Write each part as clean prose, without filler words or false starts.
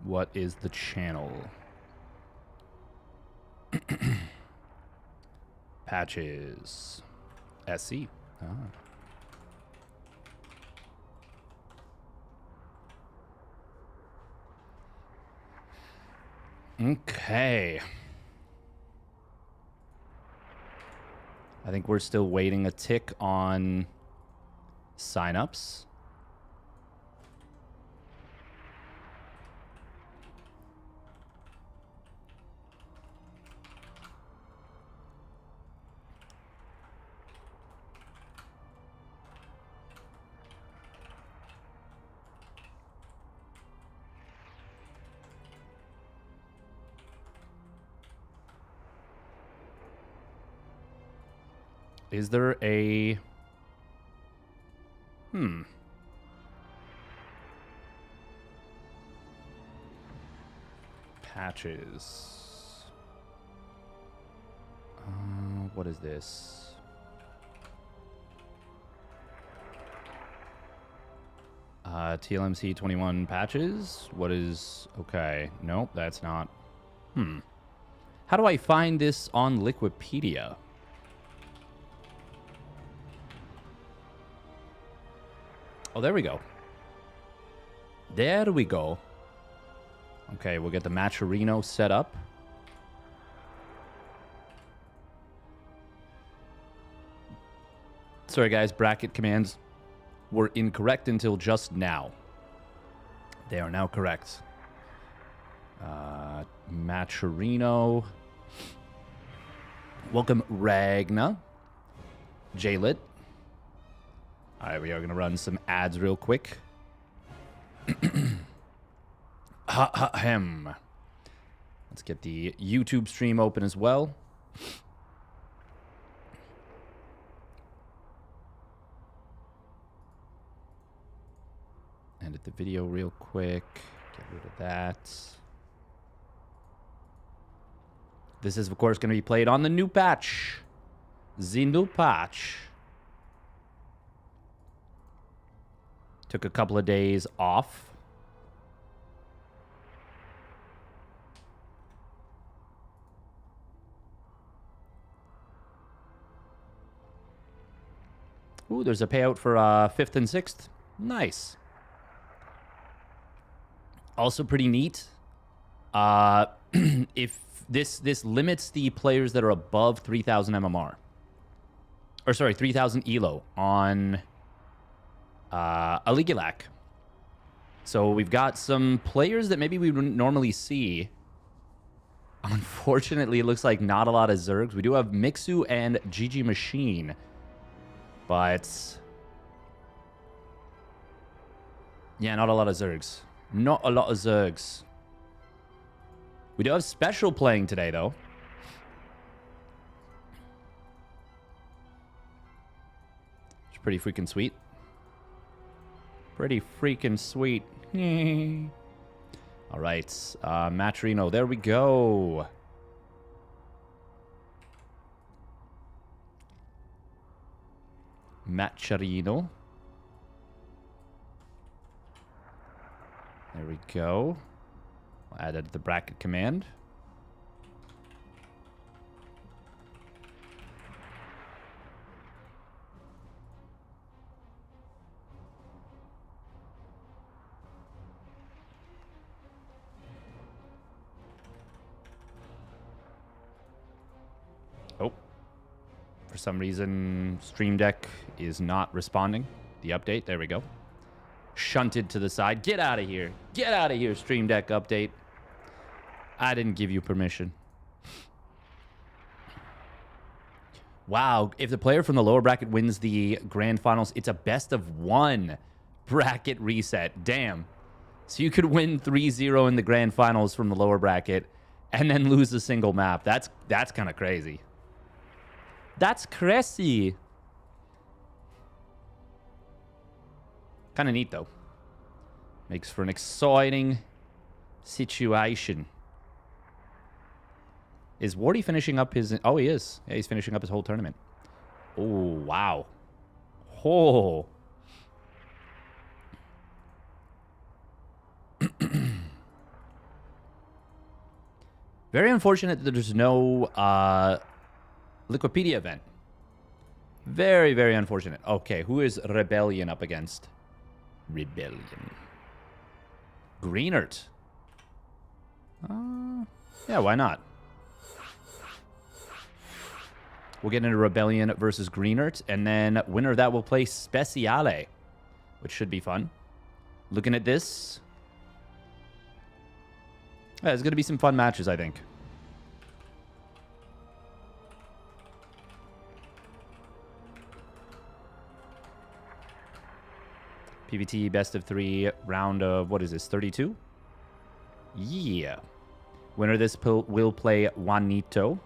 What is the channel? Patches. SC. Ah. Okay. I think we're still waiting a tick on signups. Is there a... Patches. What is this? TLMC21 patches? What is... Okay. Nope, that's not... How do I find this on Wikipedia? Oh, there we go. There we go. Okay, we'll get the Matcherino set up. Sorry, guys. Bracket commands were incorrect until just now. They are now correct. Matcherino. Welcome, Ragna. J-Lit. All right, we are going to run some ads real quick. Ahem. Let's get the YouTube stream open as well. Edit the video real quick. Get rid of that. This is, of course, going to be played on the new patch. The new patch. Took a couple of days off. Ooh, there's a payout for 5th and 6th. Nice. Also pretty neat. If this limits the players that are above 3,000 MMR. Or sorry, 3,000 ELO on Aligulac. So we've got some players that maybe we wouldn't normally see. Unfortunately, it looks like not a lot of Zergs. We do have Mixu and GG Machine. But... yeah, not a lot of Zergs. Not a lot of Zergs. We do have Special playing today, though. It's pretty freaking sweet. Pretty freaking sweet. All right. Matcherino. There we go. Matcherino. There we go. We'll add the bracket command. Oh. For some reason, Stream Deck is not responding. The update. There we go. Shunted to the side. Get out of here. Get out of here, Stream Deck update. I didn't give you permission. Wow. If the player from the lower bracket wins the grand finals, it's a best of 1 bracket reset. Damn. So you could win 3-0 in the grand finals from the lower bracket and then lose a single map. That's kind of crazy. That's crazy. Kind of neat, though. Makes for an exciting situation. Is Wardy finishing up his... oh, he is. Yeah, he's finishing up his whole tournament. Oh, wow. Oh. Very unfortunate that there's no Liquipedia event. Very, very unfortunate. Okay, who is Rebellion up against? Rebellion. Greenert. Yeah, why not? We'll get into Rebellion versus Greenert, and then winner of that will play Speciale, which should be fun. Looking at this. Yeah, there's going to be some fun matches, I think. PVT best of 3 round of, what is this, 32? Yeah. Winner of this will play Juanito.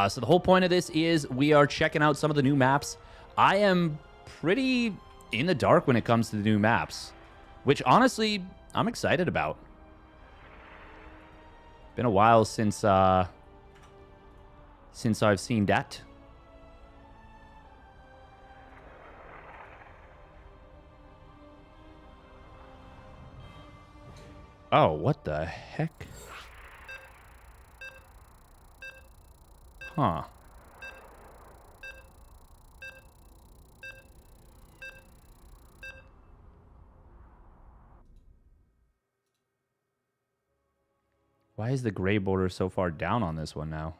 So the whole point of this is we are checking out some of the new maps. I am pretty in the dark when it comes to the new maps, which honestly I'm excited about. Been a while since I've seen that. Oh, what the heck? Huh. Why is the gray border so far down on this one now?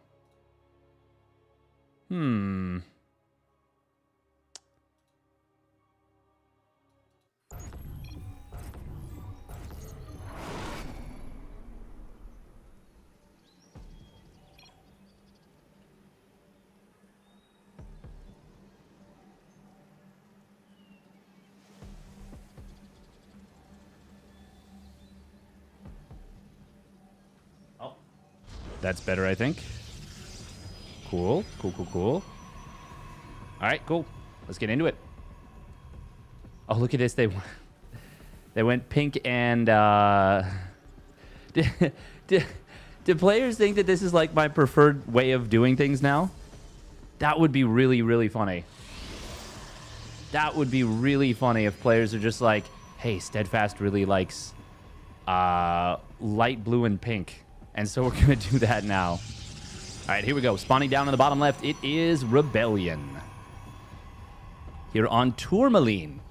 That's better, I think. Cool. Cool, cool, cool. All right, cool. Let's get into it. Oh, look at this. They went pink and... Do players think that this is like my preferred way of doing things now? That would be really, really funny. That would be really funny if players are just like, hey, Steadfast really likes light blue and pink. And so we're going to do that now. All right, here we go. Spawning down on the bottom left, it is Rebellion. Here on Tourmaline.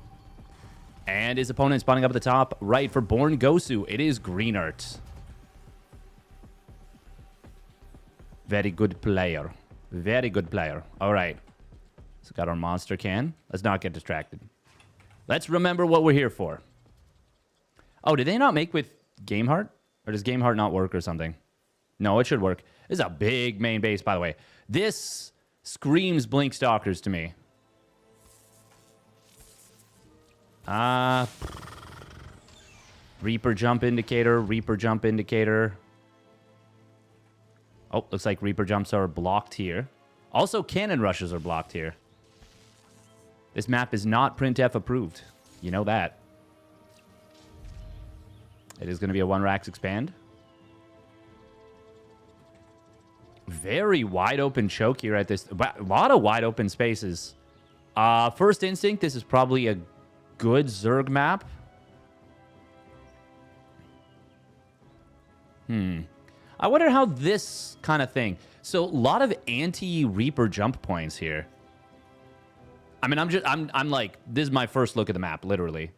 And his opponent spawning up at the top right for Born Gosu. It is Greenert. Very good player. Very good player. All right. So got our monster can. Let's not get distracted. Let's remember what we're here for. Oh, did they not make with Game Heart? Or does Game Heart not work or something? No, it should work. This is a big main base, by the way. This screams Blink Stalkers to me. Reaper jump indicator, Reaper jump indicator. Oh, looks like Reaper jumps are blocked here. Also, cannon rushes are blocked here. This map is not printf approved. You know that. It is going to be a 1-Rax expand. Very wide open choke here at this. A lot of wide open spaces. First instinct, this is probably a good Zerg map. I wonder how this kind of thing. So a lot of anti-Reaper jump points here. I mean, I'm like, this is my first look at the map, literally.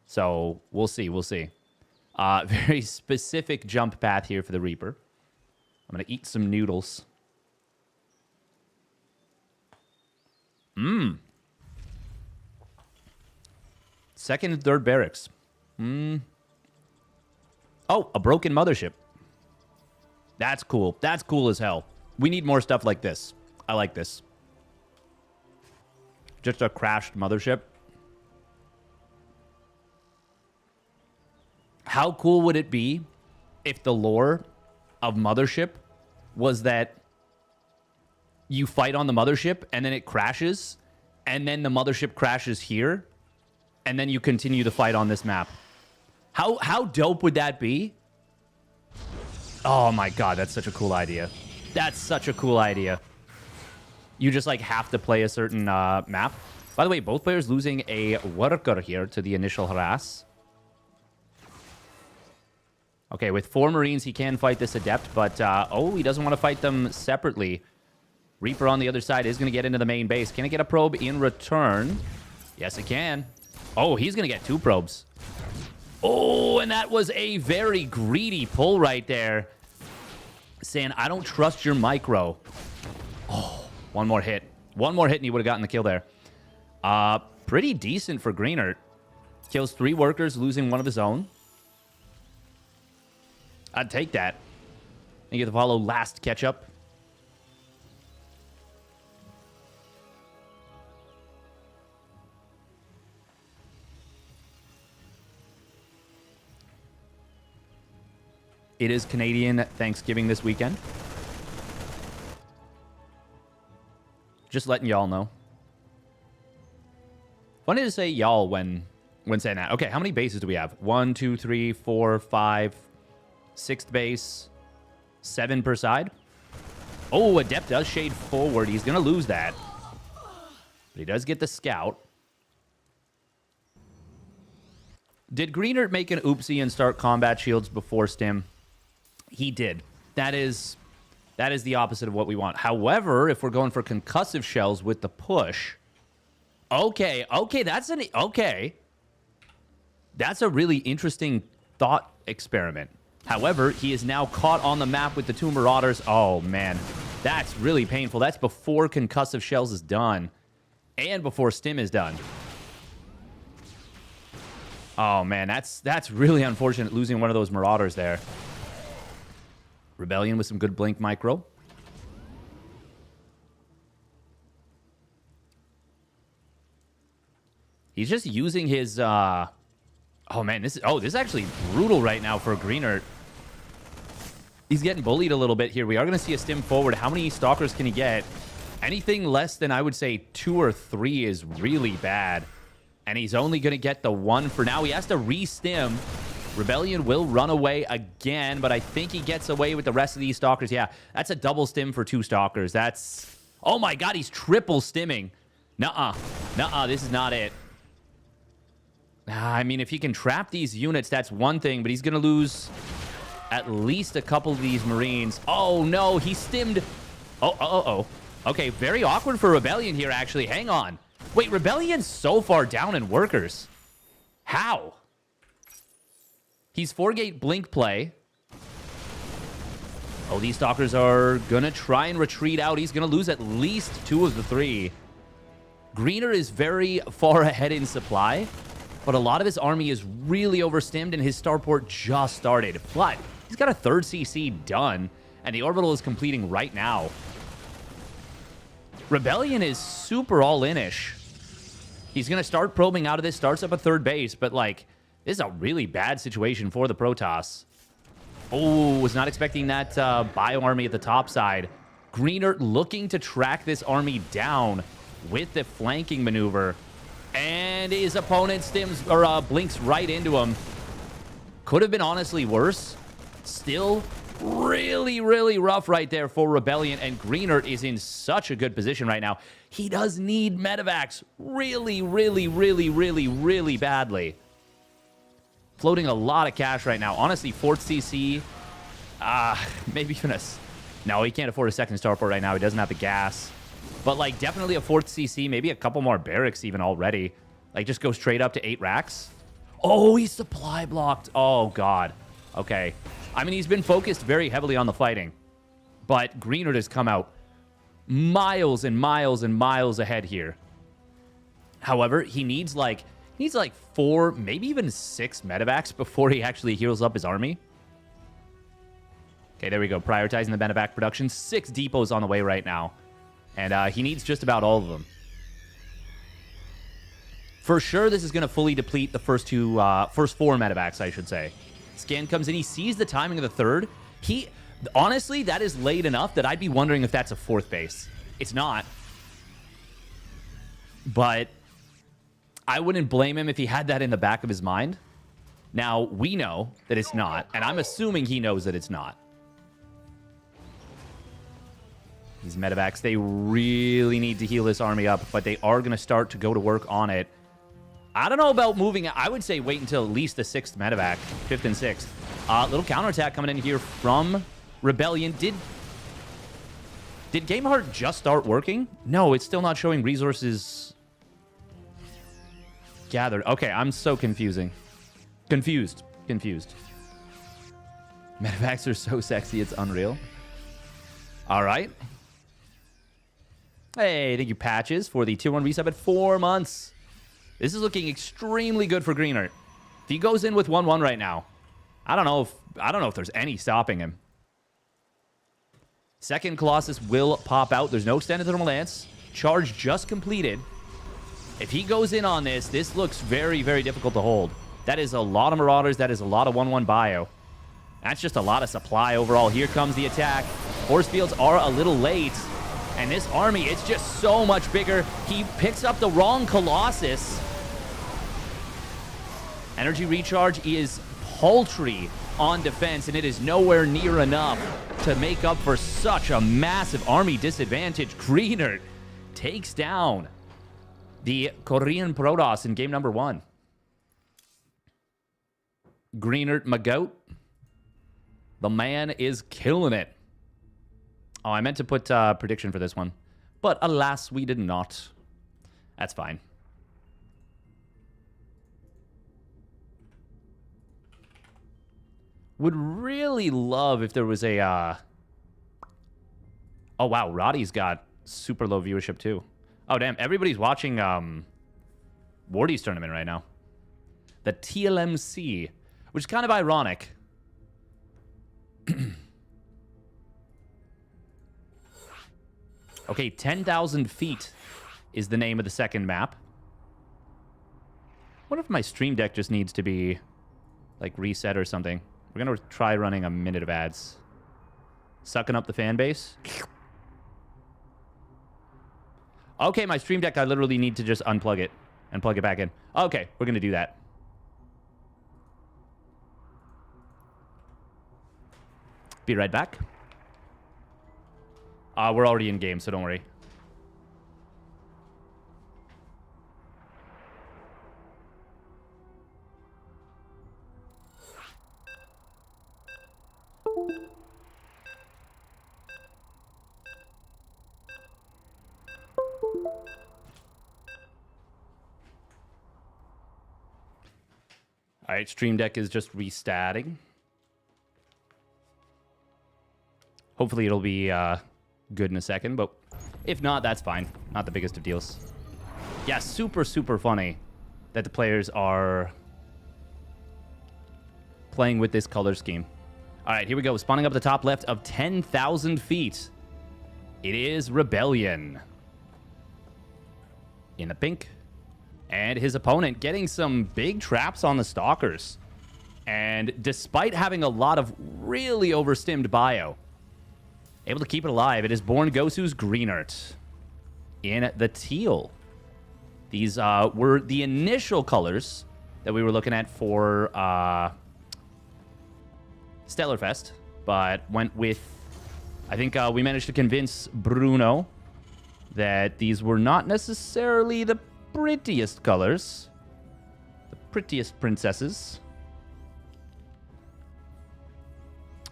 So we'll see, we'll see. Very specific jump path here for the Reaper. I'm going to eat some noodles. Second and third barracks. Oh, a broken mothership. That's cool. That's cool as hell. We need more stuff like this. I like this. Just a crashed mothership. How cool would it be if the lore of Mothership was that you fight on the mothership and then it crashes and then the mothership crashes here and then you continue the fight on this map? How dope would that be? Oh my god, that's such a cool idea. That's such a cool idea. You just like have to play a certain map. By the way, both players losing a worker here to the initial harass. Okay, with 4 Marines, he can fight this Adept, but, oh, he doesn't want to fight them separately. Reaper on the other side is going to get into the main base. Can it get a probe in return? Yes, it can. Oh, he's going to get 2 probes. Oh, and that was a very greedy pull right there. Saying, I don't trust your micro. Oh, one more hit. One more hit and he would have gotten the kill there. Pretty decent for Greenert. Kills 3 workers, losing 1 of his own. I'd take that. And get the follow last catch up. It is Canadian Thanksgiving this weekend. Just letting y'all know. Funny to say y'all when saying that. Okay, how many bases do we have? 1, 2, 3, 4, 5... 6th base, 7 per side. Oh, Adept does shade forward. He's going to lose that. But he does get the scout. Did Greenert make an oopsie and start combat shields before stim? He did. That is the opposite of what we want. However, if we're going for concussive shells with the push... Okay, that's a really interesting thought experiment. However, he is now caught on the map with the 2 Marauders. Oh, man. That's really painful. That's before concussive shells is done. And before stim is done. Oh, man. That's really unfortunate, losing one of those Marauders there. Rebellion with some good blink micro. He's just using his... Oh, man. This is actually brutal right now for Greenert. He's getting bullied a little bit here. We are going to see a stim forward. How many Stalkers can he get? Anything less than, I would say, 2 or 3 is really bad. And he's only going to get the 1 for now. He has to re-stim. Rebellion will run away again, but I think he gets away with the rest of these Stalkers. Yeah, that's a double stim for 2 Stalkers. That's... Oh, my God, he's triple stimming. Nuh-uh. Nuh-uh, this is not it. I mean, if he can trap these units, that's one thing, but he's going to lose at least a couple of these Marines. Oh, no, he stimmed. Oh. Okay, very awkward for Rebellion here, actually. Hang on. Wait, Rebellion's so far down in workers. How? He's 4-gate blink play. Oh, these Stalkers are going to try and retreat out. He's going to lose at least 2 of the 3. Greener is very far ahead in supply. But a lot of his army is really overstimmed, and his starport just started. But he's got a 3rd CC done, and the orbital is completing right now. Rebellion is super all-in-ish. He's going to start probing out of this, starts up a 3rd base, but, like, this is a really bad situation for the Protoss. Oh, was not expecting that bio army at the top side. Greenert looking to track this army down with the flanking maneuver. And his opponent stims or blinks right into him. Could have been honestly worse. Still really, really rough right there for Rebellion. And Greenert is in such a good position right now. He does need medevacs really, really, really, really, really badly. Floating a lot of cash right now. Honestly, 4th CC. Maybe even a... No, he can't afford a 2nd starport right now. He doesn't have the gas. But, like, definitely a 4th CC, maybe a couple more barracks even already. Like, just go straight up to 8 racks. Oh, he's supply blocked. Oh, God. Okay. I mean, he's been focused very heavily on the fighting. But Greenert has come out miles and miles and miles ahead here. However, he needs, like 4, maybe even 6 medevacs before he actually heals up his army. Okay, there we go. Prioritizing the medevac production. 6 depots on the way right now. And he needs just about all of them. For sure, this is going to fully deplete the first 4 medevacs, I should say. Scan comes in. He sees the timing of the 3rd. Honestly, that is late enough that I'd be wondering if that's a 4th base. It's not. But I wouldn't blame him if he had that in the back of his mind. Now, we know that it's not. And I'm assuming he knows that it's not. These medevacs, they really need to heal this army up, but they are going to start to go to work on it. I don't know about moving. I would say wait until at least the 6th medevac, 5th and 6th. Little counterattack coming in here from Rebellion. Did Game Heart just start working? No, it's still not showing resources gathered. Okay, I'm so confused. Medevacs are so sexy, it's unreal. All right. Hey, thank you, Patches, for the Tier 1 resub at 4 months. This is looking extremely good for Greenert. If he goes in with 1-1 right now, I don't know if there's any stopping him. Second Colossus will pop out. There's no extended thermal lance. Charge just completed. If he goes in on this, this looks very, very difficult to hold. That is a lot of Marauders. That is a lot of 1-1 bio. That's just a lot of supply overall. Here comes the attack. Force fields are a little late. And this army, it's just so much bigger. He picks up the wrong Colossus. Energy recharge is paltry on defense, and it is nowhere near enough to make up for such a massive army disadvantage. Greenert takes down the Korean Protoss in game number 1. Greenert Magoat. The man is killing it. Oh, I meant to put prediction for this one. But alas, we did not. That's fine. Would really love if there was a... Oh, wow. Roddy's got super low viewership, too. Oh, damn. Everybody's watching Wardy's tournament right now. The TLMC, which is kind of ironic. Okay, 10,000 feet is the name of the second map. What if my stream deck just needs to be, like, reset or something? We're going to try running a minute of ads. Sucking up the fan base. Okay, my stream deck, I literally need to just unplug it and plug it back in. Okay, we're going to do that. Be right back. We're already in game, so don't worry. All right, Stream Deck is just restarting. Hopefully it'll be good in a second, but if not, that's fine. Not the biggest of deals. Yeah, super, super funny that the players are playing with this color scheme. All right, here we go. Spawning up the top left of 10,000 feet. It is Rebellion. In the pink. And his opponent getting some big traps on the Stalkers. And despite having a lot of really overstimmed bio, able to keep it alive. It is Born Gosu's Greenert in the teal. These were the initial colors that we were looking at for Stellarfest, but went with, I think we managed to convince Bruno that these were not necessarily the prettiest colors, the prettiest princesses.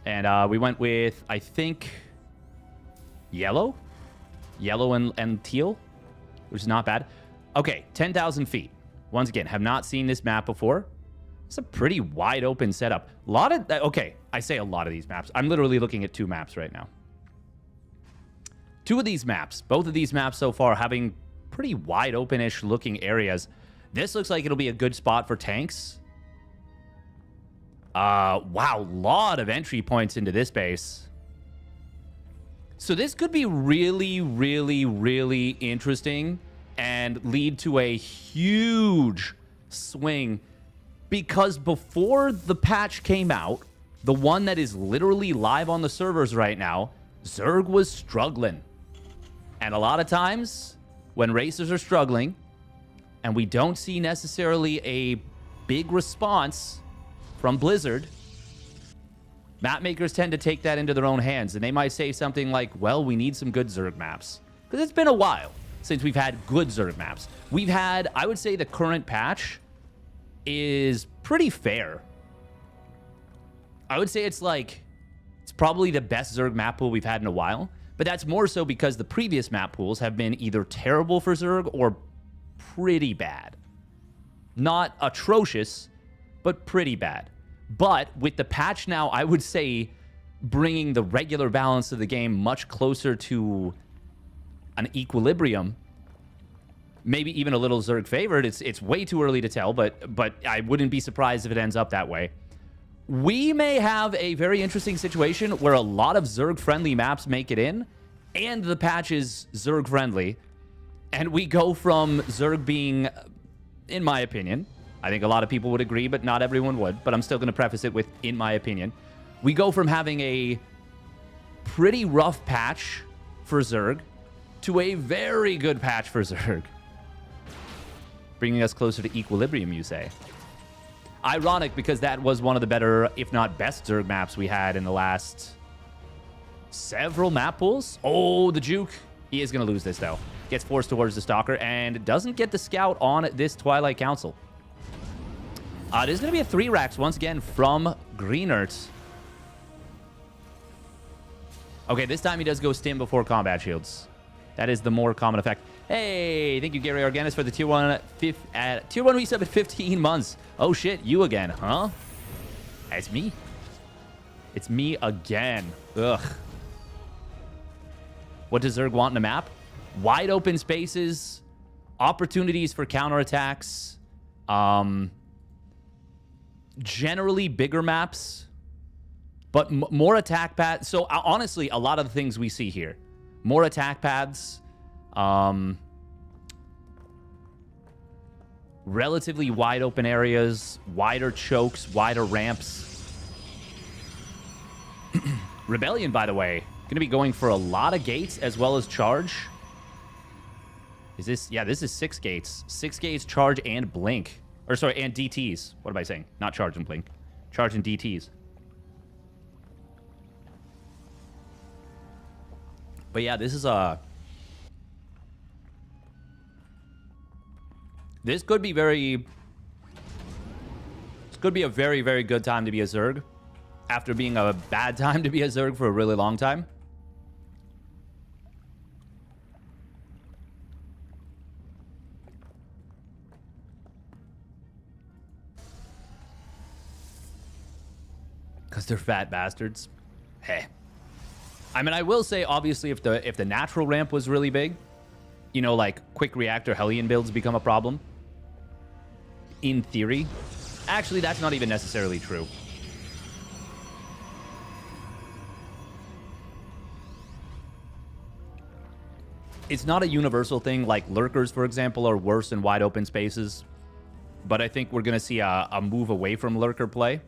And we went with, I think, yellow and teal, which is not bad. Okay, 10,000 feet. Once again, have not seen this map before. It's a pretty wide open setup. A lot of, okay, I say a lot of these maps. I'm literally looking at 2 maps right now. 2 of these maps, both of these maps so far having pretty wide open-ish looking areas. This looks like it'll be a good spot for tanks. Wow, lot of entry points into this base. So this could be really, really, really interesting and lead to a huge swing, because before the patch came out, the one that is literally live on the servers right now, Zerg was struggling. And a lot of times when racers are struggling and we don't see necessarily a big response from Blizzard, Map makers tend to take that into their own hands, and they might say something like, well, we need some good Zerg maps. Because it's been a while since we've had good Zerg maps. We've had, I would say the current patch is pretty fair. I would say it's probably the best Zerg map pool we've had in a while, but that's more so because the previous map pools have been either terrible for Zerg or pretty bad. Not atrocious, but pretty bad. But with the patch now, I would say bringing the regular balance of the game much closer to an equilibrium, maybe even a little Zerg favored. It's way too early to tell, but I wouldn't be surprised if it ends up that way. We may have a very interesting situation where a lot of Zerg-friendly maps make it in, and the patch is Zerg-friendly, and we go from Zerg being, in my opinion, I think a lot of people would agree, but not everyone would, but I'm still going to preface it with, in my opinion, we go from having a pretty rough patch for Zerg to a very good patch for Zerg. Bringing us closer to equilibrium, you say. Ironic, because that was one of the better, if not best, Zerg maps we had in the last several map pools. Oh, the juke. He is going to lose this, though. Gets forced towards the Stalker and doesn't get the Scout on this Twilight Council. There's going to be a 3 racks once again from Greenert. Okay, this time he does go stim before combat shields. That is the more common effect. Hey, thank you, Gary Organis, for the tier 1 resub at 15 months. Oh, shit, you again, huh? It's me. It's me again. Ugh. What does Zerg want in a map? Wide open spaces, opportunities for counterattacks, generally bigger maps, but more attack paths. So, honestly, a lot of the things we see here. More attack paths, relatively wide open areas, wider chokes, wider ramps. Rebellion, by the way, going to be going for a lot of gates as well as charge. Is this? Yeah, this is 6 gates. 6 gates, charge, and blink. Or sorry, and DTs. What am I saying? Not charge and blink. Charge and DTs. But yeah, this is a... This could be very... This could be a very, very good time to be a Zerg. After being a bad time to be a Zerg for a really long time. Because they're fat bastards. Hey. I mean, I will say, obviously, if the natural ramp was really big, you know, like quick reactor Hellion builds become a problem. In theory. Actually, that's not even necessarily true. It's not a universal thing. Like lurkers, for example, are worse in wide open spaces. But I think we're going to see a move away from lurker play.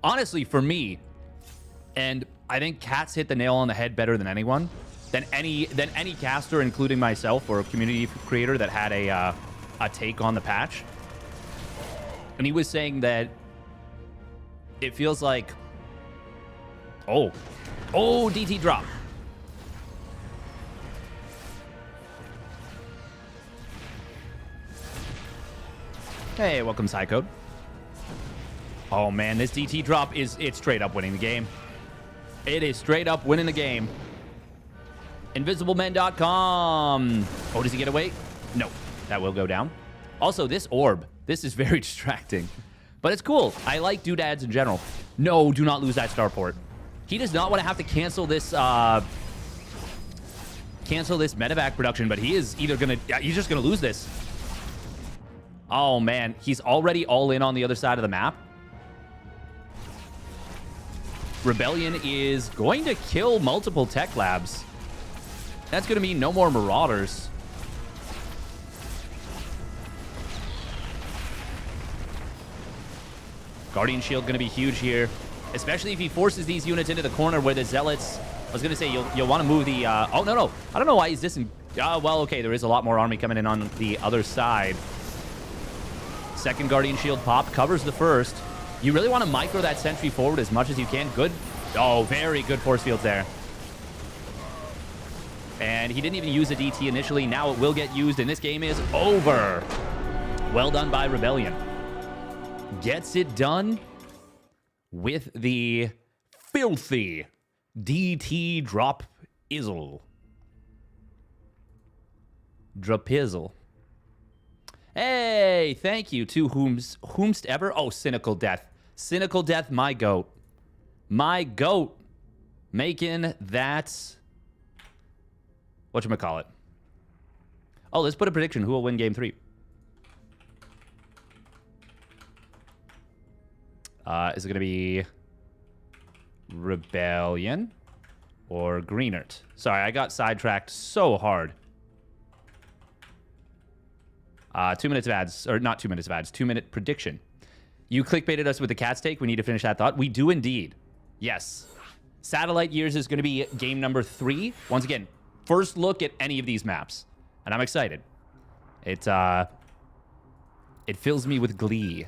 Honestly, for me, and I think Cats hit the nail on the head better than anyone, than any caster, including myself, or a community creator that had a take on the patch. And he was saying that it feels like, oh, DT drop. Hey, welcome, Psycode. Oh man, this DT drop it's straight up winning the game. It is straight up winning the game. InvisibleMen.com. Oh, does he get away? No, that will go down. Also, this orb, this is very distracting. But it's cool. I like doodads in general. No, do not lose that starport. He does not want to have to cancel this medevac production, but he is either gonna he's just gonna lose this. Oh man, he's already all in on the other side of the map. Rebellion is going to kill multiple tech labs. That's going to mean no more Marauders. Guardian Shield going to be huge here, especially if he forces these units into the corner where the Zealots... I was going to say, you'll want to move the... oh, no. I don't know why he's distant... well, okay, there is a lot more army coming in on the other side. Second Guardian Shield pop covers the first. You really want to micro that sentry forward as much as you can. Good. Oh, very good force fields there. And he didn't even use a DT initially. Now it will get used, and this game is over. Well done by Rebellion. Gets it done with the filthy DT drop izzle. Drapizzle. Hey, thank you to whomst ever. Oh, Cynical Death. Cynical Death, my goat. My goat. Making that... whatchamacallit. Oh, let's put a prediction. Who will win game 3? Is it going to be Rebellion or Greenert? Sorry, I got sidetracked so hard. 2 minutes of ads, or not 2 minutes of ads, 2-minute prediction. You clickbaited us with the cat steak. We need to finish that thought. We do indeed. Yes. Satellite Years is going to be game number 3. Once again, first look at any of these maps. And I'm excited. It fills me with glee.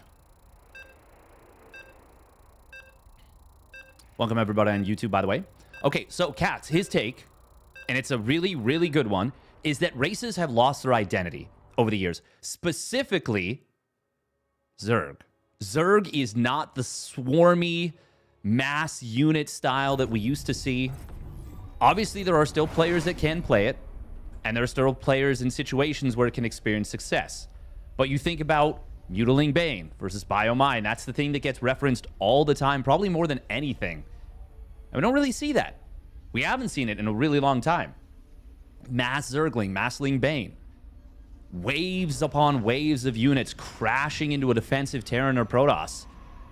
Welcome everybody on YouTube, by the way. Okay, so Cats, his take, and it's a really, really good one, is that races have lost their identity over the years. Specifically, Zerg. Zerg is not the swarmy mass unit style that we used to see. Obviously, there are still players that can play it, and there are still players in situations where it can experience success. But you think about Mutiling Bane versus Biomine. That's the thing that gets referenced all the time, probably more than anything. And we don't really see that. We haven't seen it in a really long time. Mass Zergling, Massling Bane. Waves upon waves of units crashing into a defensive Terran or Protoss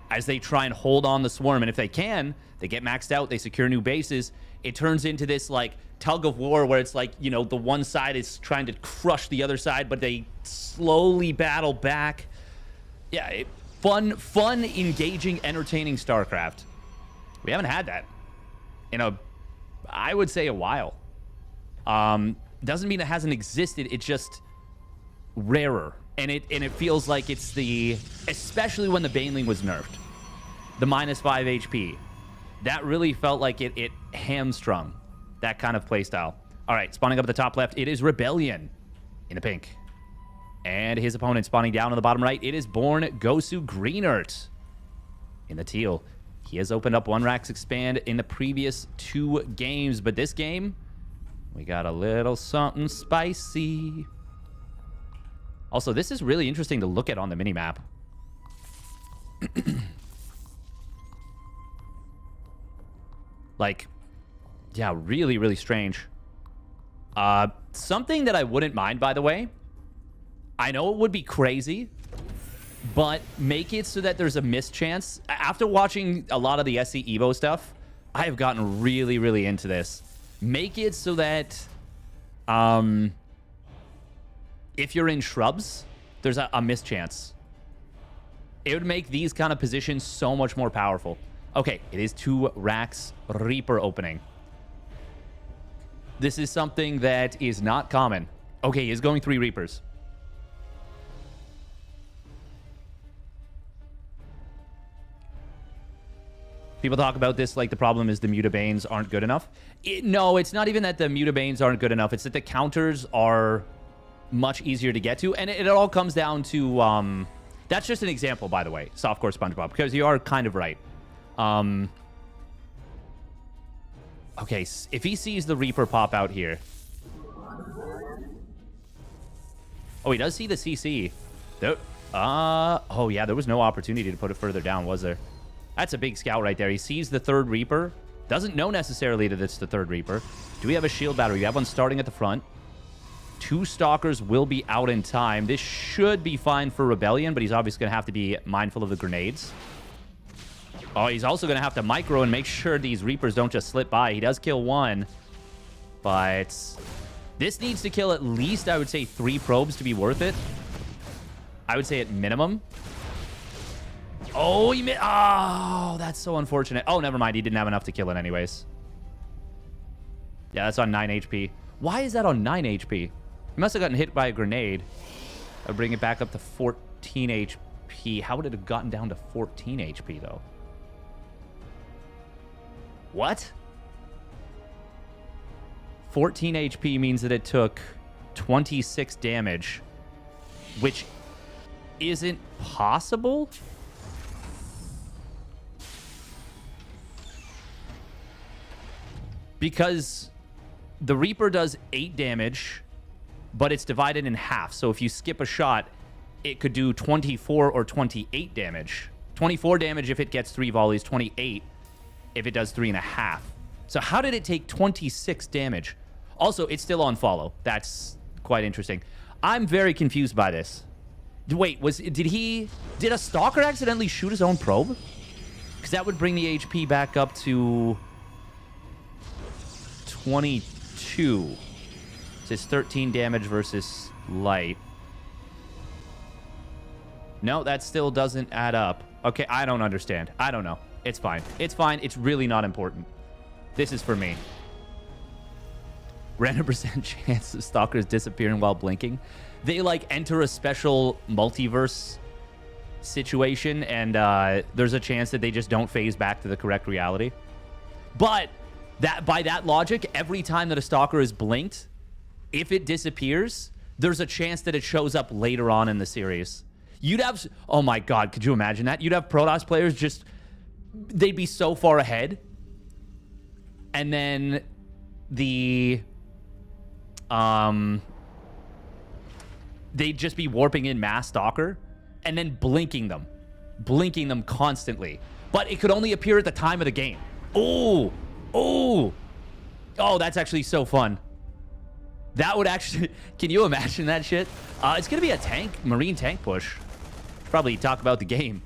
as they try and hold on the swarm. And if they can, they get maxed out, they secure new bases. It turns into this like tug of war where it's like, you know, the one side is trying to crush the other side, but they slowly battle back. Yeah, fun, engaging, entertaining StarCraft. We haven't had that in I would say a while. Doesn't mean it hasn't existed. It's just rarer. And it feels like it's the, especially when the Baneling was nerfed, the -5 HP. That really felt like it hamstrung that kind of playstyle. All right, spawning up at the top left, it is Rebellion in the pink. And his opponent spawning down on the bottom right, it is Born Gosu Greenert in the teal. He has opened up 1 Rax Expand in the previous 2 games, but this game, we got a little something spicy. Also, this is really interesting to look at on the minimap. Like, yeah, really, really strange. Something that I wouldn't mind, by the way. I know it would be crazy, but make it so that there's a mischance. After watching a lot of the SC Evo stuff, I have gotten really, really into this. Make it so that if you're in shrubs, there's a mischance. It would make these kind of positions so much more powerful. Okay, it is 2 Rax Reaper opening. This is something that is not common. Okay, he is going 3 Reapers. People talk about this like the problem is the Mutabanes aren't good enough. No, it's not even that the Mutabanes aren't good enough. It's that the counters are much easier to get to. And it all comes down to... that's just an example, by the way, Softcore SpongeBob, because you are kind of right. Okay, if he sees the Reaper pop out here... Oh, he does see the CC. Oh, yeah, there was no opportunity to put it further down, was there? That's a big scout right there. He sees the 3rd Reaper. Doesn't know necessarily that it's the 3rd Reaper. Do we have a shield battery? We have one starting at the front. 2 Stalkers will be out in time. This should be fine for Rebellion, but he's obviously going to have to be mindful of the grenades. Oh, he's also going to have to micro and make sure these Reapers don't just slip by. He does kill 1, but this needs to kill at least, I would say, 3 probes to be worth it. I would say at minimum. Oh, oh, that's so unfortunate. Oh, never mind. He didn't have enough to kill it anyways. Yeah, that's on 9 HP. Why is that on 9 HP? He must have gotten hit by a grenade. I'll bring it back up to 14 HP. HP. How would it have gotten down to 14 HP, though? What? 14 HP means that it took 26 damage, which isn't possible? Because the Reaper does 8 damage, but it's divided in half. So if you skip a shot, it could do 24 or 28 damage. 24 damage if it gets 3 volleys, 28 if it does 3.5. So how did it take 26 damage? Also, it's still on follow. That's quite interesting. I'm very confused by this. Wait, did a Stalker accidentally shoot his own probe? Because that would bring the HP back up to 22. So it's 13 damage versus light. No, that still doesn't add up. Okay, I don't understand. I don't know. It's fine. It's fine. It's really not important. This is for me. Random % chance of Stalkers disappearing while blinking. They, like, enter a special multiverse situation, and there's a chance that they just don't phase back to the correct reality. But by that logic, every time that a Stalker is blinked, if it disappears, there's a chance that it shows up later on in the series. You'd have... Oh, my God. Could you imagine that? You'd have Protoss players just... They'd be so far ahead. And then the... They'd just be warping in mass Stalker and then blinking them constantly. But it could only appear at the time of the game. Oh, that's actually so fun. That would actually... Can you imagine that shit? It's going to be a marine tank push. Probably talk about the game.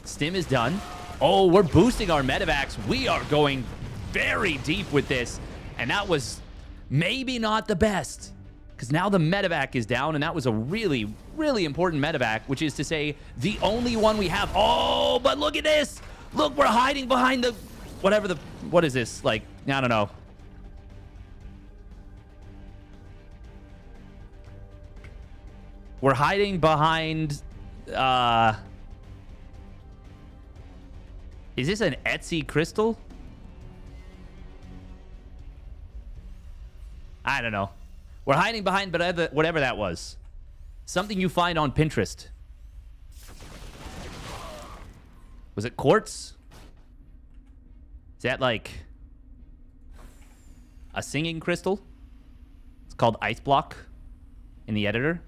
Stim is done. Oh, we're boosting our medevacs. We are going very deep with this. And that was maybe not the best. Because now the medevac is down, and that was a really, really important medevac, which is to say the only one we have. Oh, but look at this. Look, we're hiding behind the... What is this? Like, I don't know. We're hiding behind... Is this an Etsy crystal? I don't know. We're hiding behind whatever that was. Something you find on Pinterest. Was it quartz? Is that like a singing crystal? It's called Ice Block in the editor.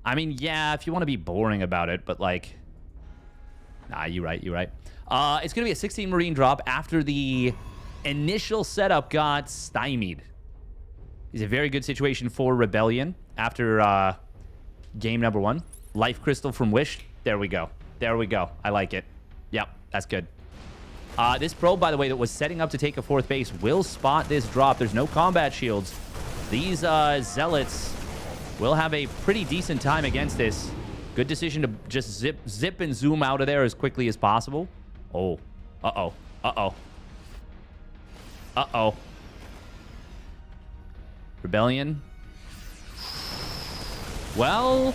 I mean, yeah, if you want to be boring about it, but like... Nah, you're right. It's going to be a 16 Marine drop after the initial setup got stymied. It's a very good situation for Rebellion after game number 1. Life Crystal from Wish. There we go. I like it. Yep, that's good. This probe, by the way, that was setting up to take a 4th base will spot this drop. There's no combat shields. These Zealots will have a pretty decent time against this. Good decision to just zip and zoom out of there as quickly as possible. Oh. Uh-oh. Rebellion. Well...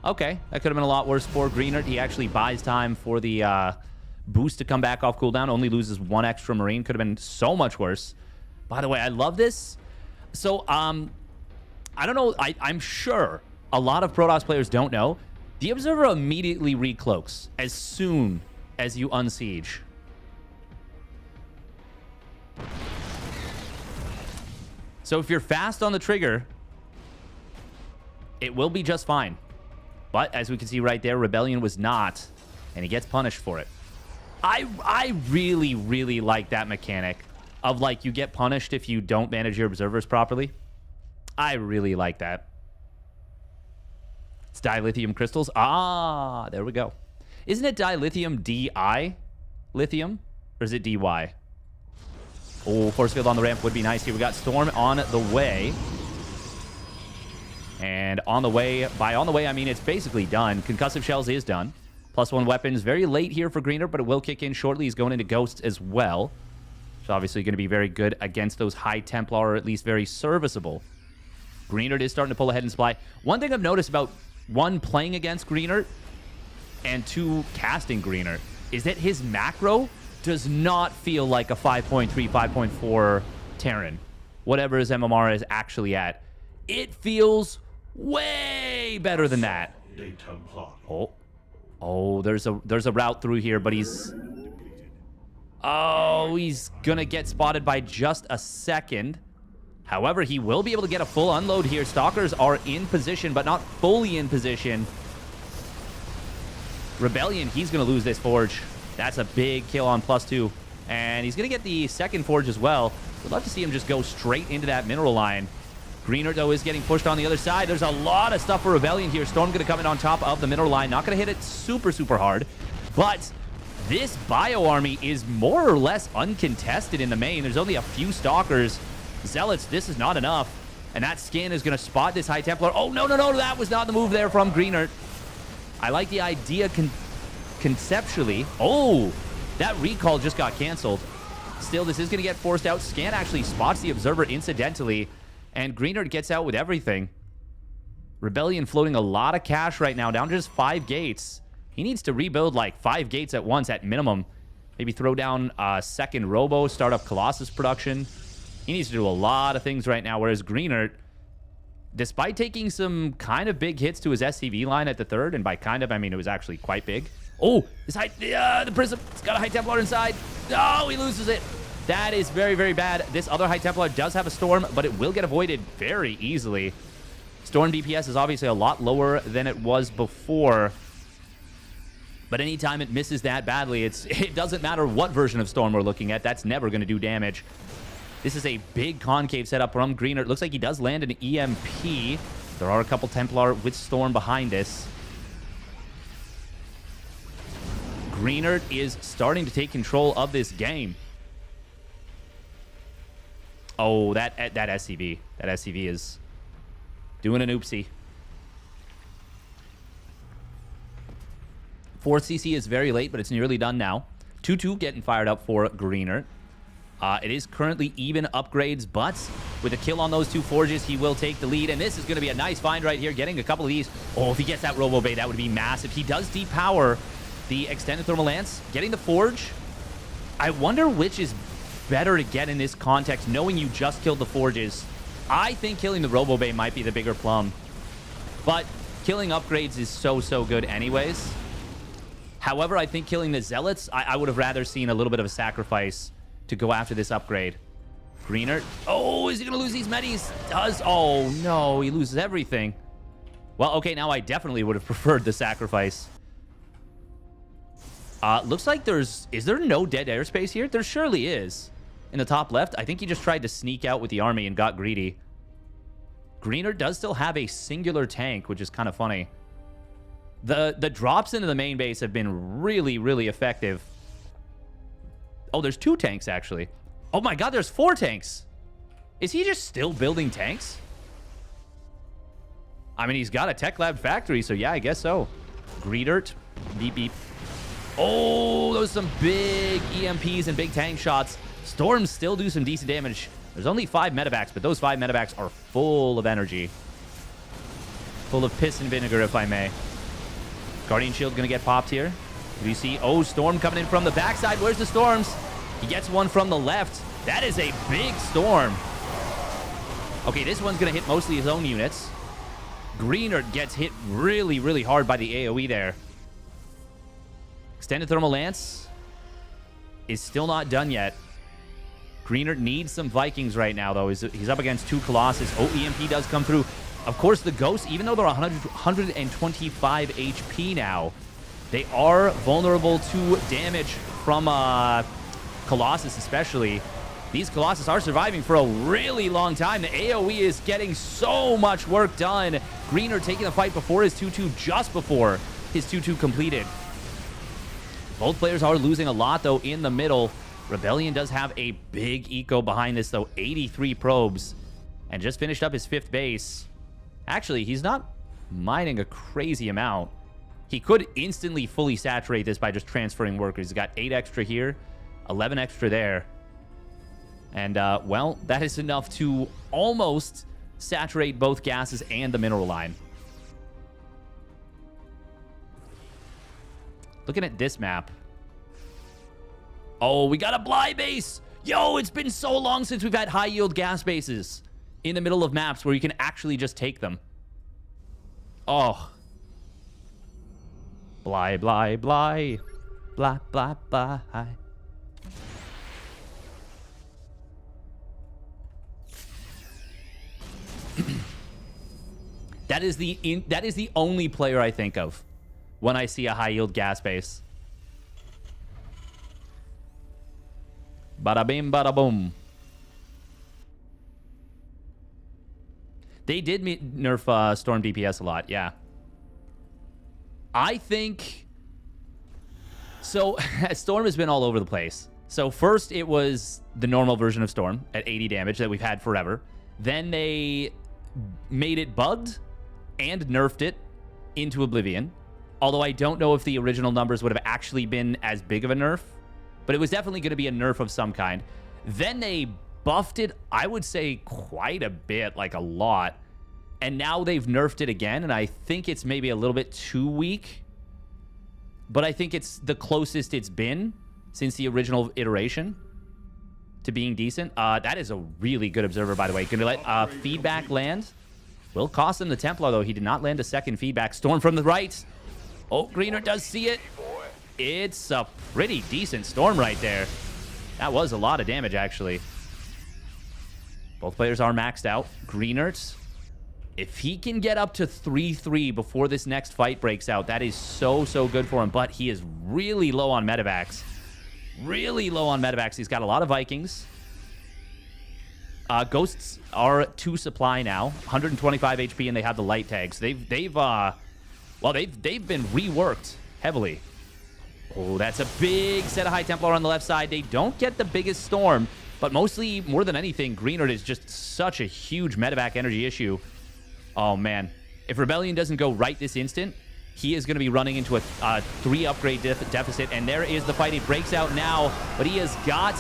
Okay, that could have been a lot worse for Greenert. He actually buys time for the boost to come back off cooldown. Only loses 1 extra Marine. Could have been so much worse. By the way, I love this. So, I don't know. I'm sure a lot of Protoss players don't know. The Observer immediately recloaks as soon as you unsiege. So if you're fast on the trigger, it will be just fine. But as we can see right there, Rebellion was not, and he gets punished for it. I really, really like that mechanic of, like, you get punished if you don't manage your observers properly. I really like that. It's dilithium crystals. Ah, there we go. Isn't it dilithium DI lithium? Or is it DY? Oh, force field on the ramp would be nice here. We got Storm on the way. And on the way, I mean it's basically done. Concussive Shells is done. +1 weapons. Very late here for Greener, but it will kick in shortly. He's going into Ghosts as well. Which is obviously going to be very good against those high Templar, or at least very serviceable Greenert is starting to pull ahead in supply. One thing I've noticed about, one, playing against Greenert, and two, casting Greenert, is that his macro does not feel like a 5.3, 5.4 Terran. Whatever his MMR is actually at. It feels way better than that. Oh, there's a route through here, but he's gonna get spotted by just a second. However, he will be able to get a full unload here. Stalkers are in position, but not fully in position. Rebellion, he's gonna lose this Forge. That's a big kill on +2. And he's gonna get the second Forge as well. Would love to see him just go straight into that mineral line. Greenert, though, is getting pushed on the other side. There's a lot of stuff for Rebellion here. Storm going to come in on top of the mineral line. Not going to hit it super, super hard. But this Bio Army is more or less uncontested in the main. There's only a few Stalkers. Zealots, this is not enough. And that skin is going to spot this High Templar. Oh, no, no, no. That was not the move there from Greenert. I like the idea conceptually. Oh, that recall just got canceled. Still, this is going to get forced out. Scan actually spots the Observer incidentally. And Greenert gets out with everything. Rebellion floating a lot of cash right now, down to just 5 gates. He needs to rebuild like 5 gates at once at minimum. Maybe throw down a second Robo, start up Colossus production. He needs to do a lot of things right now, whereas Greenert, despite taking some kind of big hits to his SCV line at the third, and by kind of, I mean it was actually quite big. Oh, this the Prism, it's got a High Templar inside. Oh, he loses it. That is very, very bad. This other High Templar does have a Storm, but it will get avoided very easily. Storm DPS is obviously a lot lower than it was before. But anytime it misses that badly, it doesn't matter what version of Storm we're looking at. That's never going to do damage. This is a big concave setup from Greenert. It looks like he does land an EMP. There are a couple Templar with Storm behind this. Greenert is starting to take control of this game. Oh, that SCV. That SCV is doing an oopsie. 4th CC is very late, but it's nearly done now. 2-2 getting fired up for Greenert. It is currently even upgrades, but with a kill on those 2 Forges, he will take the lead. And this is going to be a nice find right here, getting a couple of these. Oh, if he gets that Robo Bay, that would be massive. He does depower the Extended Thermal Lance, getting the Forge. I wonder which is better to get in this context, knowing you just killed the Forges. I think killing the Robo Bay might be the bigger plum. But killing upgrades is so, so good anyways. However, I think killing the Zealots, I would have rather seen a little bit of a sacrifice to go after this upgrade. Greenert. Oh, is he going to lose these medis? Does. Oh, no. He loses everything. Well, okay, now I definitely would have preferred the sacrifice. Looks like is there no dead airspace here? There surely is. In the top left, I think he just tried to sneak out with the army and got greedy. Greenert does still have a singular tank, which is kind of funny. The drops into the main base have been really, really effective. Oh, there's 2 tanks, actually. Oh my god, there's 4 tanks. Is he just still building tanks? I mean, he's got a Tech Lab factory, so yeah, I guess so. Greenert. Beep, beep. Oh, those are some big EMPs and big tank shots. Storms still do some decent damage. There's only 5 medevacs, but those 5 medevacs are full of energy. Full of piss and vinegar, if I may. Guardian Shield going to get popped here. Do you see? Oh, Storm coming in from the backside. Where's the Storms? He gets one from the left. That is a big Storm. Okay, this one's going to hit mostly his own units. Greenert gets hit really, really hard by the AoE there. Extended Thermal Lance is still not done yet. Greenert needs some Vikings right now, though. He's up against 2 Colossus. Oh, EMP does come through. Of course, the Ghosts, even though they're 125 HP now, they are vulnerable to damage from Colossus especially. These Colossus are surviving for a really long time. The AoE is getting so much work done. Greenert taking the fight before his 2-2, just before his 2-2 completed. Both players are losing a lot, though, in the middle. Rebellion does have a big eco behind this, though. 83 probes. And just finished up his 5th base. Actually, he's not mining a crazy amount. He could instantly fully saturate this by just transferring workers. He's got 8 extra here, 11 extra there. And, well, that is enough to almost saturate both gases and the mineral line. Looking at this map. Oh, we got a Bly base. Yo, it's been so long since we've had high-yield gas bases in the middle of maps where you can actually just take them. Oh. Bly, Bly, Bly. Blah, blah, blah. That is the only player I think of when I see a high-yield gas base. Bada bing, bada boom. They did nerf Storm DPS a lot, yeah. I think... So, Storm has been all over the place. So, first it was the normal version of Storm at 80 damage that we've had forever. Then they made it bugged and nerfed it into Oblivion. Although I don't know if the original numbers would have actually been as big of a nerf. But it was definitely going to be a nerf of some kind. Then they buffed it, I would say, quite a bit, like a lot. And now they've nerfed it again, and I think it's maybe a little bit too weak. But I think it's the closest it's been since the original iteration to being decent. That is a really good observer, by the way. Going to let feedback land. Will cost him the Templar, though. He did not land a second feedback. Storm from the right. Oh, Greener does see it. It's a pretty decent Storm right there. That was a lot of damage, actually. Both players are maxed out. Greenert, if he can get up to 3-3 before this next fight breaks out, that is so, so good for him. But he is really low on medevacs. Really low on medevacs. He's got a lot of Vikings. Ghosts are 2 supply now. 125 HP, and they have the light tags. They've been reworked heavily. Oh, that's a big set of High Templar on the left side. They don't get the biggest Storm, but mostly, more than anything, Greenert is just such a huge medevac energy issue. Oh, man. If Rebellion doesn't go right this instant, he is going to be running into a 3 upgrade deficit, and there is the fight. He breaks out now, but he has got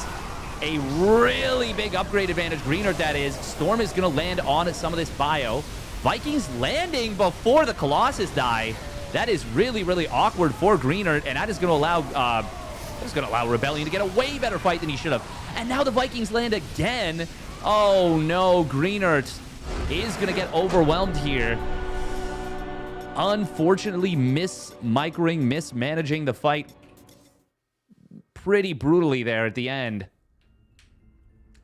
a really big upgrade advantage. Greenert, that is. Storm is going to land on some of this bio. Vikings landing before the Colossus die. That is really, really awkward for Greenert, and that is going to allow Rebellion to get a way better fight than he should have. And now the Vikings land again. Oh no, Greenert is going to get overwhelmed here. Unfortunately, mismanaging the fight pretty brutally there at the end.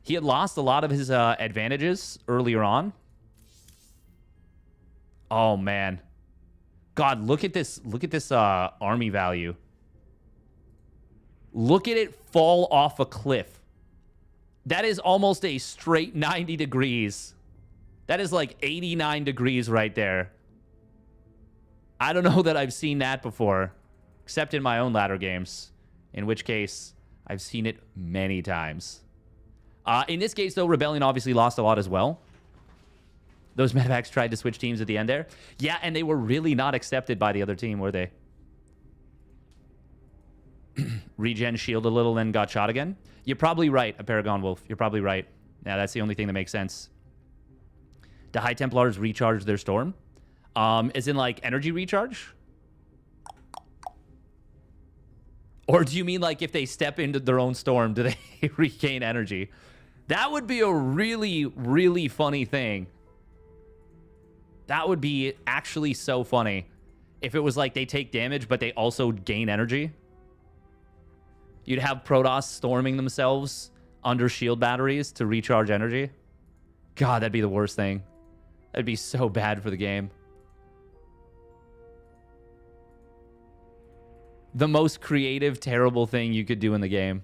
He had lost a lot of his advantages earlier on. Oh man. God, look at this army value. Look at it fall off a cliff. That is almost a straight 90 degrees. That is like 89 degrees right there. I don't know that I've seen that before, except in my own ladder games, in which case I've seen it many times. In this case, though, Rebellion obviously lost a lot as well. Those medevacs tried to switch teams at the end there. Yeah, and they were really not accepted by the other team, were they? Regen shield a little, then got shot again. You're probably right, a Paragon Wolf. You're probably right. Yeah, that's the only thing that makes sense. The High Templars recharge their Storm? As in, like, energy recharge? Or do you mean, like, if they step into their own Storm, do they regain energy? That would be a really, really funny thing. That would be actually so funny if it was like they take damage, but they also gain energy. You'd have Protoss storming themselves under shield batteries to recharge energy. God, that'd be the worst thing. That'd be so bad for the game. The most creative, terrible thing you could do in the game.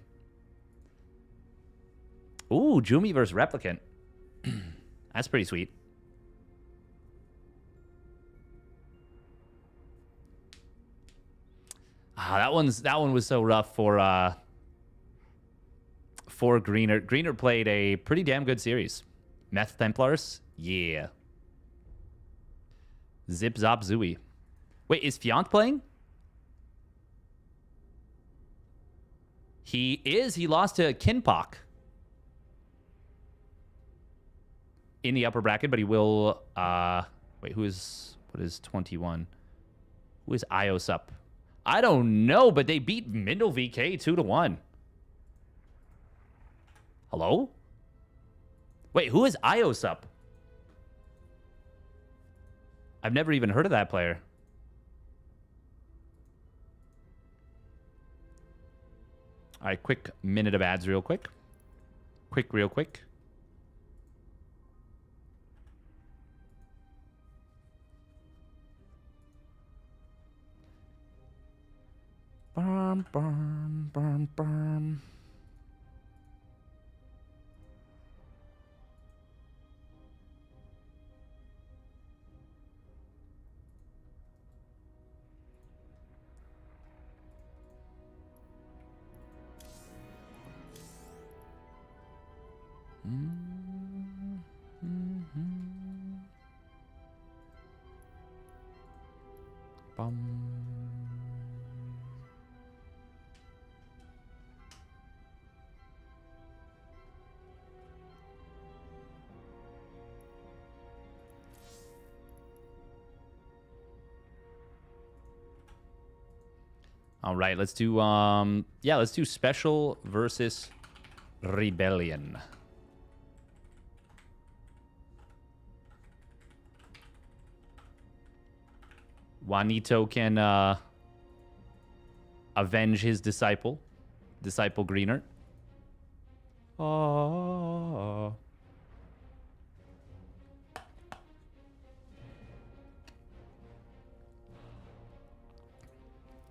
Ooh, Jumi versus Replicant. That's pretty sweet. That one was so rough for Greener. Greener played a pretty damn good series. Meth Templars, yeah. Zip Zop Zooey. Wait, is Fiant playing? He is. He lost to Kinpak. in the upper bracket, but he will... wait, what is 21? Who is Ios up? I don't know, but they beat Mindle VK 2-1. Hello? Wait, who is Ios up? I've never even heard of that player. All right, quick minute of ads real quick. Real quick. Bum, bum, bum, bum. Bum. All right, let's do let's do special versus rebellion. Juanito can avenge his disciple Greener. Oh.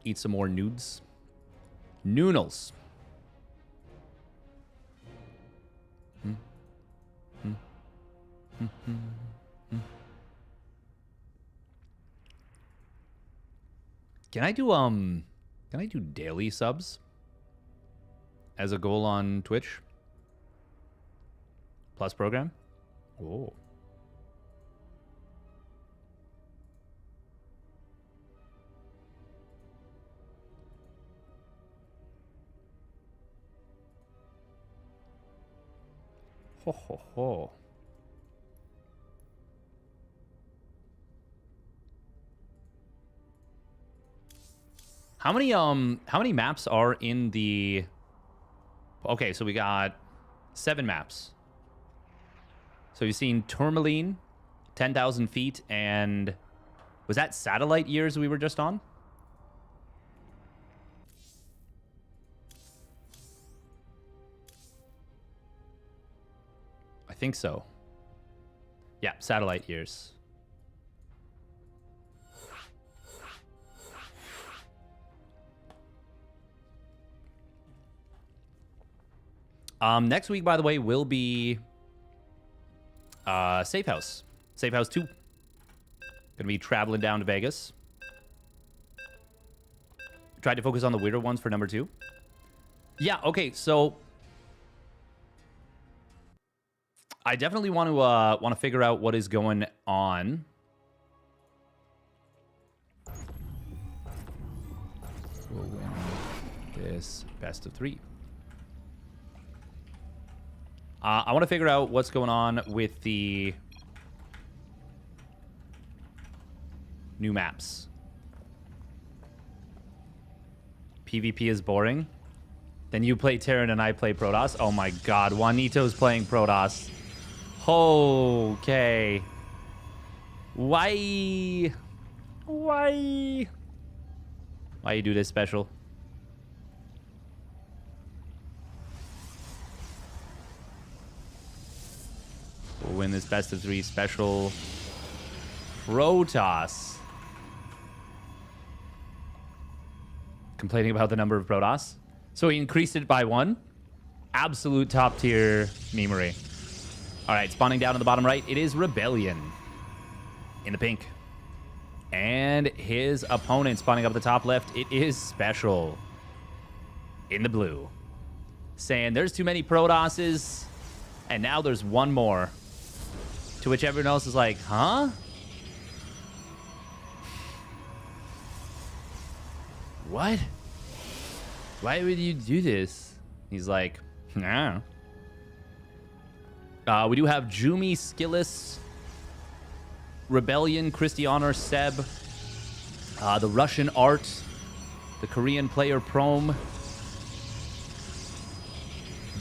Eat some more nudes. Noodles. Can I do daily subs as a goal on Twitch? Plus program? Oh. Ho ho ho. How many maps are in the... Okay, so we got 7 maps. So you've seen Tourmaline, 10,000 feet, and... Was that Satellite Years we were just on? I think so. Yeah, Satellite Years. Next week, by the way, will be Safe House. Safe House 2. Gonna be traveling down to Vegas. Tried to focus on the weirder ones for number 2. Yeah, okay, so I definitely want to figure out what is going on. We'll win this best of 3. I want to figure out what's going on with the new maps. PvP is boring. Then you play Terran and I play Protoss. Oh my god, Juanito's playing Protoss. Okay. Why you do this special? We'll win this best of 3 special. Protoss. Complaining about the number of Protoss. So he increased it by 1. Absolute top tier memery. All right, spawning down in the bottom right, it is Rebellion in the pink. And his opponent spawning up the top left, it is Special in the blue. Saying there's too many Protosses, and now there's one more. To which everyone else is like, huh? What? Why would you do this? He's like, nah. We do have Jumi, Skillis, Rebellion, Christianer, Seb, the Russian Art, the Korean player Prom,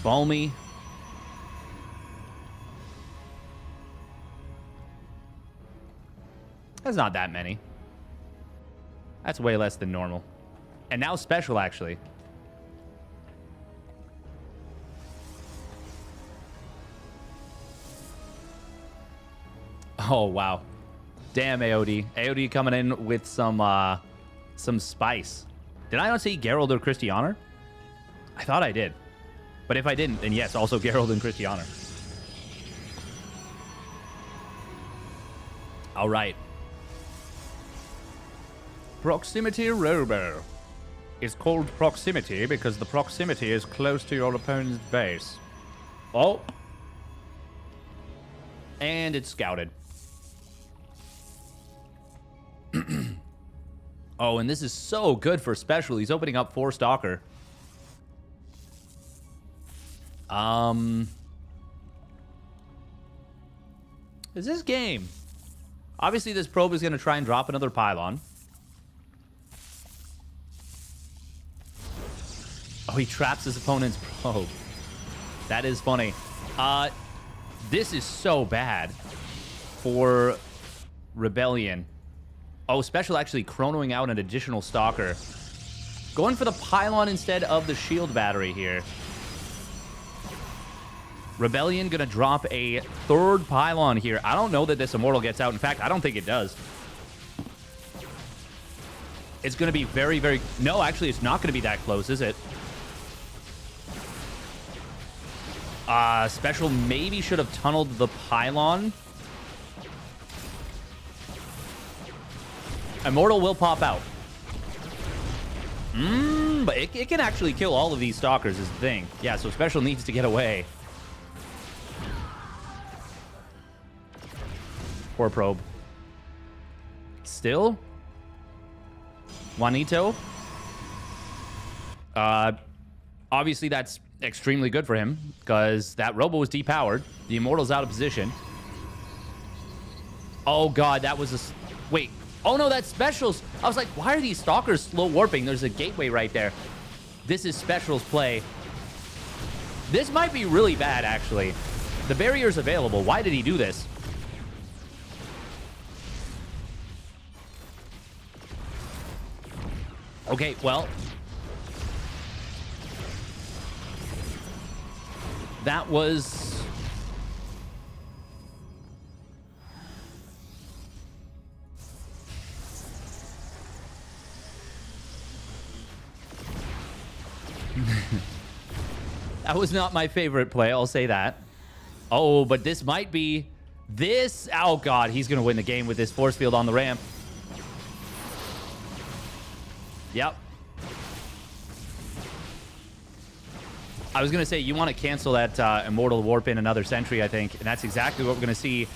Balmy. That's not that many. That's way less than normal. And now special, actually. Oh, wow. Damn, AOD. AOD coming in with some spice. Did I not say Geralt or Christianer? I thought I did. But if I didn't, then yes, also Geralt and Christianer. All right. Proximity Robo. It's called proximity because the proximity is close to your opponent's base. Oh. And it's scouted. Oh, and this is so good for special. He's opening up 4 Stalker. Is this game? Obviously, this probe is going to try and drop another pylon. Oh, he traps his opponent's probe. That is funny. This is so bad for Rebellion. Oh, special actually chronoing out an additional Stalker. Going for the pylon instead of the shield battery here. Rebellion gonna drop a 3rd pylon here. I don't know that this Immortal gets out. In fact, I don't think it does. It's gonna be very, very... No, actually, it's not gonna be that close, is it? Special maybe should have tunneled the pylon. Immortal will pop out. But it can actually kill all of these Stalkers is the thing. Yeah, so special needs to get away. Poor probe. Still? Juanito? Obviously, that's extremely good for him because that Robo was depowered. The Immortal's out of position. Oh, God, that was a... Wait. Oh, no, that's Special's. I was like, why are these Stalkers slow warping? There's a gateway right there. This is Special's play. This might be really bad, actually. The barrier's available. Why did he do this? Okay, well... That was... That was not my favorite play, I'll say that. Oh, but this might be... This... Oh, God, he's going to win the game with this force field on the ramp. Yep. I was going to say, you want to cancel that Immortal Warp in another Sentry, I think. And that's exactly what we're going to see.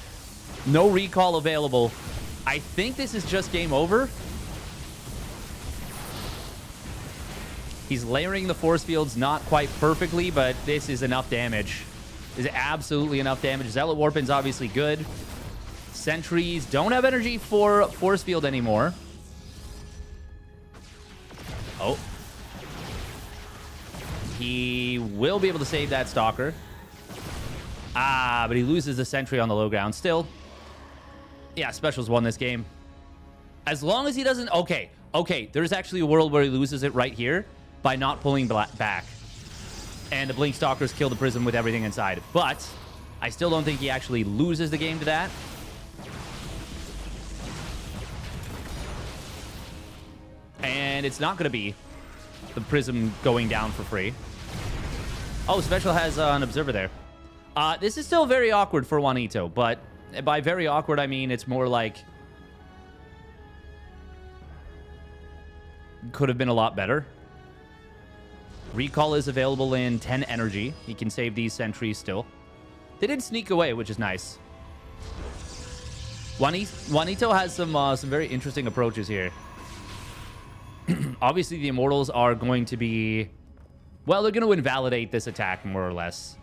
No recall available. I think this is just game over. He's layering the force fields not quite perfectly, but this is enough damage. This is absolutely enough damage. Zealot Warpin's obviously good. Sentries don't have energy for force field anymore. Oh. He will be able to save that Stalker. Ah, but he loses the Sentry on the low ground. Still, yeah, Special's won this game. As long as he doesn't... Okay, okay, there's actually a world where he loses it right here by not pulling back. And the Blink Stalkers kill the Prism with everything inside. But I still don't think he actually loses the game to that. And it's not going to be the Prism going down for free. Oh, Special has an Observer there. This is still very awkward for Juanito, but by very awkward, I mean it's more like... Could have been a lot better. Recall is available in 10 energy. He can save these Sentries still. They did sneak away, which is nice. Juanito has some very interesting approaches here. Obviously, the Immortals are going to be... Well, they're going to invalidate this attack, more or less.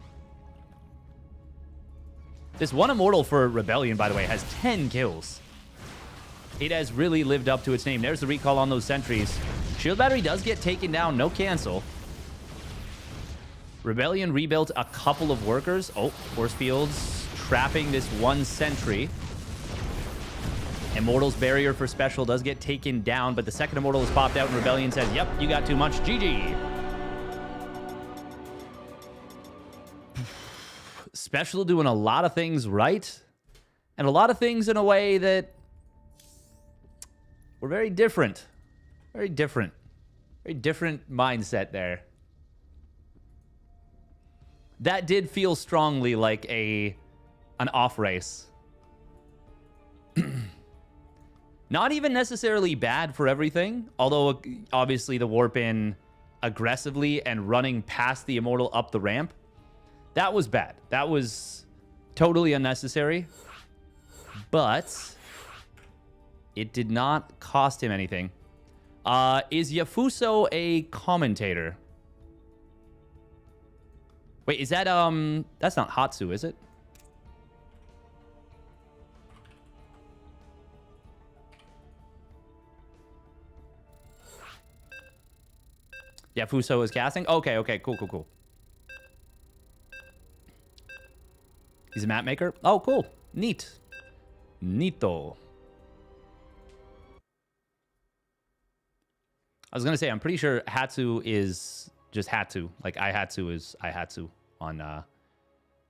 This one Immortal for Rebellion, by the way, has 10 kills. It has really lived up to its name. There's the recall on those sentries. Shield Battery does get taken down. No cancel. Rebellion rebuilt a couple of workers. Oh, Force Fields trapping this one sentry. Immortal's barrier for Special does get taken down, but the second Immortal is popped out, and Rebellion says, yep, you got too much. GG. Special doing a lot of things right, and a lot of things in a way that were very different. Very different. Very different mindset there. That did feel strongly like an off race. Not even necessarily bad for everything, although obviously the warp in aggressively and running past the Immortal up the ramp, that was bad. That was totally unnecessary, but it did not cost him anything. Is Yafuso a commentator? Wait, is that, that's not Hatsu, is it? Yeah, Fuso is casting? Okay, okay, cool, cool, cool. He's a map maker? Oh, cool. Neat. Neato. I was going to say, I'm pretty sure Hatsu is just Hatsu. Like, Ihatsu is Ihatsu on,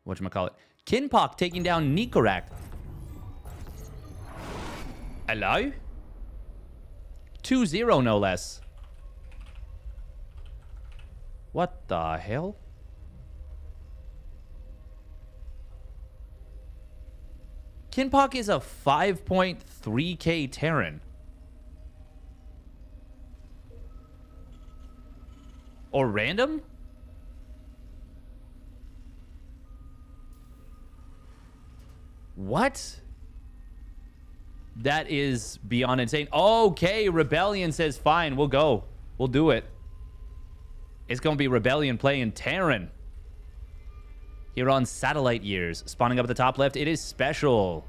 whatchamacallit. Kinpok taking down Nikorak. Hello? 2-0, no less. What the hell? Kinpok is a 5.3k Terran. Or random? What? That is beyond insane. Okay, Rebellion says, fine, we'll go. We'll do it. It's going to be Rebellion playing Terran. Here on Satellite Years. Spawning up at the top left, it is Special.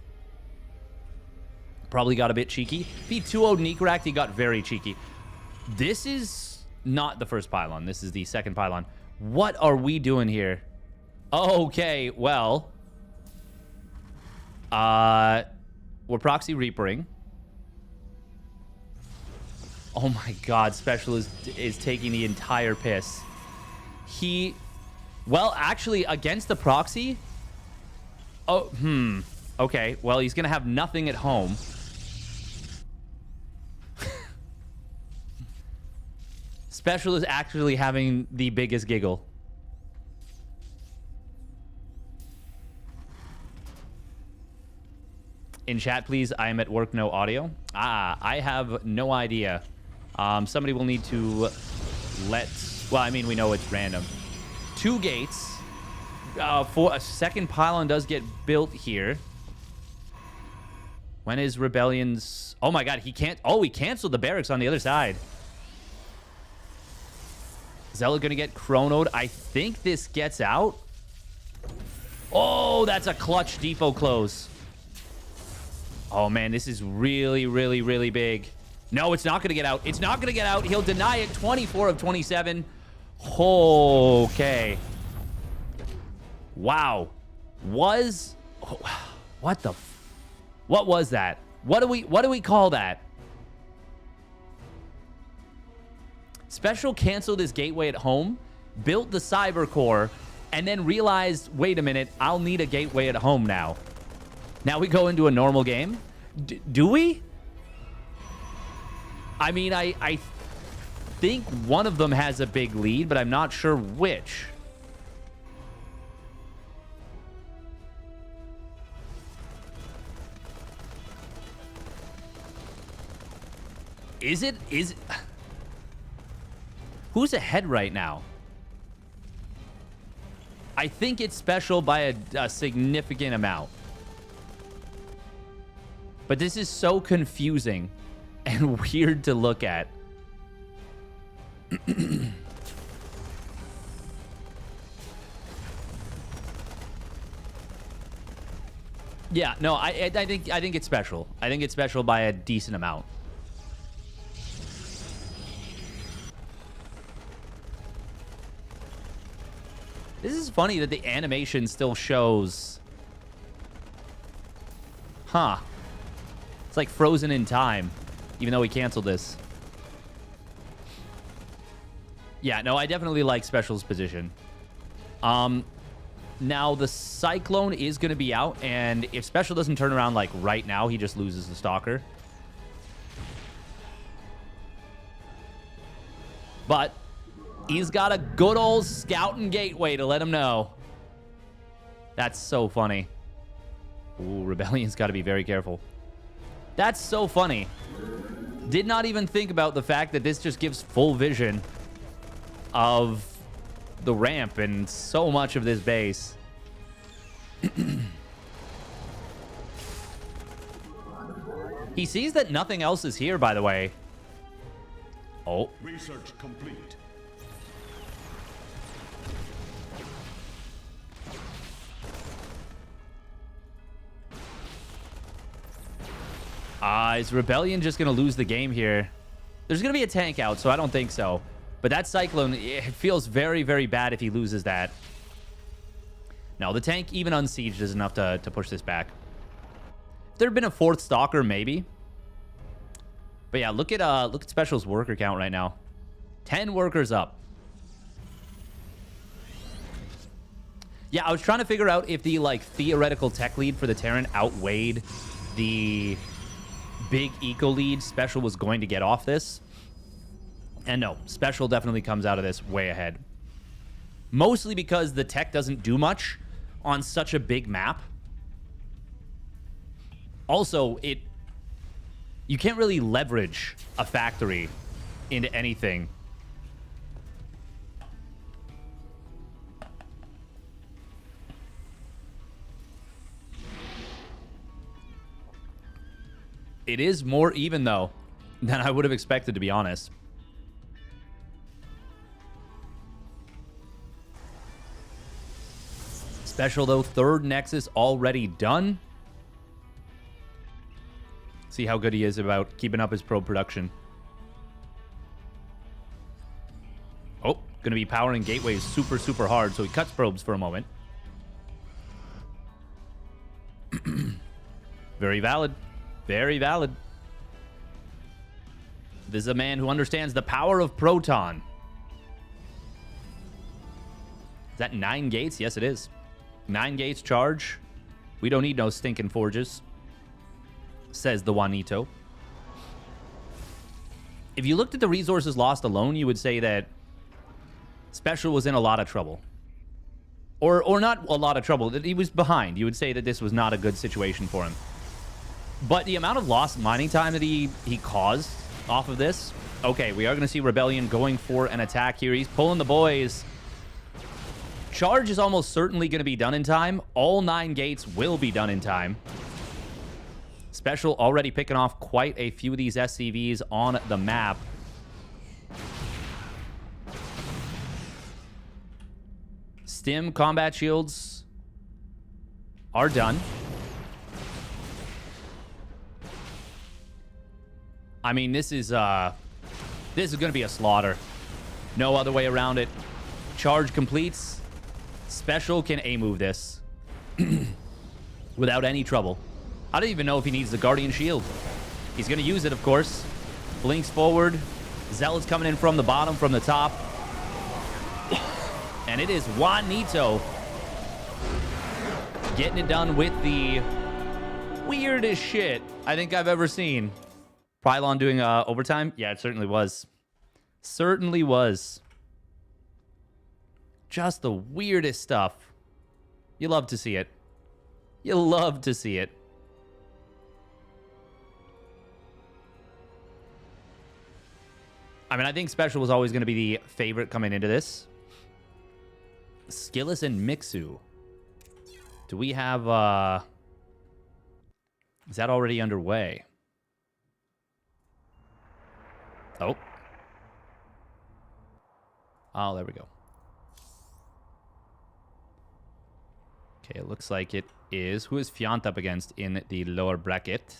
Probably got a bit cheeky. He 2-0'd Nikorak, he got very cheeky. This is not the first pylon. This is the second pylon. What are we doing here? Okay, well. We're proxy reapering. Oh my god, Special is taking the entire piss. Well, actually, against the proxy... Oh, okay, well, he's gonna have nothing at home. Special is actually having the biggest giggle. In chat, please, I am at work, no audio. I have no idea. Somebody will need to let... Well, I mean, we know it's random. 2 gates. For a second pylon does get built here. When is Rebellion's... Oh my god, he can't... Oh, he canceled the barracks on the other side. Zealot gonna get chronoed. I think this gets out. Oh, that's a clutch depot close. Oh man, this is really, really, really big. No, it's not gonna get out. It's not gonna get out. He'll deny it. 24 of 27. Okay. Wow. Was... Oh, what the... What was that? What do we call that? Special canceled his gateway at home, built the cyber core, and then realized, wait a minute, I'll need a gateway at home now. Now we go into a normal game. Do we? I mean, I think one of them has a big lead, but I'm not sure which. Is it? Who's ahead right now? I think it's Special by a significant amount. But this is so confusing and weird to look at. Yeah, no, I think it's special. I think it's special by a decent amount. This is funny that the animation still shows. Huh. It's like frozen in time, even though we canceled this. Yeah, no, I definitely like Special's position. Now, the Cyclone is going to be out, and if Special doesn't turn around, like, right now, he just loses the Stalker. But he's got a good old Scouting Gateway to let him know. That's so funny. Ooh, Rebellion's got to be very careful. That's so funny. Did not even think about the fact that this just gives full vision of the ramp and so much of this base. He sees that nothing else is here, by the way. Oh. Research complete. Is Rebellion just going to lose the game here? There's going to be a tank out, so I don't think so. But that Cyclone, it feels very, very bad if he loses that. No, the tank, even unsieged, is enough to push this back. If there had been a fourth Stalker, maybe. But yeah, look at Special's worker count right now. 10 workers up. Yeah, I was trying to figure out if the, like, theoretical tech lead for the Terran outweighed the big eco lead Special was going to get off this. And no, Special definitely comes out of this way ahead. Mostly because the tech doesn't do much on such a big map. Also, you can't really leverage a factory into anything. It is more even, though, than I would have expected, to be honest. Special, though, third Nexus already done. See how good he is about keeping up his probe production. Oh, going to be powering gateways super, super hard, so he cuts probes for a moment. Very valid. Very valid. This is a man who understands the power of Proton. Is that 9 gates? Yes, it is. 9 gates charge. We don't need no stinking forges, says the Juanito. If you looked at the resources lost alone, you would say that Special was in a lot of trouble. Or not a lot of trouble, that he was behind. You would say that this was not a good situation for him. But the amount of lost mining time that he caused off of this... Okay, we are going to see Rebellion going for an attack here. He's pulling the boys. Charge is almost certainly going to be done in time. All 9 gates will be done in time. Special already picking off quite a few of these SCVs on the map. Stim combat shields are done. I mean, this is going to be a slaughter. No other way around it. Charge completes. Special can A-move this without any trouble. I don't even know if he needs the Guardian Shield. He's going to use it, of course. Blinks forward. Zealot's coming in from the bottom, from the top. And it is Juanito getting it done with the weirdest shit I think I've ever seen. Pylon doing overtime? Yeah, it certainly was. Certainly was. Just the weirdest stuff. You love to see it. You love to see it. I mean, I think Special was always going to be the favorite coming into this. Skillis and Mixu. Do we have... Is that already underway? Oh. Oh, there we go. Okay, it looks like it is. Who is Fiant up against in the lower bracket?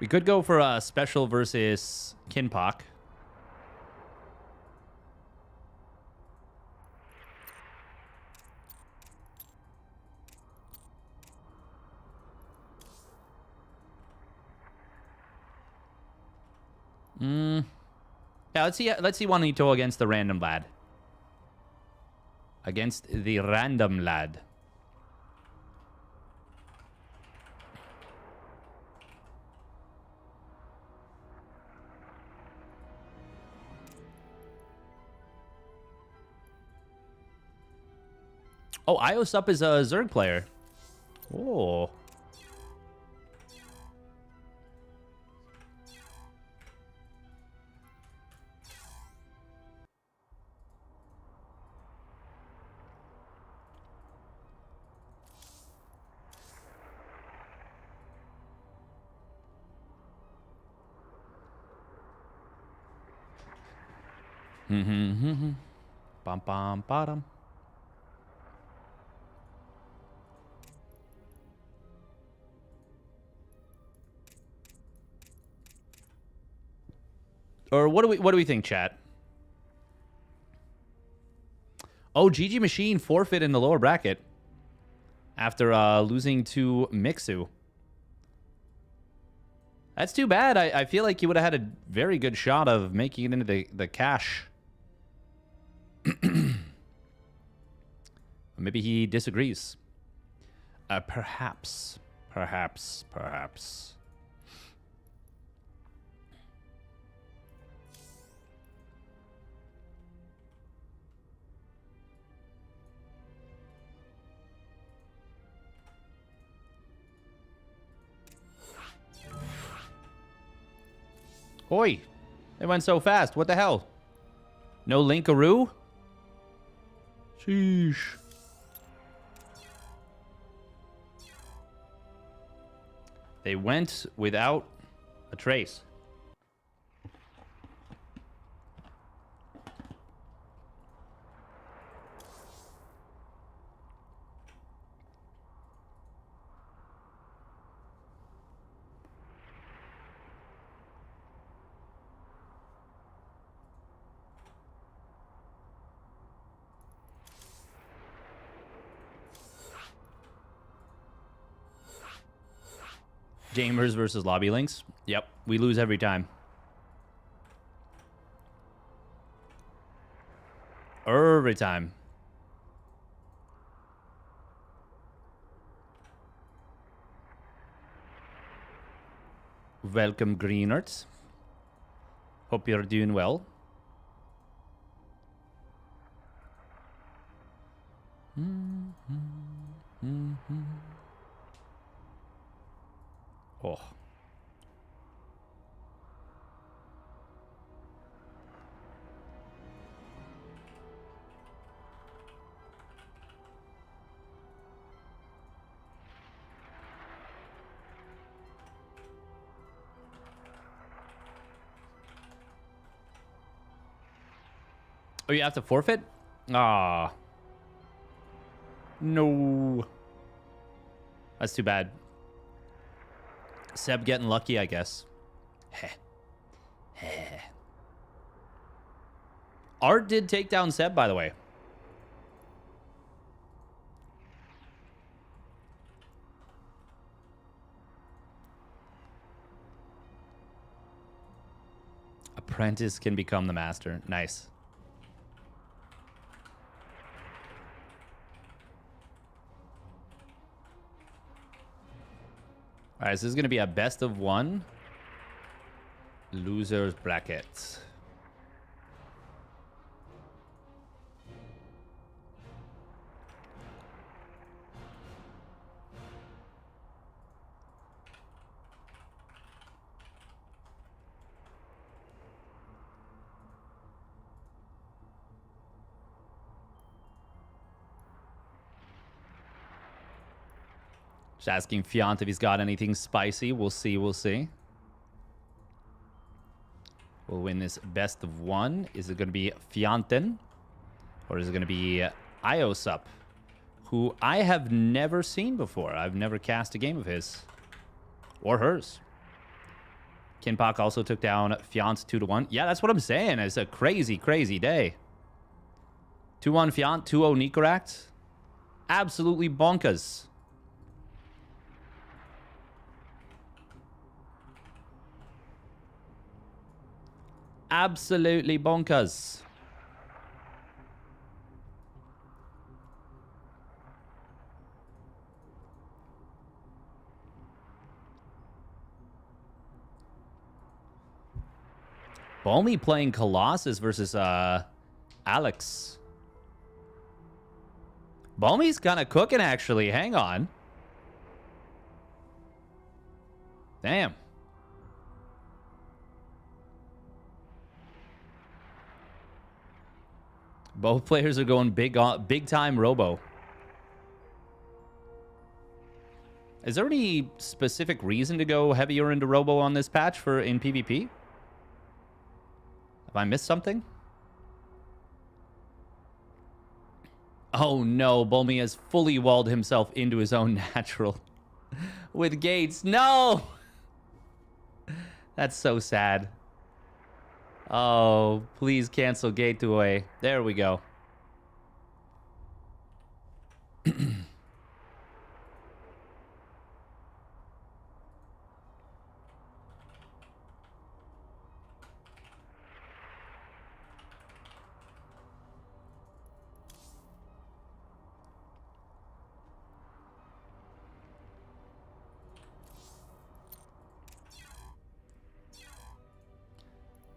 We could go for a special versus Kinpock. Yeah, let's see Juanito against the random lad. Against the random lad. Oh, Iosup is a Zerg player. Oh. Bum bum bottom. Or what do we think, chat? Oh, GG Machine forfeit in the lower bracket after losing to Mixu. That's too bad. I feel like he would have had a very good shot of making it into the cash. Maybe he disagrees. Perhaps. Oi! It went so fast. What the hell? No Linkaroo? Sheesh. They went without a trace. Gamers versus Lobby Links. Yep, we lose every time. Every time. Welcome, Greenarts. Hope you're doing well. Oh. Oh, you have to forfeit? Ah. No. That's too bad. Seb getting lucky, I guess. Heh. Heh. Art did take down Seb, by the way. Apprentice can become the master. Nice. All right, so this is going to be a best of one. Losers bracket. Just asking Fiant if he's got anything spicy. We'll see. We'll see. We'll win this best of one. Is it going to be Fianten? Or is it going to be Iosup? Who I have never seen before. I've never cast a game of his. Or hers. Kinpak also took down Fiant 2-1. Yeah, that's what I'm saying. It's a crazy, crazy day. 2-1 Fiant, 2-0 Nicorakt. Absolutely bonkers. Absolutely bonkers. Balmy playing Colossus versus Alex. Balmy's kind of cooking, actually. Hang on. Damn. Both players are going big time Robo. Is there any specific reason to go heavier into Robo on this patch in PvP? Have I missed something? Oh no, Bulmy has fully walled himself into his own natural with gates. No! That's so sad. Oh, please cancel gate away. There we go.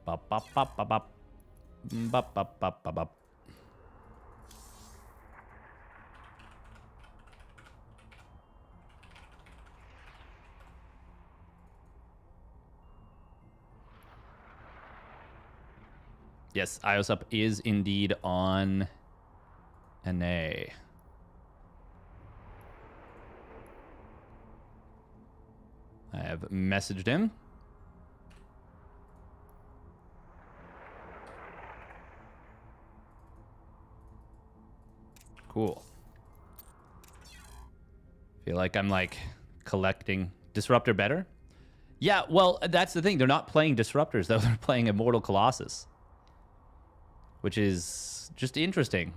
Bop, bop, bop, bop, bop. Bop, bop, bop, bop, bop. Yes, Iosup is indeed on NA. I have messaged him. Cool. Feel like I'm like collecting Disruptor better. Yeah, well, that's the thing. They're not playing Disruptors, though. They're playing Immortal Colossus, which is just interesting.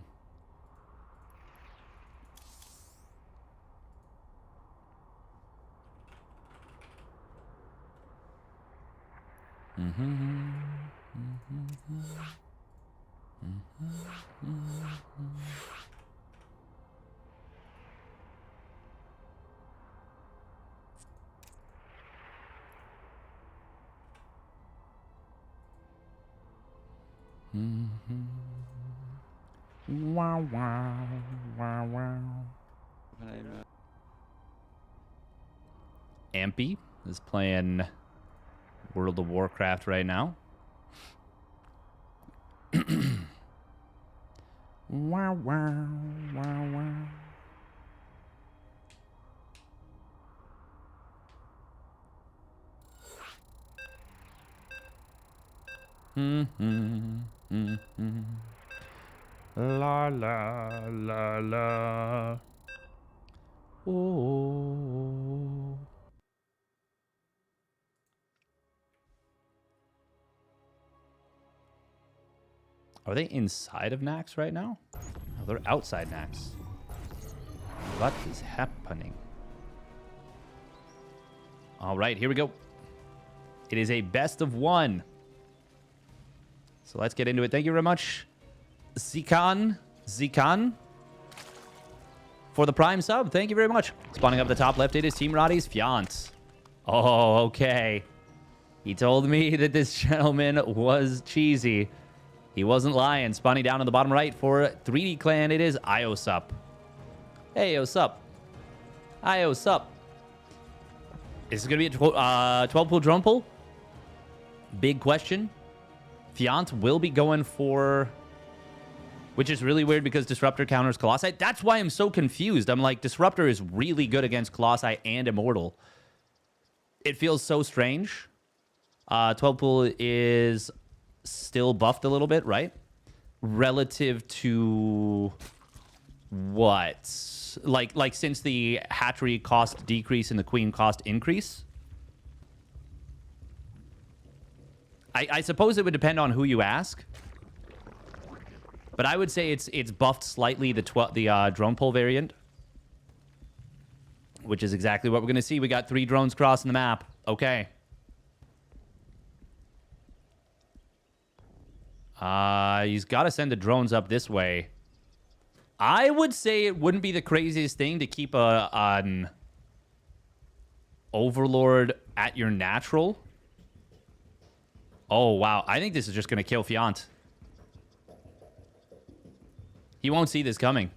Wow, wow, wow, wow. Ampy is playing World of Warcraft right now. Wow, wow, wow, wow. La la la la. Oh. Are they inside of Nax right now? No, they're outside Nax. What is happening? All right, here we go. It is a best of one. So let's get into it. Thank you very much, Zikan, for the Prime sub. Thank you very much. Spawning up the top left, it is Team Roddy's Fiant. Oh, okay. He told me that this gentleman was cheesy. He wasn't lying. Spawning down on the bottom right for 3D Clan, it is Iosup. Hey, what's up? Iosup. Is this going to be a 12-pool drone pool? Big question. Fiant will be going for which is really weird because Disruptor counters Colossi. That's why I'm so confused. I'm like, Disruptor is really good against Colossi and Immortal. It feels so strange. 12 pool is still buffed a little bit, right? Relative to what? Like since the hatchery cost decrease and the queen cost increase? I suppose it would depend on who you ask. But I would say it's buffed slightly, the drone pull variant. Which is exactly what we're going to see. We got 3 drones crossing the map. Okay. He's got to send the drones up this way. I would say it wouldn't be the craziest thing to keep an Overlord at your natural. Oh, wow. I think this is just going to kill Fiant. He won't see this coming.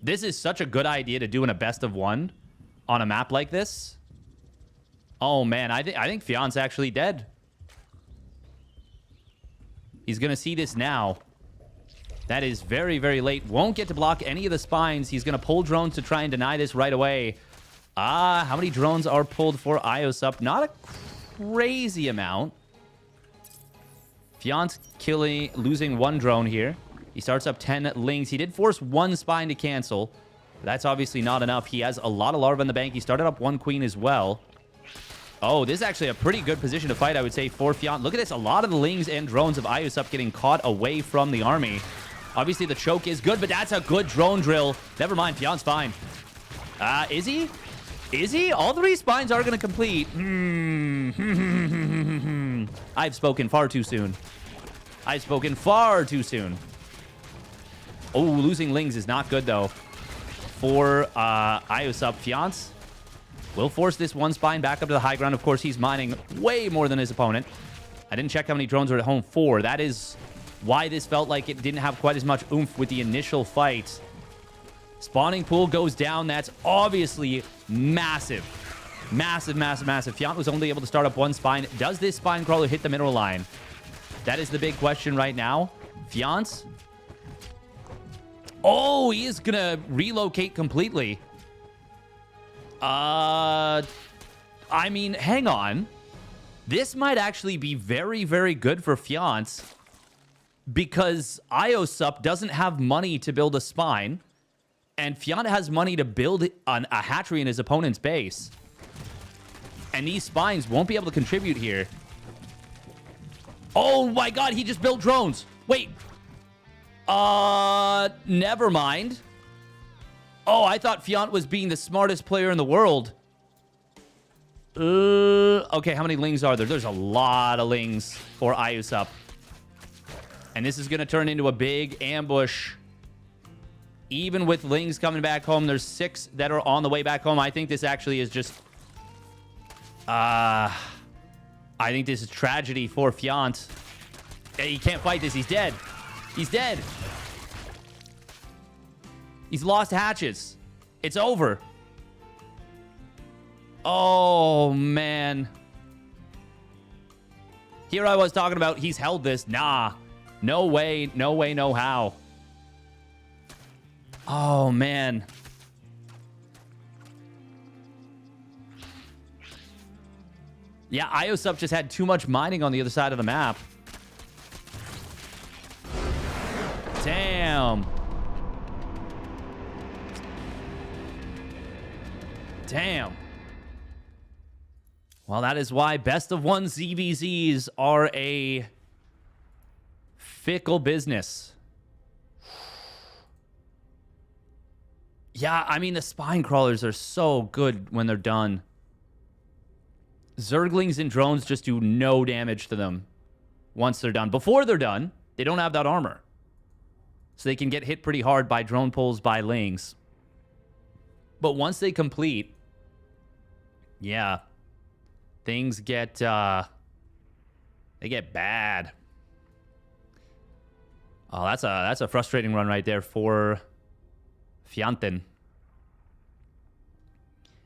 This is such a good idea to do in a best of 1 on a map like this. Oh, man. I think Fiant's actually dead. He's going to see this now. That is very, very late. Won't get to block any of the spines. He's going to pull drones to try and deny this right away. How many drones are pulled for IOSUP? Not a crazy amount. Fiant losing 1 drone here. He starts up 10 lings. He did force 1 spine to cancel. That's obviously not enough. He has a lot of larvae in the bank. He started up 1 queen as well. Oh, this is actually a pretty good position to fight, I would say, for Fiant. Look at this. A lot of the lings and drones of IOSUP getting caught away from the army. Obviously, the choke is good, but that's a good drone drill. Never mind. Fiant's fine. Is he? Is he? All 3 spines are going to complete. I've spoken far too soon. I've spoken far too soon. Oh, losing lings is not good, though. For IOSUP, Fiant will force this 1 spine back up to the high ground. Of course, he's mining way more than his opponent. I didn't check how many drones are at home. 4. That is why this felt like it didn't have quite as much oomph with the initial fight. Spawning pool goes down. That's obviously massive. Massive, massive, massive. Fiant was only able to start up 1 spine. Does this spine crawler hit the mineral line? That is the big question right now. Fiant. Oh, he is going to relocate completely. I mean, hang on. This might actually be very, very good for Fiant because IOSUP doesn't have money to build a spine, and Fiant has money to build a hatchery in his opponent's base. And these spines won't be able to contribute here. Oh my god, he just built drones. Wait. Never mind. Oh, I thought Fiant was being the smartest player in the world. Okay, how many lings are there? There's a lot of lings for IOSUP. And this is going to turn into a big ambush. Even with lings coming back home, there's 6 that are on the way back home. I think this actually is just... I think this is tragedy for Fiant. Hey, he can't fight this. He's dead. He's dead. He's lost hatches. It's over. Oh, man. Here I was talking about he's held this. Nah. No way. No way, no how. Oh, man. Yeah, IOSUP just had too much mining on the other side of the map. Damn. Damn. Well, that is why best of 1 ZVZs are a fickle business. Yeah, I mean, the spine crawlers are so good when they're done. Zerglings and drones just do no damage to them once they're done. Before they're done, they don't have that armor. So they can get hit pretty hard by drone pulls, by lings. But once they complete, yeah, things get, they get bad. Oh, that's a frustrating run right there for Fianten.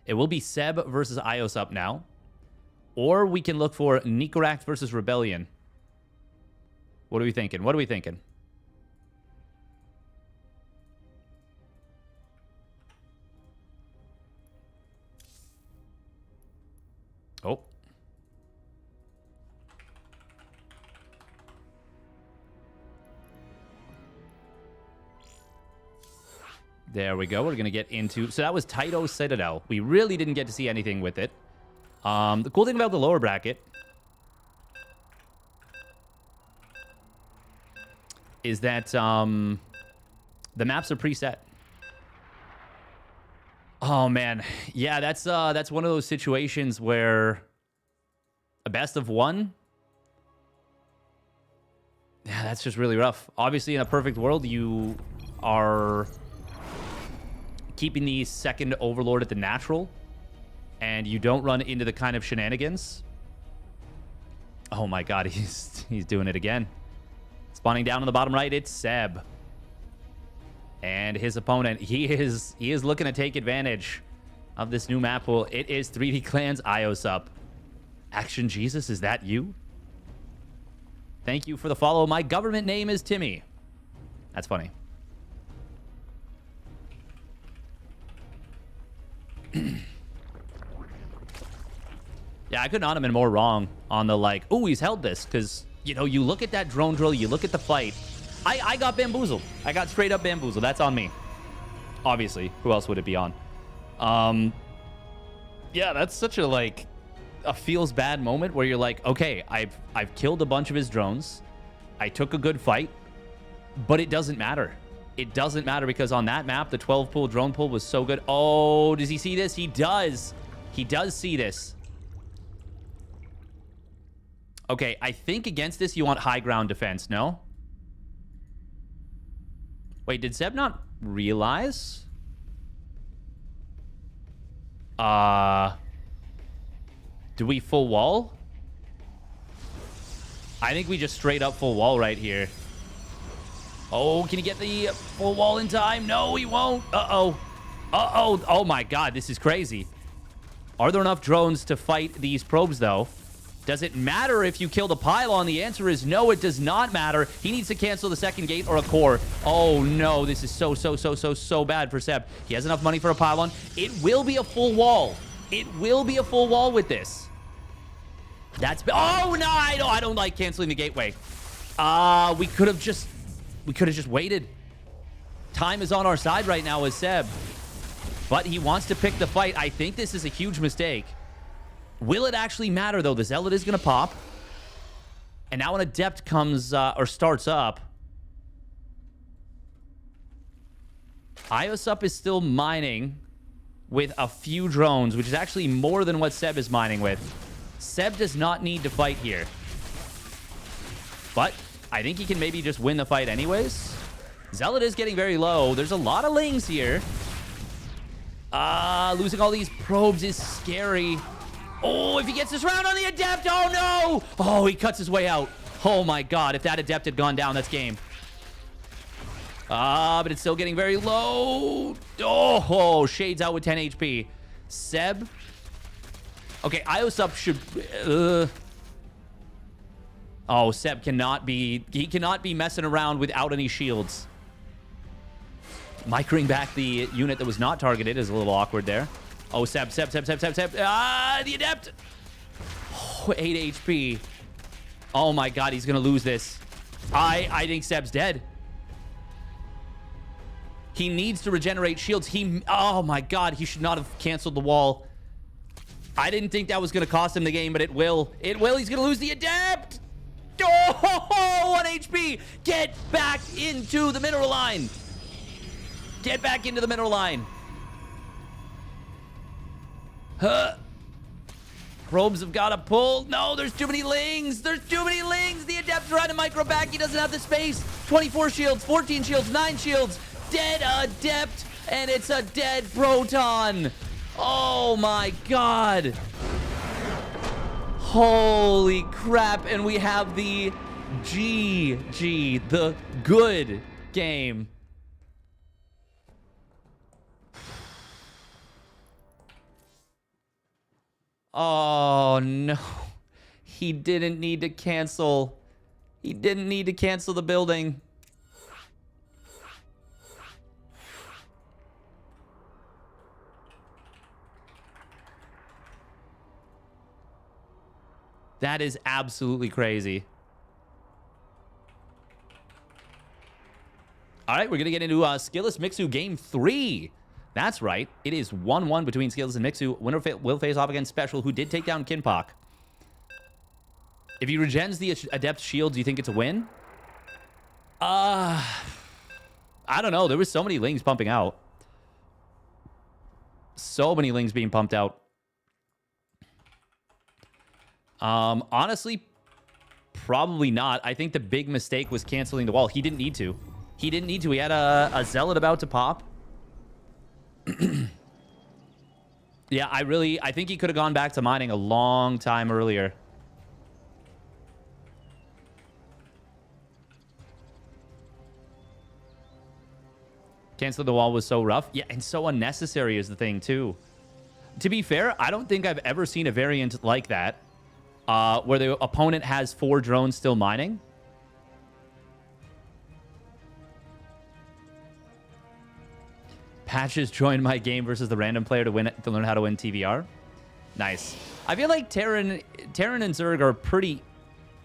It will be Seb versus IOSUP now. Or we can look for Nicoract versus Rebellion. What are we thinking? What are we thinking? Oh. There we go. We're going to get into... So that was Taito Citadel. We really didn't get to see anything with it. The cool thing about the lower bracket is that the maps are preset. Oh, man. Yeah, that's one of those situations where a best of one... Yeah, that's just really rough. Obviously, in a perfect world, you are keeping the second Overlord at the natural, and you don't run into the kind of shenanigans. Oh my god, he's doing it again. Spawning down on the bottom right, it's Seb. And his opponent, he is looking to take advantage of this new map pool. It is 3D Clans IOSUP. Action Jesus, is that you? Thank you for the follow. My government name is Timmy. That's funny. Yeah, I could not have been more wrong on the, like, oh, he's held this. Because, you know, you look at that drone drill, you look at the fight. I got bamboozled. I got straight up bamboozled. That's on me. Obviously. Who else would it be on? Yeah, that's such a, like, a feels bad moment where you're like, okay, I've killed a bunch of his drones. I took a good fight. But it doesn't matter. It doesn't matter because on that map, the 12 pool drone pool was so good. Oh, does he see this? He does. He does see this. Okay, I think against this, you want high ground defense, no? Wait, did Zeb not realize? Do we full wall? I think we just straight up full wall right here. Oh, can he get the full wall in time? No, he won't. Uh-oh. Uh-oh. Oh, my God. This is crazy. Are there enough drones to fight these probes, though? Does it matter if you kill the pylon? The answer is no, it does not matter. He needs to cancel the second gate or a core. Oh, no. This is so bad for Seb. He has enough money for a pylon. It will be a full wall. It will be a full wall with this. That's... Oh, no. I don't like canceling the gateway. We could have just waited. Time is on our side right now as Seb. But he wants to pick the fight. I think this is a huge mistake. Will it actually matter, though? The Zealot is going to pop. And now an Adept comes, or starts up. IOSUP is still mining with a few drones, which is actually more than what Seb is mining with. Seb does not need to fight here. But I think he can maybe just win the fight anyways. Zealot is getting very low. There's a lot of lings here. Losing all these probes is scary. Oh, if he gets this round on the Adept, oh no! Oh, he cuts his way out. Oh my god, if that Adept had gone down, that's game. But it's still getting very low. Oh, Shade's out with 10 HP. Seb. Okay, IOSUP should... Oh, Seb cannot be... He cannot be messing around without any shields. Microing back the unit that was not targeted is a little awkward there. Oh, Seb. The Adept. Oh, 8 HP. Oh my god, he's going to lose this. I think Seb's dead. He needs to regenerate shields. Oh my god, he should not have canceled the wall. I didn't think that was going to cost him the game, but it will. It will. He's going to lose the Adept. Oh, 1 HP. Get back into the mineral line. Get back into the mineral line. Probes have got to pull. No, there's too many lings. There's too many lings. The Adept's trying to micro back. He doesn't have the space. 24 shields, 14 shields, 9 shields. Dead Adept, and it's a dead Proton. Oh my god. Holy crap. And we have the GG, the good game. Oh, no. He didn't need to cancel. He didn't need to cancel the building. That is absolutely crazy. All right, we're going to get into Skilless Mixu Game 3. That's right. It is 1-1 between Skilless and Mixu. Winner will face off against Special, who did take down Kinpak. If he regens the Adept Shield, do you think it's a win? I don't know. There was so many Lings pumping out. So many Lings being pumped out. Honestly, probably not. I think the big mistake was canceling the wall. He didn't need to. He didn't need to. He had a Zealot about to pop. Yeah, I think he could have gone back to mining a long time earlier. Canceling the wall was so rough. Yeah, and so unnecessary is the thing, too. To be fair, I don't think I've ever seen a variant like that. Where the opponent has 4 drones still mining. Patches joined my game versus the random player to learn how to win TVR. Nice. I feel like Terran and Zerg are pretty...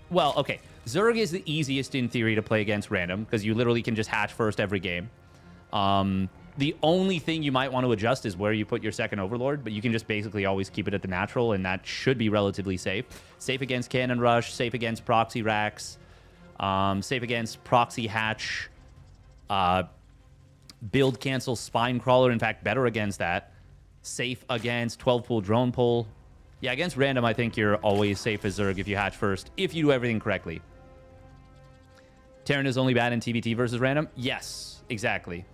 Well, okay. Zerg is the easiest in theory to play against random because you literally can just hatch first every game. The only thing you might want to adjust is where you put your second Overlord, but you can just basically always keep it at the natural, and that should be relatively safe. Safe against Cannon Rush, safe against Proxy Racks, safe against Proxy Hatch, Build Cancel Spine Crawler, in fact, better against that. Safe against 12-pool Drone Pull. Yeah, against random, I think you're always safe as Zerg if you hatch first, if you do everything correctly. Terran is only bad in TBT versus random? Yes, exactly.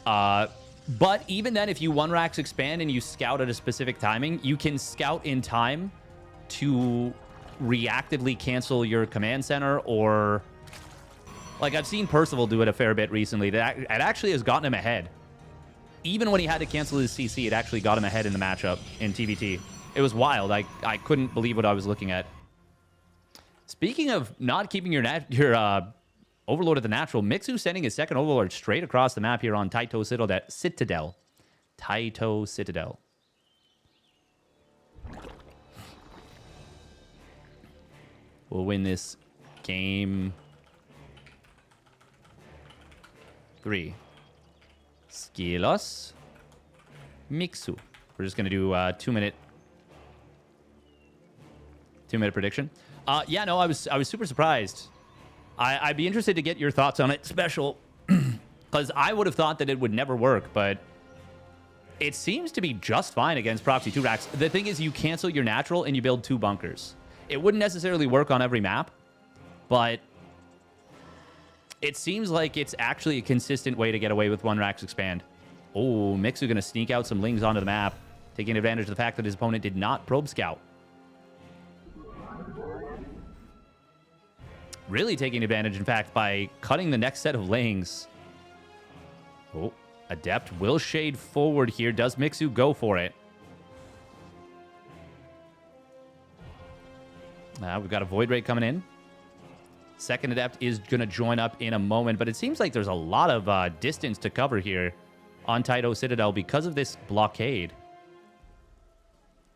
But even then, if you 1-racks expand and you scout at a specific timing, you can scout in time to reactively cancel your command center, or... Like, I've seen Percival do it a fair bit recently. It actually has gotten him ahead. Even when he had to cancel his CC, it actually got him ahead in the matchup in TBT. It was wild. I couldn't believe what I was looking at. Speaking of not keeping your Overlord at the natural, Mixu sending his second Overlord straight across the map here on Taito Citadel. Taito Citadel. We'll win this game 3. Skilless Mixu. We're just going to do a 2-minute prediction. Yeah, no, I was super surprised. I'd be interested to get your thoughts on it, Special, because I would have thought that it would never work, but it seems to be just fine against Proxy 2 racks. The thing is, you cancel your natural and you build 2 bunkers. It wouldn't necessarily work on every map, but it seems like it's actually a consistent way to get away with 1-racks expand. Oh, Mixu going to sneak out some Lings onto the map, taking advantage of the fact that his opponent did not probe scout. Really taking advantage, in fact, by cutting the next set of Lings. Oh, Adept will shade forward here. Does Mixu go for it? We've got a Void Ray coming in. Second Adept is going to join up in a moment, but it seems like there's a lot of distance to cover here on Taito Citadel because of this blockade.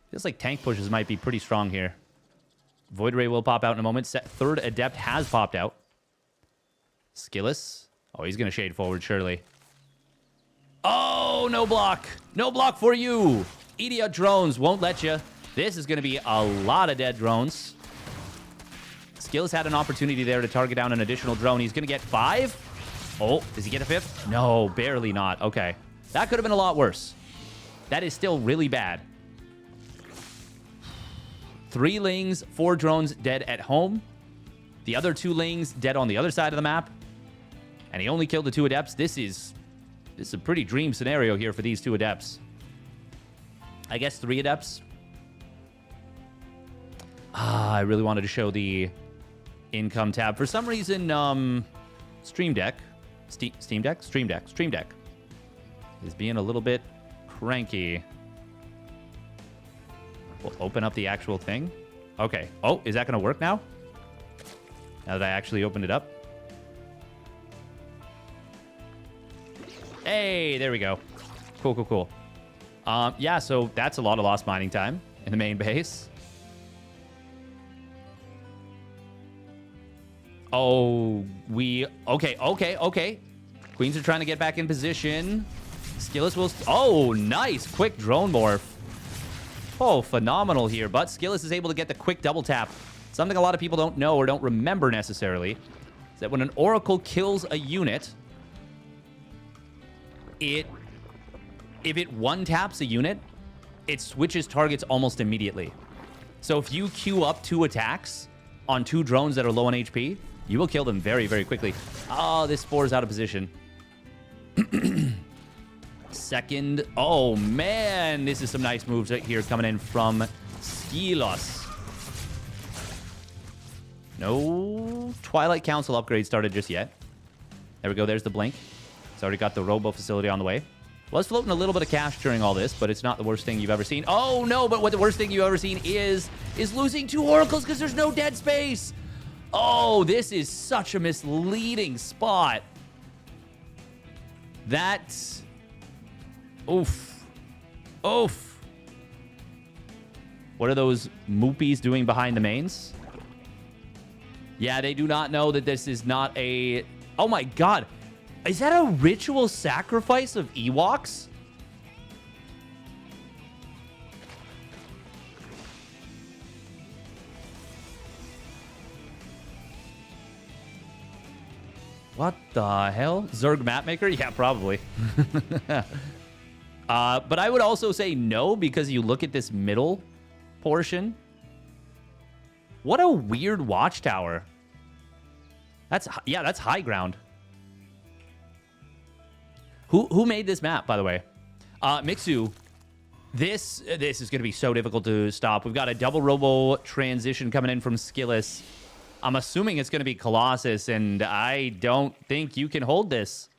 Feels like tank pushes might be pretty strong here. Void Ray will pop out in a moment. Third Adept has popped out. Skilless. Oh, he's going to shade forward, surely. Oh, no block. No block for you. Idiot drones won't let you. This is going to be a lot of dead drones. Skilless had an opportunity there to target down an additional drone. He's going to get 5. Oh, does he get a 5th? No, barely not. Okay. That could have been a lot worse. That is still really bad. 3 Lings, 4 drones dead at home. The other 2 Lings dead on the other side of the map. And he only killed the 2 Adepts. This is a pretty dream scenario here for these 2 Adepts. I guess 3 Adepts. I really wanted to show the income tab. For some reason, Stream Deck is being a little bit cranky. We'll open up the actual thing. Okay. Oh, is that going to work now? Now that I actually opened it up. Hey, there we go. Cool. Yeah, so that's a lot of lost mining time in the main base. Oh, okay. Queens are trying to get back in position. Skillis will... Oh, nice. Quick drone morph. Oh, phenomenal here. But Skillis is able to get the quick double tap. Something a lot of people don't know or don't remember necessarily is that when an Oracle kills a unit, if it one-taps a unit, it switches targets almost immediately. So if you queue up 2 attacks on 2 drones that are low on HP, you will kill them very, very quickly. Oh, this Spore is out of position. Second. Oh, man. This is some nice moves right here coming in from Skillis. No Twilight Council upgrade started just yet. There we go. There's the blink. It's already got the Robo facility on the way. Was floating a little bit of cash during all this, but it's not the worst thing you've ever seen. Oh, no, but what the worst thing you've ever seen is losing 2 Oracles because there's no dead space. Oh, this is such a misleading spot. That's... Oof. Oof. What are those moopies doing behind the mains? Yeah, they do not know that this is not a... Oh my god. Is that a ritual sacrifice of Ewoks? What the hell? Zerg mapmaker? Yeah, probably. But I would also say no, because you look at this middle portion. What a weird watchtower. That's high ground. Who made this map, by the way? Mixu. This is going to be so difficult to stop. We've got a double robo transition coming in from Skillis. I'm assuming it's going to be Colossus, and I don't think you can hold this.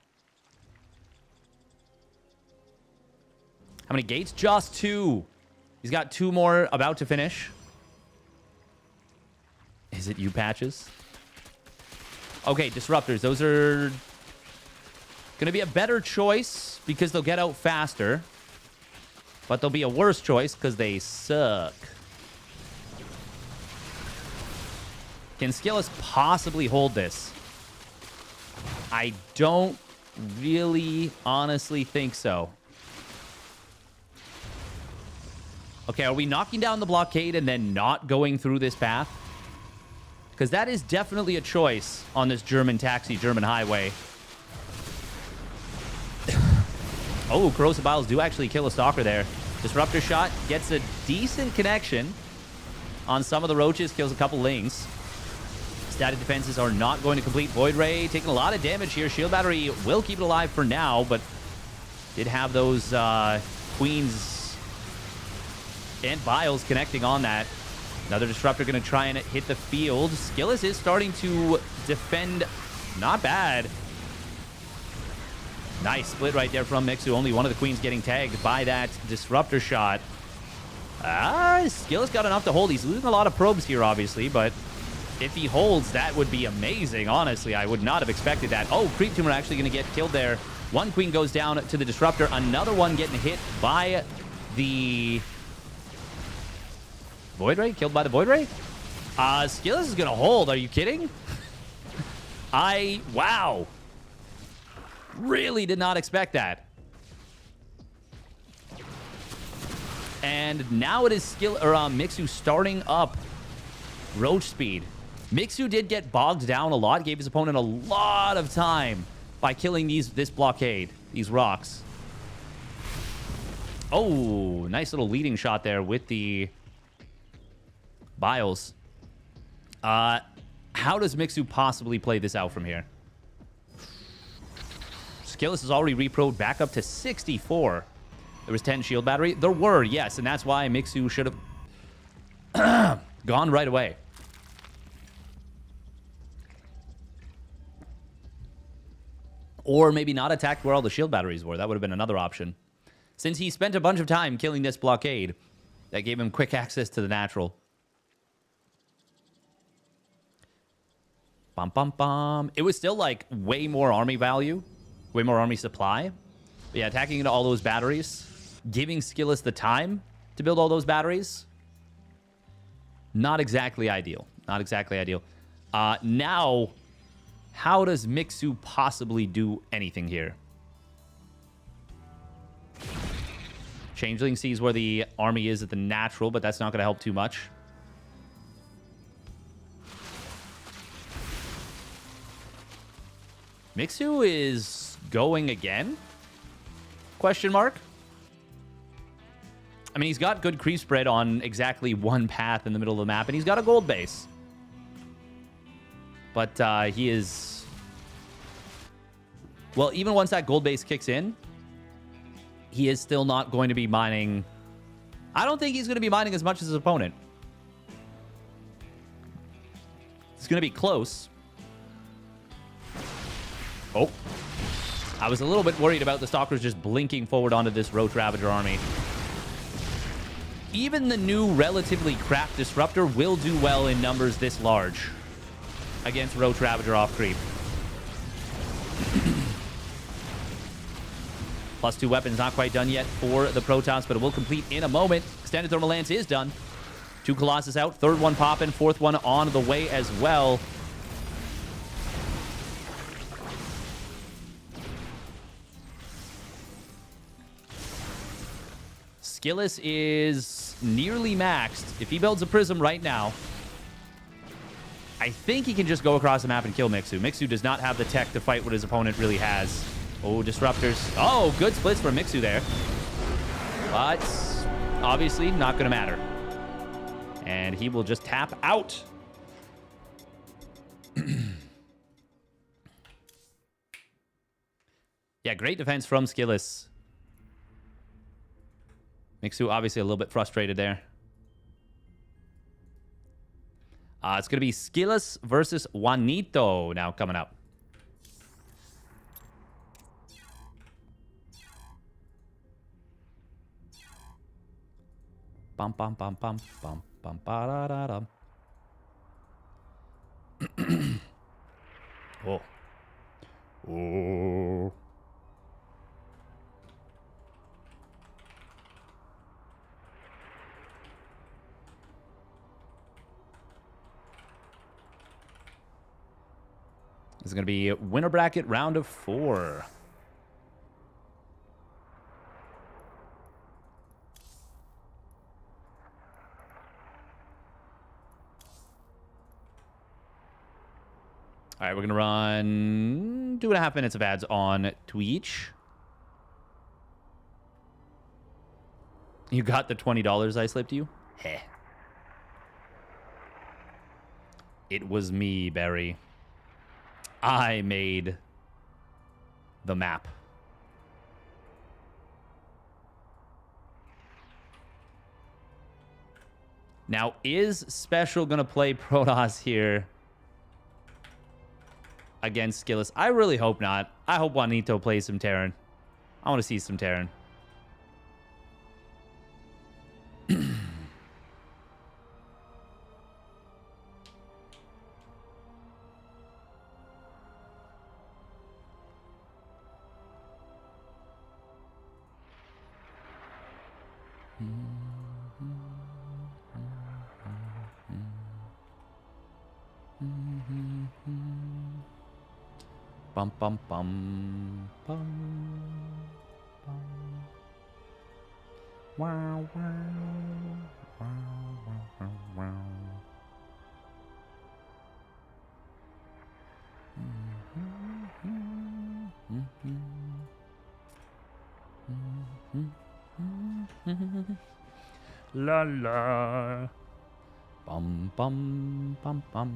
How many gates? Just 2. He's got 2 more about to finish. Is it you, Patches? Okay, Disruptors. Those are going to be a better choice because they'll get out faster. But they'll be a worse choice because they suck. Can Skillis possibly hold this? I don't really honestly think so. Okay, are we knocking down the blockade and then not going through this path? Because that is definitely a choice on this German taxi, German highway. Oh, Corrosive Biles do actually kill a Stalker there. Disruptor shot gets a decent connection on some of the roaches, kills a couple lings. Static defenses are not going to complete. Void Ray taking a lot of damage here. Shield Battery will keep it alive for now, but did have those Queens and Biles connecting on that. Another Disruptor going to try and hit the field. Skillis is starting to defend. Not bad. Nice split right there from Mixu. Only one of the Queens getting tagged by that Disruptor shot. Skillis got enough to hold. He's losing a lot of probes here, obviously, but if he holds, that would be amazing. Honestly, I would not have expected that. Oh, Creep Tumor actually going to get killed there. One Queen goes down to the Disruptor. Another one getting hit by the Void Ray. Killed by the Void Ray. Skillis is going to hold. Are you kidding? Wow. Really did not expect that. And now it is Mixu starting up Roach speed. Mixu did get bogged down a lot, gave his opponent a lot of time by killing this blockade, these rocks. Oh, nice little leading shot there with the Biles. How does Mixu possibly play this out from here? Skillis is already reproed back up to 64. There was 10 shield battery. There were, yes, and that's why Mixu should have gone right away. Or maybe not attacked where all the shield batteries were. That would have been another option. Since he spent a bunch of time killing this blockade, that gave him quick access to the natural. Bum, bum, bum. It was still like way more army value. Way more army supply. But yeah, attacking into all those batteries. giving Skillus the time to build all those batteries. Not exactly ideal. Not exactly ideal. Now, how does Mixu possibly do anything here? Changeling sees where the army is at the natural, but that's not going to help too much. Mixu is going again? Question mark? I mean, he's got good creep spread on exactly one path in the middle of the map, and he's got a gold base. But he is... Well, even once that gold base kicks in, he is still not going to be mining... I don't think he's going to be mining as much as his opponent. It's going to be close. Oh. I was a little bit worried about the Stalkers just blinking forward onto this Roach Ravager army. Even the new relatively crap Disruptor will do well in numbers this large against Roach Ravager off creep. +2 weapons not quite done yet for the Protoss, but it will complete in a moment. Extended Thermal Lance is done. 2 Colossus out, 3rd one popping, 4th one on the way as well. Skillus is nearly maxed. If he builds a Prism right now, I think he can just go across the map and kill Mixu. Mixu does not have the tech to fight what his opponent really has. Oh, Disruptors. Oh, good splits for Mixu there. But obviously not going to matter. And he will just tap out. Yeah, great defense from Skillus. Mixu obviously a little bit frustrated there. It's going to be Skillus versus Juanito now coming up. Bum bum bum bum bum bum ba da da dum. Oh. Oh. This is going to be winner bracket round of 4. All right, we're going to run 2.5 minutes of ads on Twitch. You got the $20 I slipped you? Heh. It was me, Barry. I made the map. Now, is Special going to play Protoss here against Skillus? I really hope not. I hope Juanito plays some Terran. I want to see some Terran. Bum bum bum bum bum. Wow wow wow wow wow. La la. Bum bum bum bum.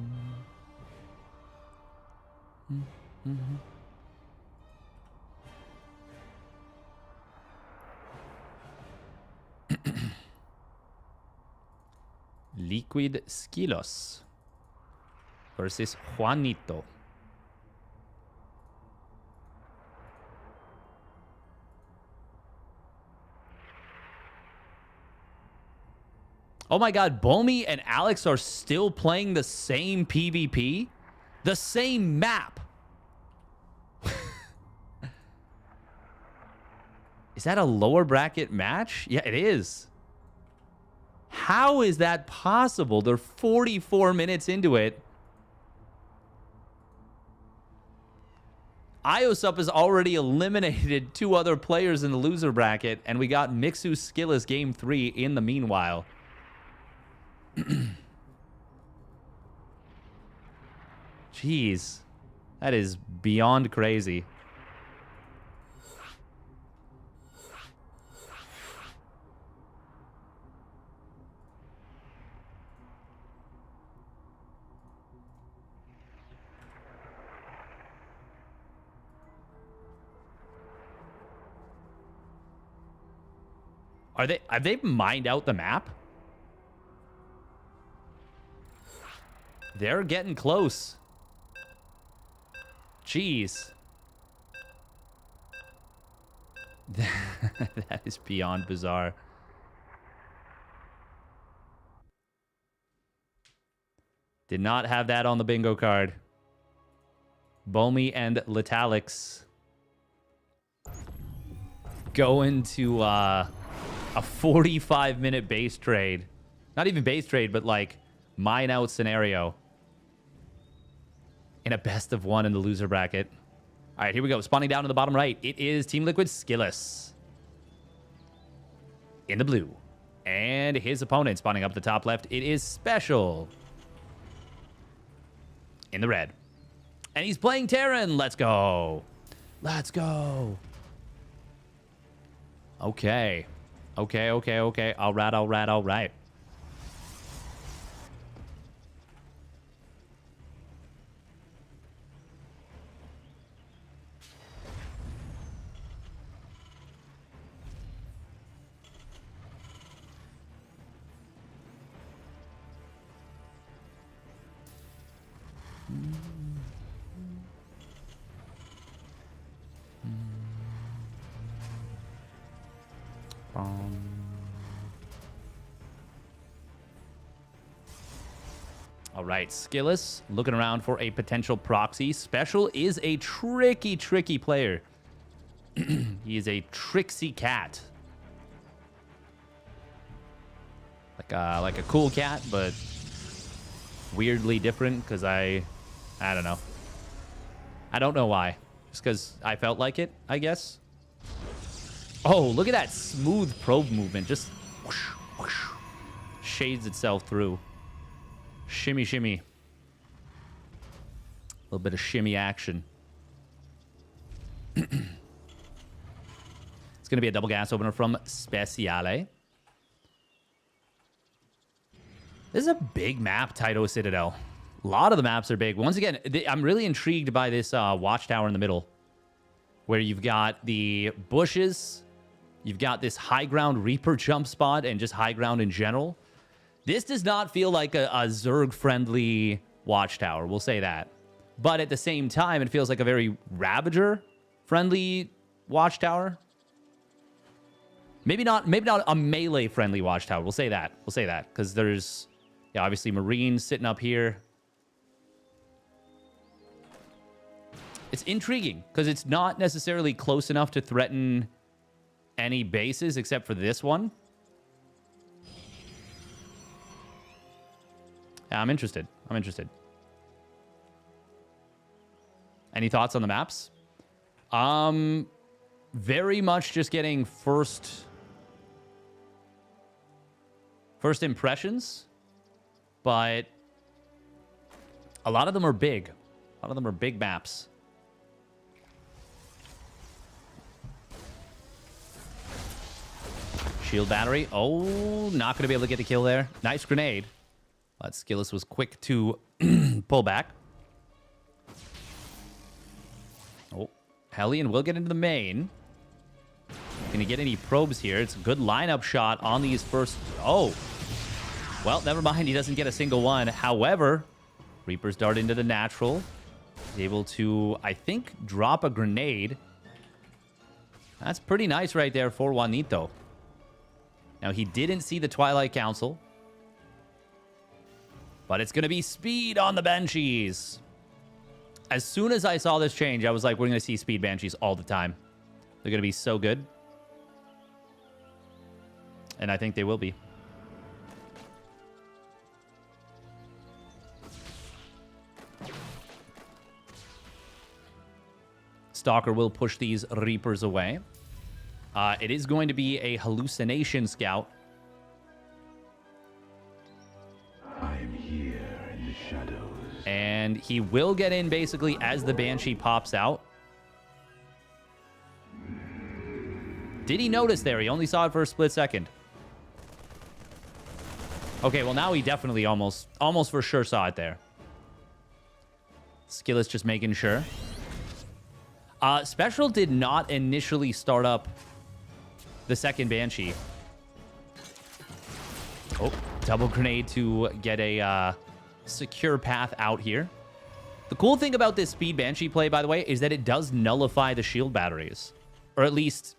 Liquid Skillus versus Juanito. Oh my god, Bomi and Alex are still playing the same PvP? The same map. Is that a lower bracket match? Yeah, it is. How is that possible? They're 44 minutes into it. IOSUP has already eliminated 2 other players in the loser bracket, and we got Mixu Skillless Game 3 in the meanwhile. Jeez. That is beyond crazy. Have they mined out the map? They're getting close. Jeez. That is beyond bizarre. Did not have that on the bingo card. Bomi and Litalix going to a 45-minute base trade. Not even base trade, but like mine out scenario. In a best of 1 in the loser bracket. All right, here we go. Spawning down to the bottom right. It is Team Liquid Skillless. In the blue. And his opponent spawning up the top left. It is Special. In the red. And he's playing Terran. Let's go. Let's go. Okay. Okay. All right. All right, Skillless looking around for a potential proxy. Special is a tricky player. He is a tricksy cat. Like a cool cat, but weirdly different because I don't know. I don't know why. Just because I felt like it, I guess. Oh, look at that smooth probe movement. Just whoosh, whoosh, shades itself through. Shimmy, shimmy. A little bit of shimmy action. It's going to be a double gas opener from Speciale. This is a big map, Taito Citadel. A lot of the maps are big. Once again, I'm really intrigued by this watchtower in the middle, where you've got the bushes, you've got this high ground Reaper jump spot, and just high ground in general. This does not feel like a Zerg-friendly watchtower, we'll say that. But at the same time, it feels like a very Ravager-friendly watchtower. Maybe not a melee-friendly watchtower, we'll say that. We'll say that, because there's, yeah, obviously Marines sitting up here. It's intriguing, because it's not necessarily close enough to threaten any bases, except for this one. I'm interested. Any thoughts on the maps? Very much just getting first impressions, but a lot of them are big. A lot of them are big maps. Shield battery. Oh, not going to be able to get the kill there. Nice grenade. But Skillless was quick to pull back. Oh, Hellion will get into the main. Can he get any probes here? It's a good lineup shot on these first... Oh. Well, never mind. He doesn't get a single one. However, Reaper's dart into the natural. He's able to, I think, drop a grenade. That's pretty nice right there for Juanito. Now, he didn't see the Twilight Council. But it's going to be speed on the Banshees. As soon as I saw this change, I was like, we're going to see speed Banshees all the time. They're going to be so good. And I think they will be. Stalker will push these Reapers away. It is going to be a hallucination scout. I'm here in the shadows. And he will get in basically as the Banshee pops out. Did he notice there? He only saw it for a split second. Okay, well now he definitely almost for sure saw it there. Skillet's just making sure. Special did not initially start up the second Banshee. Oh, double grenade to get a secure path out here. The cool thing about this speed Banshee play, by the way, is that it does nullify the shield batteries. Or at least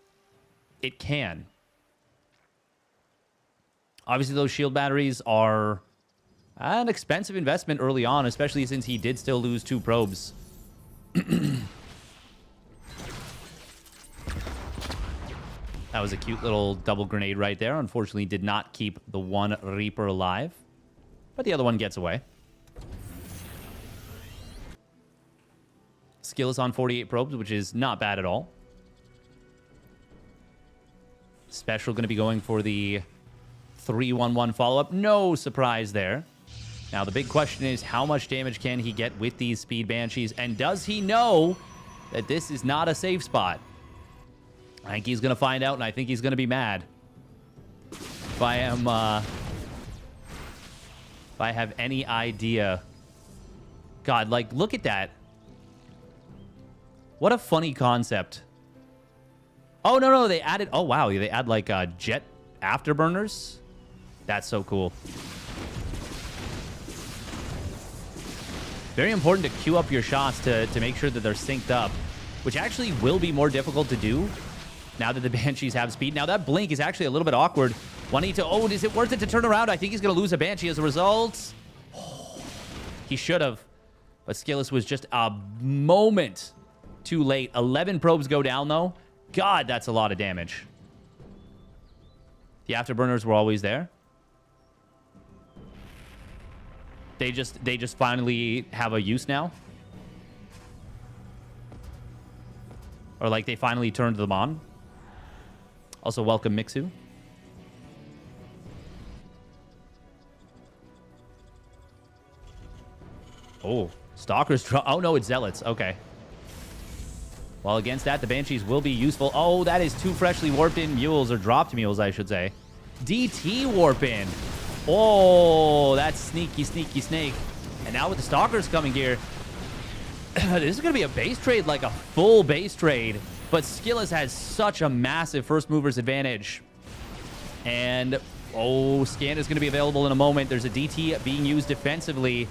it can. Obviously, those shield batteries are an expensive investment early on, especially since he did still lose 2 probes. That was a cute little double grenade right there. Unfortunately, did not keep the one Reaper alive. But the other one gets away. Skill is on 48 probes, which is not bad at all. Special going to be going for the 3-1-1 follow-up. No surprise there. Now, the big question is, how much damage can he get with these Speed Banshees? And does he know that this is not a safe spot? I think he's going to find out, and I think he's going to be mad. If I have any idea. God, like, look at that. What a funny concept. Oh, no, they added... Oh, wow, they add, like, jet afterburners. That's so cool. Very important to queue up your shots to make sure that they're synced up, which actually will be more difficult to do now that the Banshees have speed. Now, that blink is actually a little bit awkward. Juanito, oh, is it worth it to turn around? I think he's going to lose a Banshee as a result. Oh, he should have. But Skillet was just a moment too late. 11 probes go down, though. God, that's a lot of damage. The afterburners were always there. They just finally have a use now. Or like they finally turned them on. Also, welcome Mixu. Oh, Stalker's... Oh, no, it's Zealots. Okay. Well, against that, the Banshees will be useful. Oh, that is 2 freshly warped in mules, or dropped mules, I should say. DT warp in. Oh, that's sneaky, sneaky snake. And now with the Stalkers coming here, this is going to be a base trade, like a full base trade. But Skillet has such a massive first mover's advantage. And, oh, scan is going to be available in a moment. There's a DT being used defensively.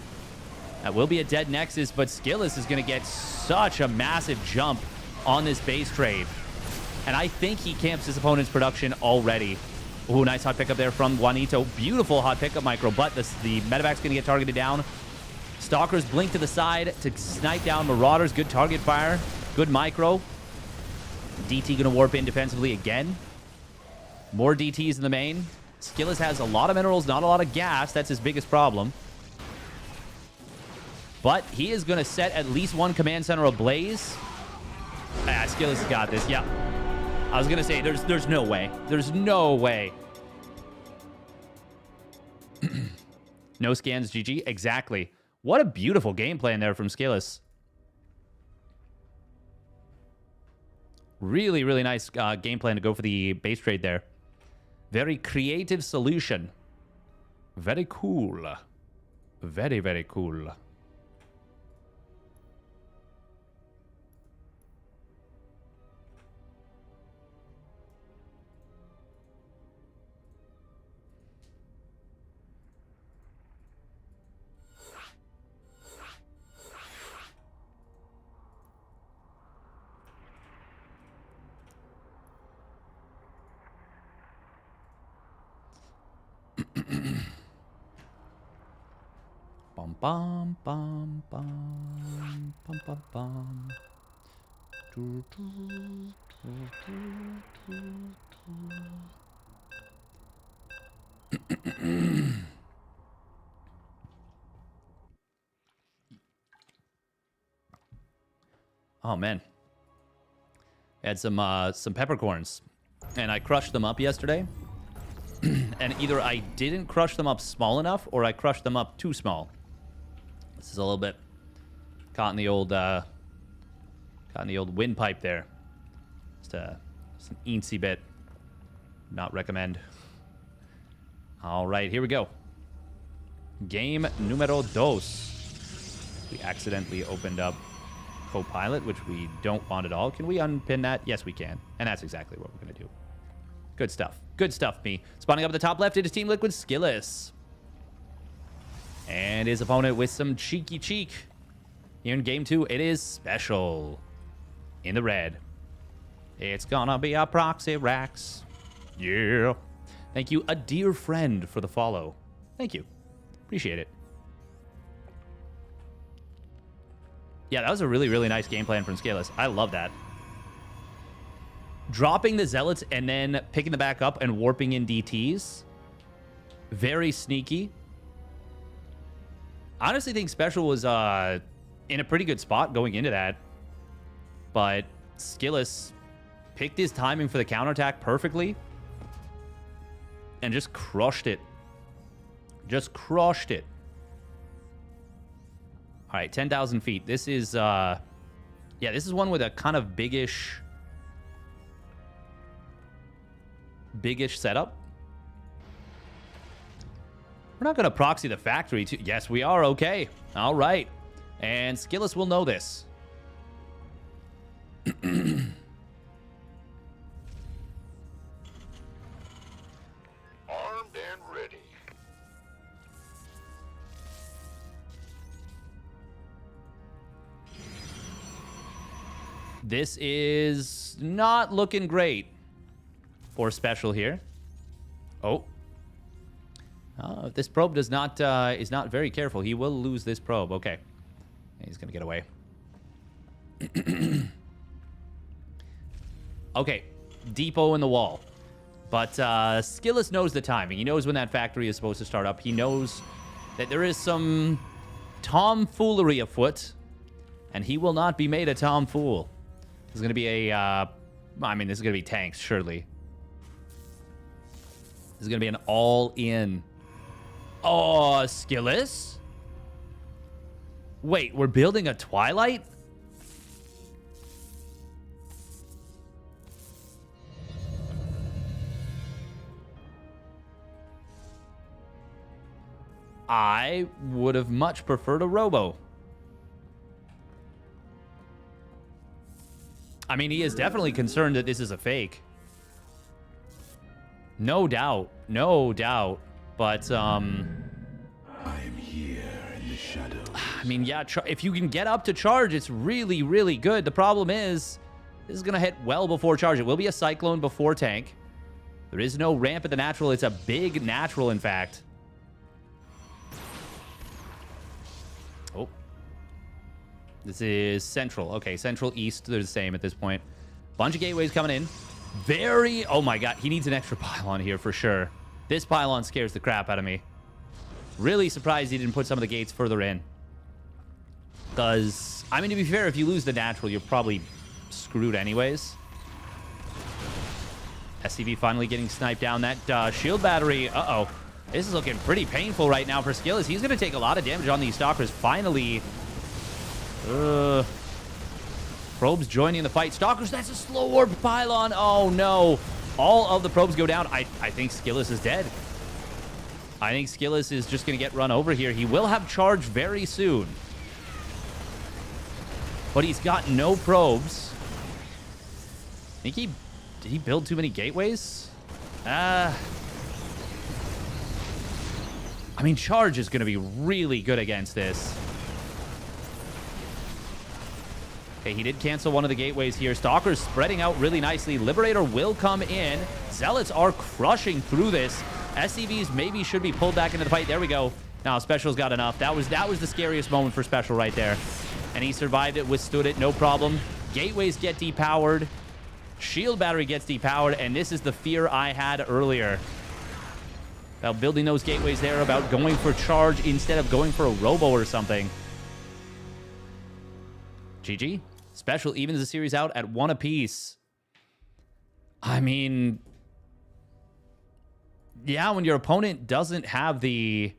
That will be a dead Nexus, but Skillet is going to get such a massive jump on this base trade. And I think he camps his opponent's production already. Ooh, nice hot pickup there from Juanito. Beautiful hot pickup, Micro, but the medevac's going to get targeted down. Stalkers blink to the side to snipe down Marauders. Good target fire. Good Micro. DT going to warp in defensively again. More DTs in the main. Skillet has a lot of minerals, not a lot of gas. That's his biggest problem. But he is going to set at least one command center ablaze. Skillet's got this. Yeah. I was going to say, there's no way. There's no way. No scans, GG. Exactly. What a beautiful game plan there from Skillet. Really, really nice game plan to go for the base trade there. Very creative solution. Very cool. Very, very cool. Bum bum bum bum bum bum. Oh, man. I had some peppercorns, and I crushed them up yesterday. And either I didn't crush them up small enough, or I crushed them up too small. This is a little bit caught in the old windpipe there. Just some eensy bit. Not recommend. All right, here we go. Game numero dos. We accidentally opened up Copilot, which we don't want at all. Can we unpin that? Yes, we can. And that's exactly what we're going to do. Good stuff. Good stuff, me. Spawning up at the top left, it is Team Liquid Skillus. And his opponent with some cheeky cheek. Here in game 2, it is Special. In the red. It's gonna be a proxy Rax. Yeah. Thank you, a dear friend, for the follow. Thank you. Appreciate it. Yeah, that was a really, really nice game plan from Skillus. I love that. Dropping the Zealots and then picking them back up and warping in DTs. Very sneaky. I honestly think Special was in a pretty good spot going into that. But Skillus picked his timing for the counterattack perfectly. And just crushed it. Just crushed it. All right, 10,000 feet. This is, yeah, this is one with a kind of biggish setup. We're not going to proxy the factory. Yes, we are. Okay. All right. And Skillus will know this. Armed and ready. This is not looking great for Special here. Oh. If this probe is not very careful, he will lose this probe. Okay. He's going to get away. Okay. Depot in the wall. But Skillus knows the timing. He knows when that factory is supposed to start up. He knows that there is some tomfoolery afoot. And he will not be made a tomfool. This is going to be a... I mean, this is going to be tanks, surely. This is going to be an all-in... Oh, Skillus? Wait, we're building a Twilight? I would have much preferred a Robo. I mean, he is definitely concerned that this is a fake. No doubt. No doubt. But, I am here in the shadows. I mean, yeah, if you can get up to charge, it's really, really good. The problem is, this is going to hit well before charge. It will be a Cyclone before tank. There is no ramp at the natural. It's a big natural, in fact. Oh. This is Central. Okay, Central, East, they're the same at this point. Bunch of gateways coming in. Very... Oh, my God. He needs an extra pylon here for sure. This pylon scares the crap out of me. Really surprised he didn't put some of the gates further in. Because, I mean, to be fair, if you lose the natural, you're probably screwed anyways. SCV finally getting sniped down. That shield battery, uh-oh. This is looking pretty painful right now for Skillus. He's going to take a lot of damage on these Stalkers. Finally, probes joining the fight. Stalkers, that's a slow warp pylon. Oh, no. All of the probes go down. I think Skillus is dead. I think Skillus is just going to get run over here. He will have charge very soon. But he's got no probes. Did he build too many gateways? I mean, charge is going to be really good against this. Okay, he did cancel one of the gateways here. Stalker's spreading out really nicely. Liberator will come in. Zealots are crushing through this. SCVs maybe should be pulled back into the fight. There we go. Now, Special's got enough. That was the scariest moment for Special right there. And he survived it, withstood it, no problem. Gateways get depowered. Shield battery gets depowered. And this is the fear I had earlier. about building those gateways there, about going for charge instead of going for a robo or something. GG. Special evens the series out at 1 apiece. I mean, yeah, when your opponent doesn't have the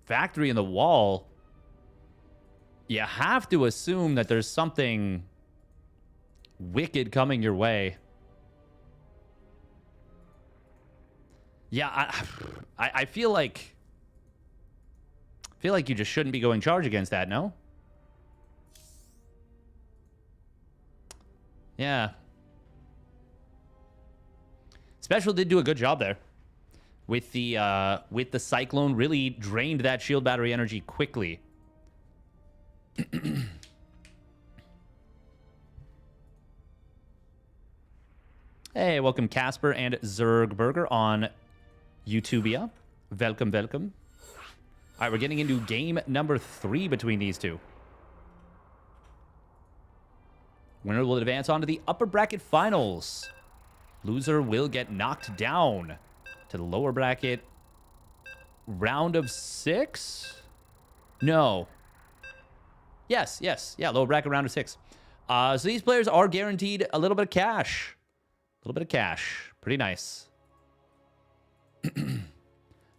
factory in the wall, you have to assume that there's something wicked coming your way. Yeah, I feel like you just shouldn't be going charge against that, no? Yeah. Special did do a good job there. With the Cyclone, really drained that shield battery energy quickly. Hey, welcome Casper and Zergburger on YouTubia. Welcome, welcome. All right, we're getting into game number 3 between these two. Winner will advance on to the upper bracket finals. Loser will get knocked down to the lower bracket. Round of 6? No. Yes. Yeah, lower bracket round of 6. So these players are guaranteed a little bit of cash. A little bit of cash. Pretty nice.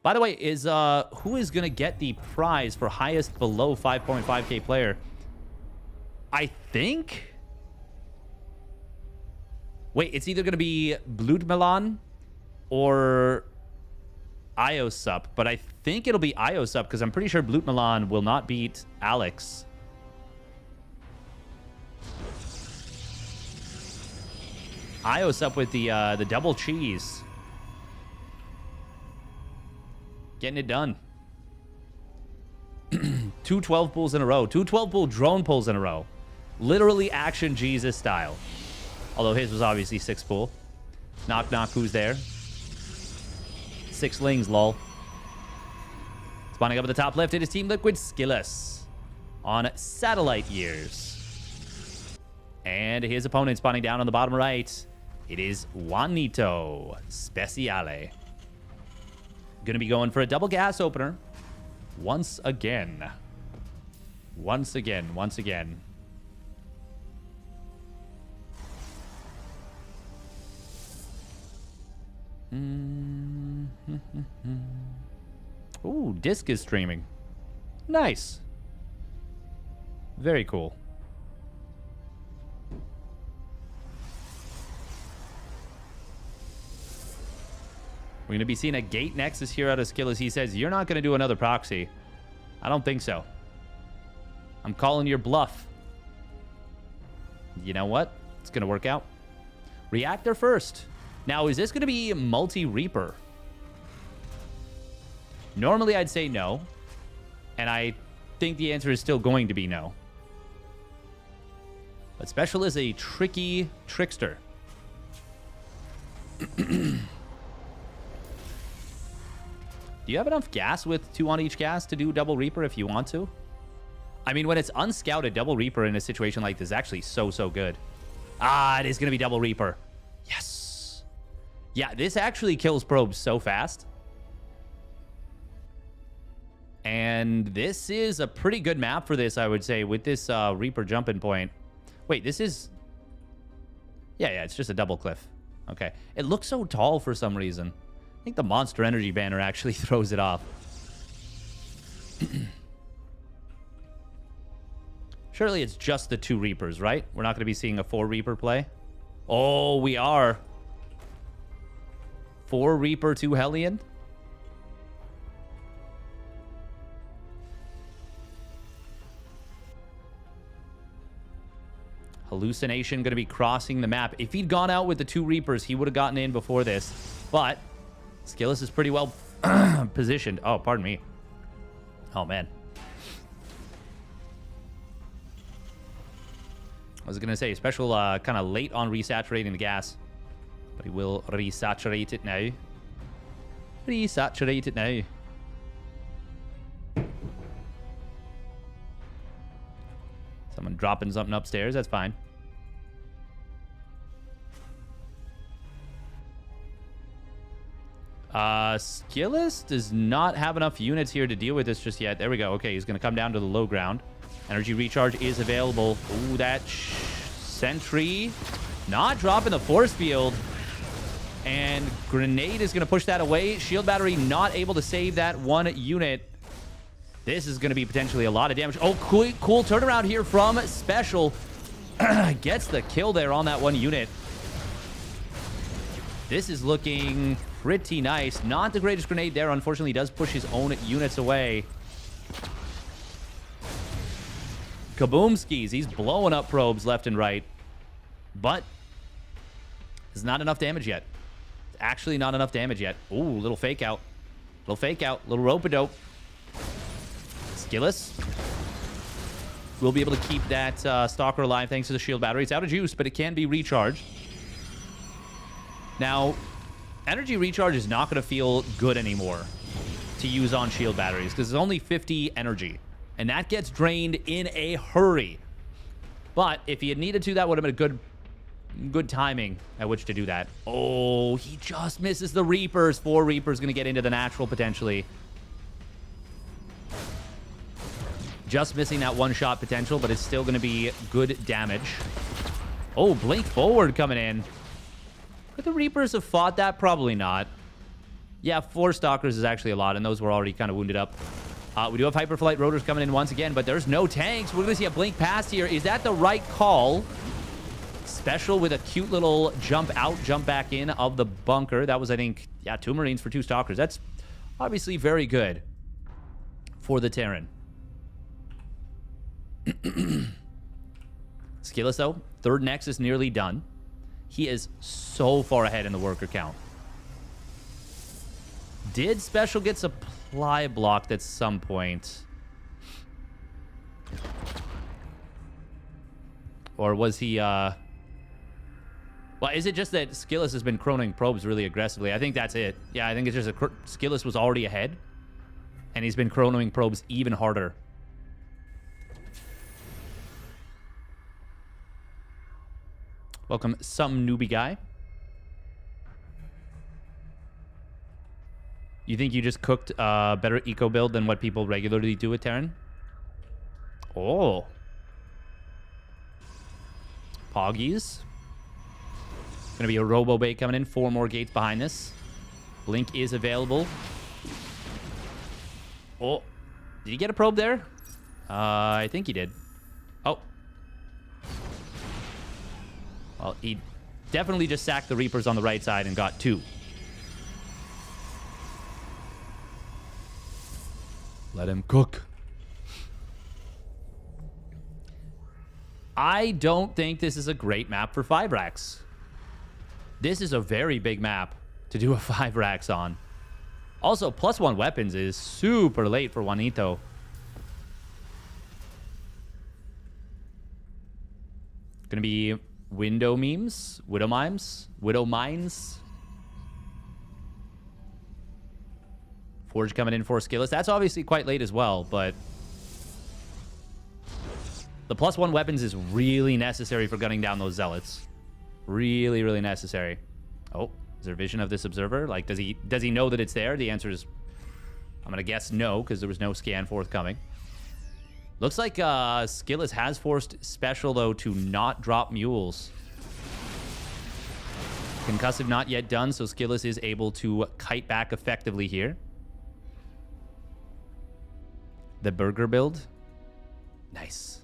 By the way, who is going to get the prize for highest below 5.5k player? I think... Wait, it's either going to be Blutmelan or Iosup, but I think it'll be Iosup because I'm pretty sure Blutmelan will not beat Alex. Iosup with the double cheese. Getting it done. 2 12 pulls in a row. 2 12 pull drone pulls in a row. Literally Action Jesus style. Although his was obviously 6 pull. Knock, knock, who's there? 6 lings, lol. Spawning up at the top left, it is Team Liquid Skillus on Satellite Years. And his opponent spawning down on the bottom right. It is Juanito Speciale. Gonna be going for a double gas opener. Once again. Once again. Ooh, Disc is streaming. Nice. Very cool. We're going to be seeing a Gate Nexus here out of Skillus. He says, you're not going to do another proxy. I don't think so. I'm calling your bluff. You know what? It's going to work out. Reactor first. Now, is this going to be multi-Reaper? Normally, I'd say no. And I think the answer is still going to be no. But Special is a tricky trickster. Do you have enough gas with 2 on each gas to do double Reaper if you want to? I mean, when it's unscouted, double Reaper in a situation like this is actually so good. Ah, it is going to be double Reaper. Yes. Yeah, this actually kills probes so fast. And this is a pretty good map for this, I would say, with this Reaper jumping point. Wait, this is... Yeah, it's just a double cliff. Okay. It looks so tall for some reason. I think the Monster Energy banner actually throws it off. Surely it's just the 2 Reapers, right? We're not going to be seeing a 4 Reaper play? Oh, we are. 4 Reaper, 2 Hellion? Hallucination going to be crossing the map. If he'd gone out with the 2 Reapers, he would have gotten in before this. But Skillus is pretty well positioned. Oh, pardon me. Oh, man. I was going to say, Special kind of late on resaturating the gas. But he will resaturate it now. Resaturate it now. Someone dropping something upstairs. That's fine. Skillus does not have enough units here to deal with this just yet. There we go. Okay, he's going to come down to the low ground. Energy recharge is available. Ooh, that sentry not dropping the force field. And grenade is going to push that away. Shield battery not able to save that one unit. This is going to be potentially a lot of damage. Oh, cool turnaround here from Special. Gets the kill there on that one unit. This is looking pretty nice. Not the greatest grenade there. Unfortunately, does push his own units away. Kaboomskis. He's blowing up probes left and right. But there's not enough damage yet. It's actually not enough damage yet. Ooh, little fake out. Little fake out. Little rope-a-dope. Skillus will be able to keep that Stalker alive thanks to the shield battery. It's out of juice, but it can be recharged. Now, energy recharge is not going to feel good anymore to use on shield batteries because it's only 50 energy, and that gets drained in a hurry. But if he had needed to, that would have been a good timing at which to do that. Oh, he just misses the Reapers. 4 Reapers going to get into the natural potentially. Just missing that one-shot potential, but it's still going to be good damage. Oh, blink forward coming in. Could the Reapers have fought that? Probably not. Yeah, 4 Stalkers is actually a lot, and those were already kind of wounded up. We do have Hyperflight Rotors coming in once again, but there's no tanks. We're going to see a blink past here. Is that the right call? Special with a cute little jump out, jump back in of the bunker. That was, I think, yeah, 2 Marines for 2 Stalkers. That's obviously very good for the Terran. Skillus, though, 3rd Nexus nearly done. He is so far ahead in the worker count. Did Special get supply blocked at some point? Or was he, Well, is it just that Skillus has been chroning probes really aggressively? I think that's it. Yeah, I think it's just Skillus was already ahead, and he's been chronoing probes even harder. Welcome, some newbie guy. You think you just cooked a better eco build than what people regularly do with Terran? Oh. Poggies. Gonna be a Robo Bay coming in. 4 more gates behind this. Blink is available. Oh. Did he get a probe there? I think he did. Oh. Well, he definitely just sacked the Reapers on the right side and got 2. Let him cook. I don't think this is a great map for 5 racks. This is a very big map to do a 5 racks on. Also, +1 weapons is super late for Juanito. Gonna be window memes, widow mimes, widow mines. Forge coming in for Skillus. That's obviously quite late as well, but the +1 weapons is really necessary for gunning down those zealots. Really, really necessary. Oh, is there vision of this observer? Like, does he know that it's there? The answer is, I'm gonna guess no, because there was no scan forthcoming. Looks like Skillus has forced Special, though, to not drop mules. Concussive not yet done, so Skillus is able to kite back effectively here. The burger build. Nice.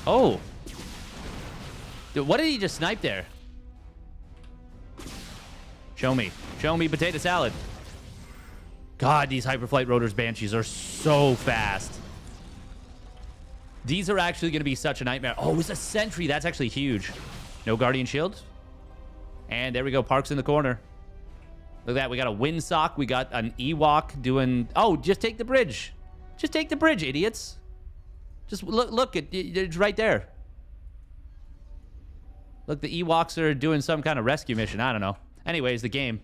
Oh. Dude, what did he just snipe there? Show me. Show me potato salad. God, these Hyperflight Rotors Banshees are so fast. These are actually going to be such a nightmare. Oh, it's a sentry. That's actually huge. No Guardian Shield. And there we go. Park's in the corner. Look at that. We got a Windsock. We got an Ewok doing... Oh, just take the bridge. Just take the bridge, idiots. Just look. It's right there. Look, the Ewoks are doing some kind of rescue mission. I don't know. Anyways, the game.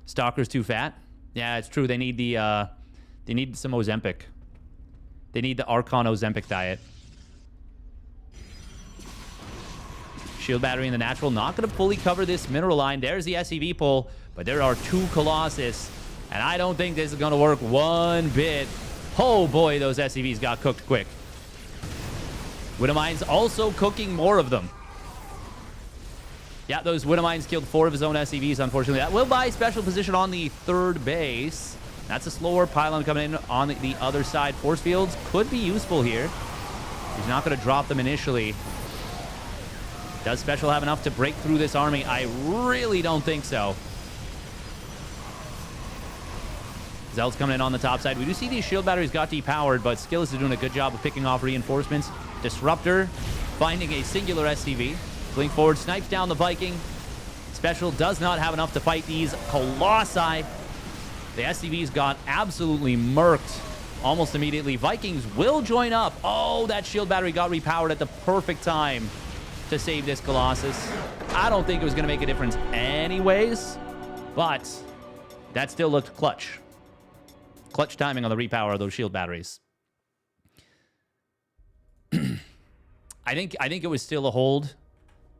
Stalker's too fat. Yeah, it's true. They need the they need some Ozempic. They need the Archon Ozempic diet. Shield Battery in the natural. Not going to fully cover this mineral line. There's the SCV pull, but there are 2 Colossus, and I don't think this is going to work one bit. Oh boy, those SCVs got cooked quick. Widowmines also cooking more of them. Yeah, those Widowmines killed 4 of his own SCVs, unfortunately. That will buy special position on the 3rd base. That's a slower pylon coming in on the other side. Force fields could be useful here. He's not going to drop them initially. Does Special have enough to break through this army? I really don't think so. Zell's coming in on the top side. We do see these shield batteries got depowered, but Skillus is doing a good job of picking off reinforcements. Disruptor finding a singular SCV. Blink forward, snipes down the Viking. Special does not have enough to fight these Colossi. The SCVs got absolutely murked almost immediately. Vikings will join up. Oh, that shield battery got repowered at the perfect time to save this Colossus. I don't think it was going to make a difference anyways, but that still looked clutch. Clutch timing on the repower of those shield batteries. I think it was still a hold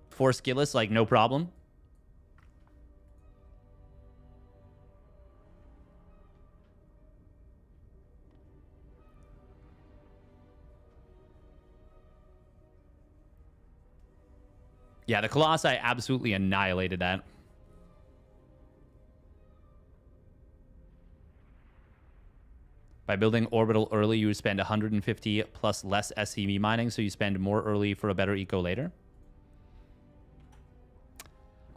for Skillus, like no problem. Yeah, the Colossi absolutely annihilated that. By building orbital early, you would spend 150 plus less SCV mining, so you spend more early for a better eco later.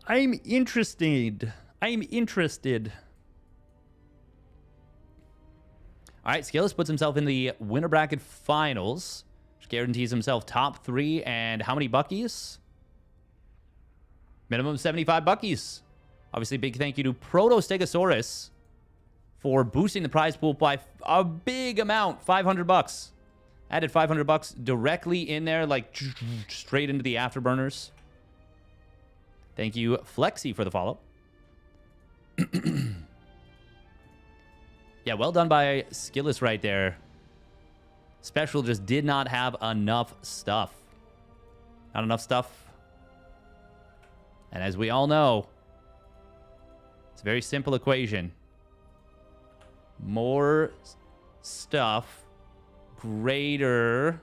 I'm interested. I'm interested. All right, Skillus puts himself in the winner bracket finals, which guarantees himself top 3 and how many buckies? Minimum 75 buckies. Obviously, big thank you to Proto-Stegosaurus for boosting the prize pool by a big amount, 500 bucks. Added 500 bucks directly in there, like straight into the afterburners. Thank you, Flexi, for the follow. Yeah, well done by Skillus right there. Special just did not have enough stuff. Not enough stuff. And as we all know, it's a very simple equation. More stuff greater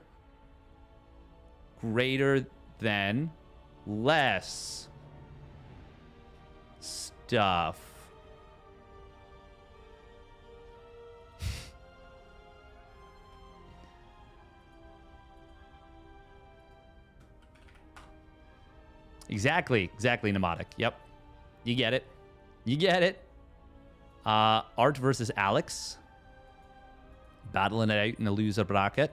than less stuff. Exactly, Mnemotic. Yep. You get it. You get it. Art versus Alex. Battling it out in the loser bracket.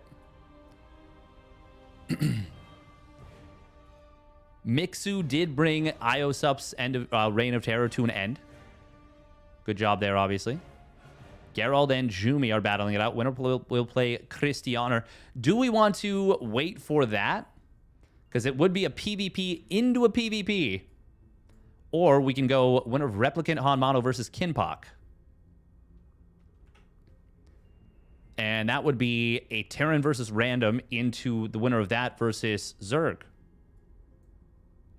Mixu did bring Iosup's end of Reign of Terror to an end. Good job there, obviously. Gerald and Jumi are battling it out. Winner will play Christianer. Do we want to wait for that? Because it would be a PvP into a PvP. Or we can go winner of Replicant Hanmano versus Kinpak. And that would be a Terran versus Random into the winner of that versus Zerg.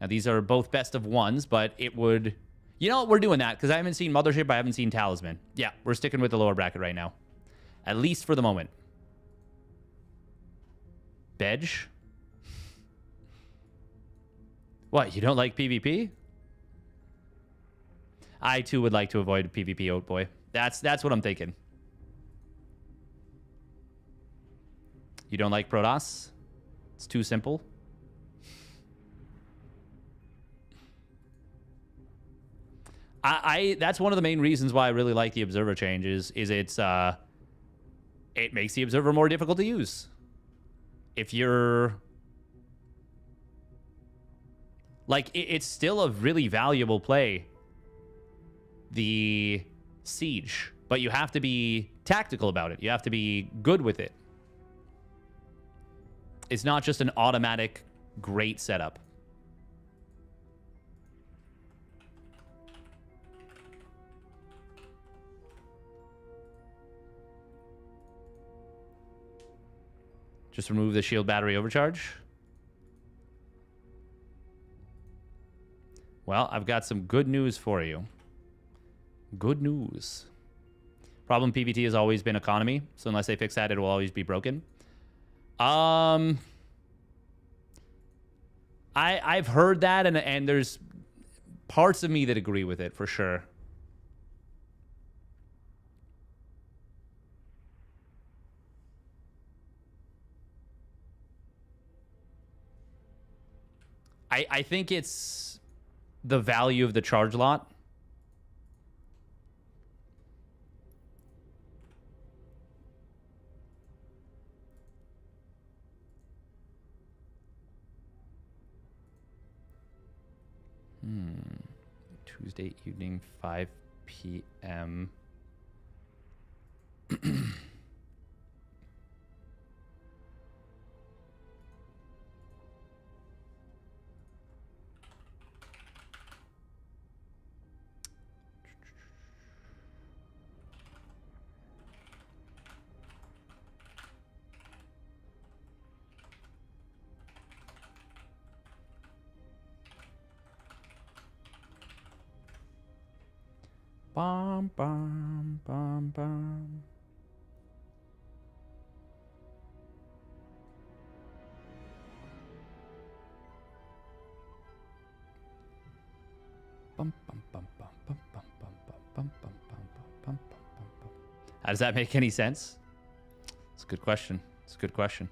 Now, these are both best of ones, but it would... You know what? We're doing that because I haven't seen Mothership. I haven't seen Talisman. Yeah, we're sticking with the lower bracket right now. At least for the moment. Bedge? What, you don't like PvP? I, too, would like to avoid PvP, oat boy. That's what I'm thinking. You don't like Protoss? It's too simple. That's one of the main reasons why I really like the Observer changes, is it makes the Observer more difficult to use. If you're... Like, it's still a really valuable play, the Siege, but you have to be tactical about it. You have to be good with it. It's not just an automatic great setup. Just remove the shield battery overcharge. Well, I've got some good news for you. Good news. Problem PvT has always been economy, so unless they fix that, it will always be broken. I've heard that, and there's parts of me that agree with it for sure. I think it's the value of the charge lot. Tuesday evening, 5 p.m. Bum, bum, bum, bum. Bum, bum, bum, bum, bum, bum, bum, bum, bum, bum, bum, bum, bum. How does that make any sense? It's a good question. It's a good question.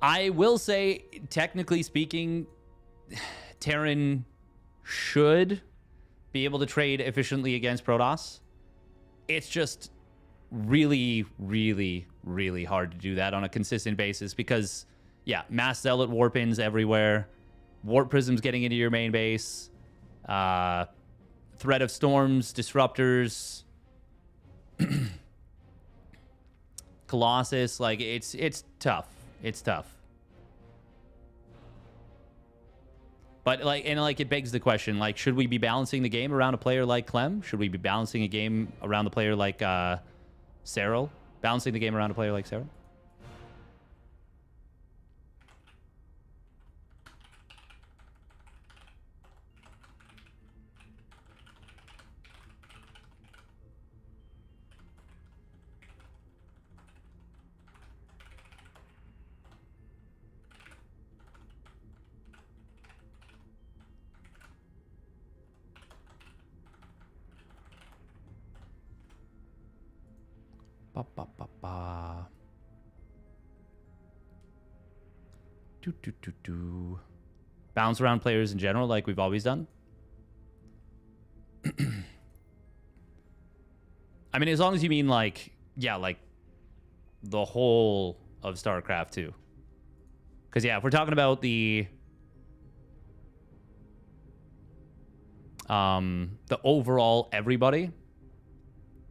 I will say, technically speaking, Terran should be able to trade efficiently against Protoss. It's just really, really, really hard to do that on a consistent basis because, yeah, mass zealot warp-ins everywhere, warp prisms getting into your main base, threat of storms, disruptors, Colossus. Like, it's tough. It's tough. But it begs the question, like, should we be balancing the game around a player like Clem? Should we be balancing a game around a player like Cyril? Balancing the game around a player like Cyril? Ba, ba, ba, ba. Do, do, do, do. Bounce around players in general, like we've always done. I mean, as long as you mean like, yeah, like the whole of StarCraft 2. Because, yeah, if we're talking about the overall everybody,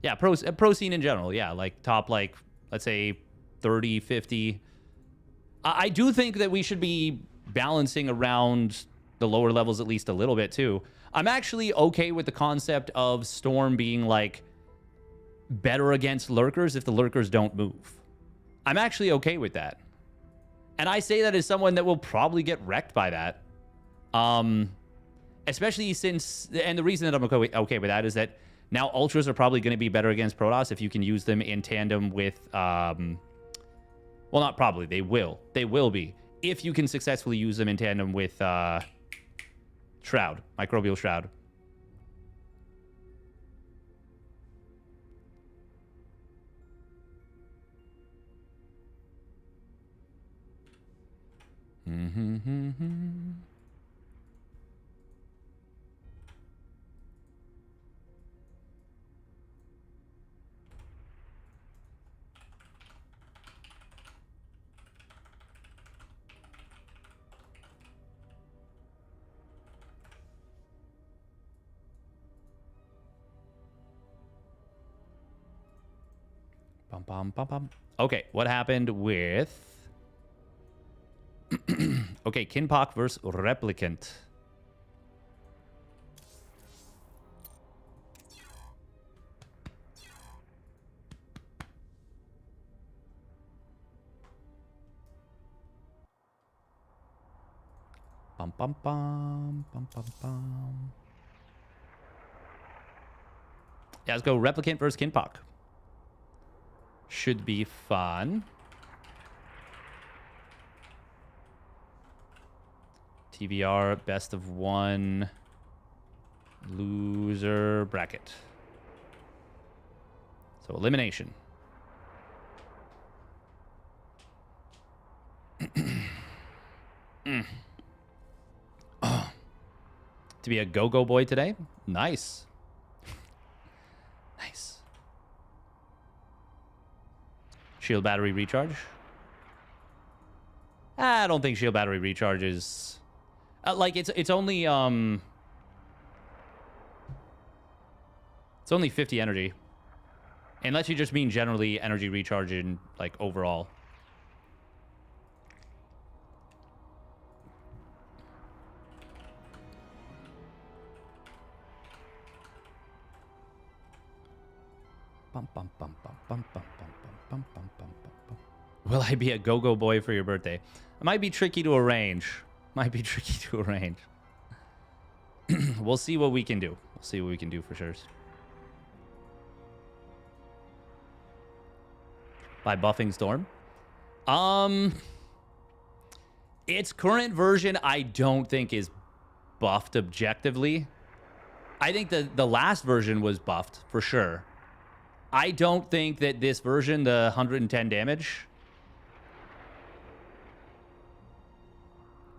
yeah, pro scene in general, yeah, like top, like, let's say 30, 50. I do think that we should be balancing around the lower levels at least a little bit too. I'm actually okay with the concept of Storm being like better against lurkers if the lurkers don't move. I'm actually okay with that. And I say that as someone that will probably get wrecked by that. Especially since, and the reason that I'm okay with that is that now Ultras are probably going to be better against Protoss if you can use them in tandem with, well, not probably, they will. They will be. If you can successfully use them in tandem with Shroud, Microbial Shroud. Bum, bum, bum, bum. Okay, what happened with... Okay, Kinpock versus Replicant. Bum, bum, bum, bum, bum, bum. Yeah, let's go Replicant versus Kinpock. Should be fun. TVR, best of one. Loser bracket. So elimination. Oh. To be a go-go boy today? Nice. Nice. Shield battery recharge? I don't think shield battery recharge is... like, it's only... It's only 50 energy. Unless you just mean generally energy recharge in, like, overall. Bum, bum, bum, bum, bum, bum, bum, bum, bum, bum, bum. Will I be a go-go boy for your birthday? It might be tricky to arrange. Might be tricky to arrange. We'll see what we can do. We'll see what we can do for sure. By buffing Storm. Its current version, I don't think is buffed objectively. I think the last version was buffed for sure. I don't think that this version, the 110 damage.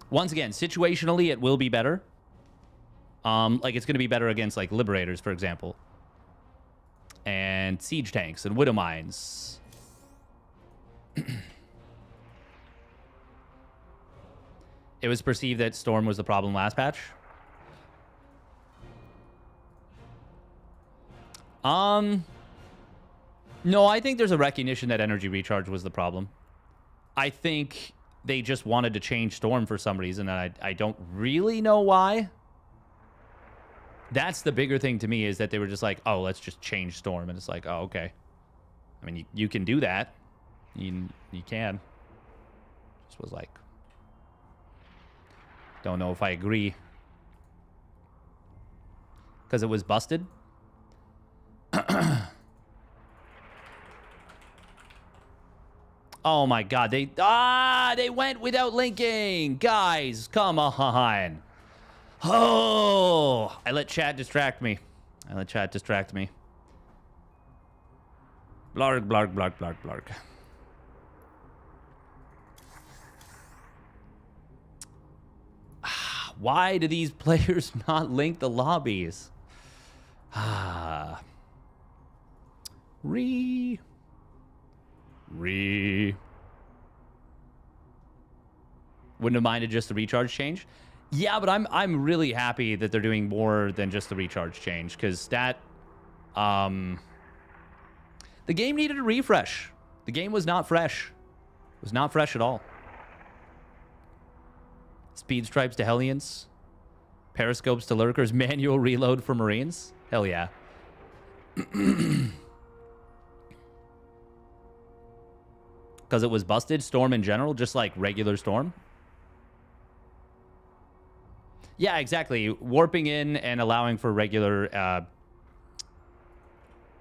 Once again, situationally, it will be better. Like it's going to be better against like Liberators, for example, and Siege Tanks and Widow Mines. It was perceived that Storm was the problem last patch. No, I think there's a recognition that energy recharge was the problem. I think they just wanted to change Storm for some reason, and I don't really know why. That's the bigger thing to me, is that they were just like, oh, let's just change Storm. And it's like, oh, okay. I mean, you can do that. You can. Just was like, don't know if I agree. Because it was busted. Oh my god, they went without linking. Guys, come on. Oh, I let chat distract me. Blarg, blarg, blarg, blarg, blarg. Why do these players not link the lobbies? Wouldn't have minded just the recharge change. Yeah, but I'm really happy that they're doing more than just the recharge change, because that the game needed a refresh. The game was not fresh. It was not fresh at all. Speed stripes to Hellions, periscopes to lurkers, manual reload for Marines. Hell yeah. Because it was busted. Storm in general, just like regular Storm. Yeah, exactly. Warping in and allowing for regular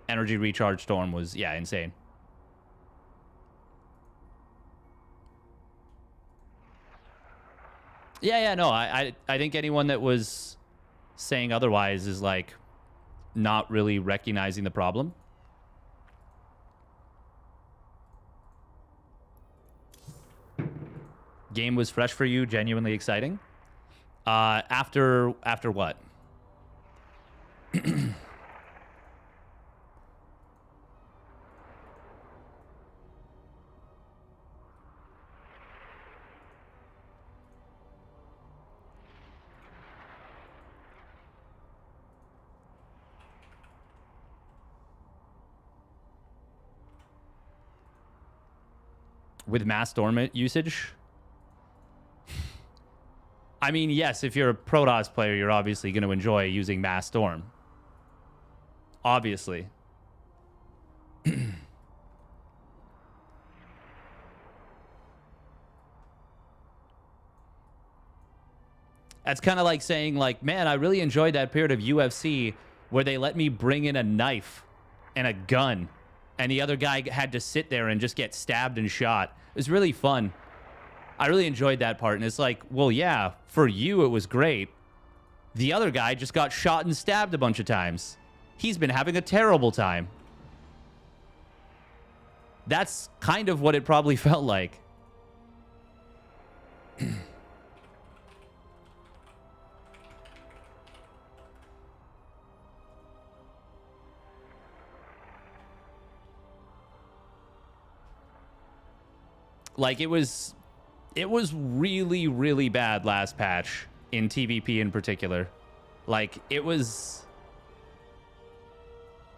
energy recharge Storm was, yeah, insane. Yeah, no, I think anyone that was saying otherwise is, like, not really recognizing the problem. Game was fresh for you, genuinely exciting. After what? With mass Storm usage? I mean, yes, if you're a Protoss player, you're obviously going to enjoy using mass Storm. Obviously. That's kind of like saying, like, man, I really enjoyed that period of UFC where they let me bring in a knife and a gun, and the other guy had to sit there and just get stabbed and shot. It was really fun. I really enjoyed that part. And it's like, well, yeah, for you, it was great. The other guy just got shot and stabbed a bunch of times. He's been having a terrible time. That's kind of what it probably felt like. Like, it was really, really bad last patch in TVP in particular. Like, it was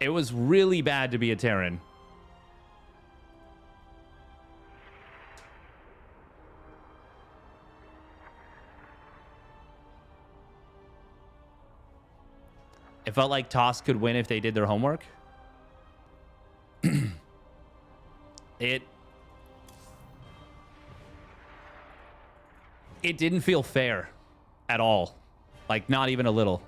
really bad to be a Terran. It felt like TOS could win if they did their homework. It didn't feel fair at all. Like, not even a little.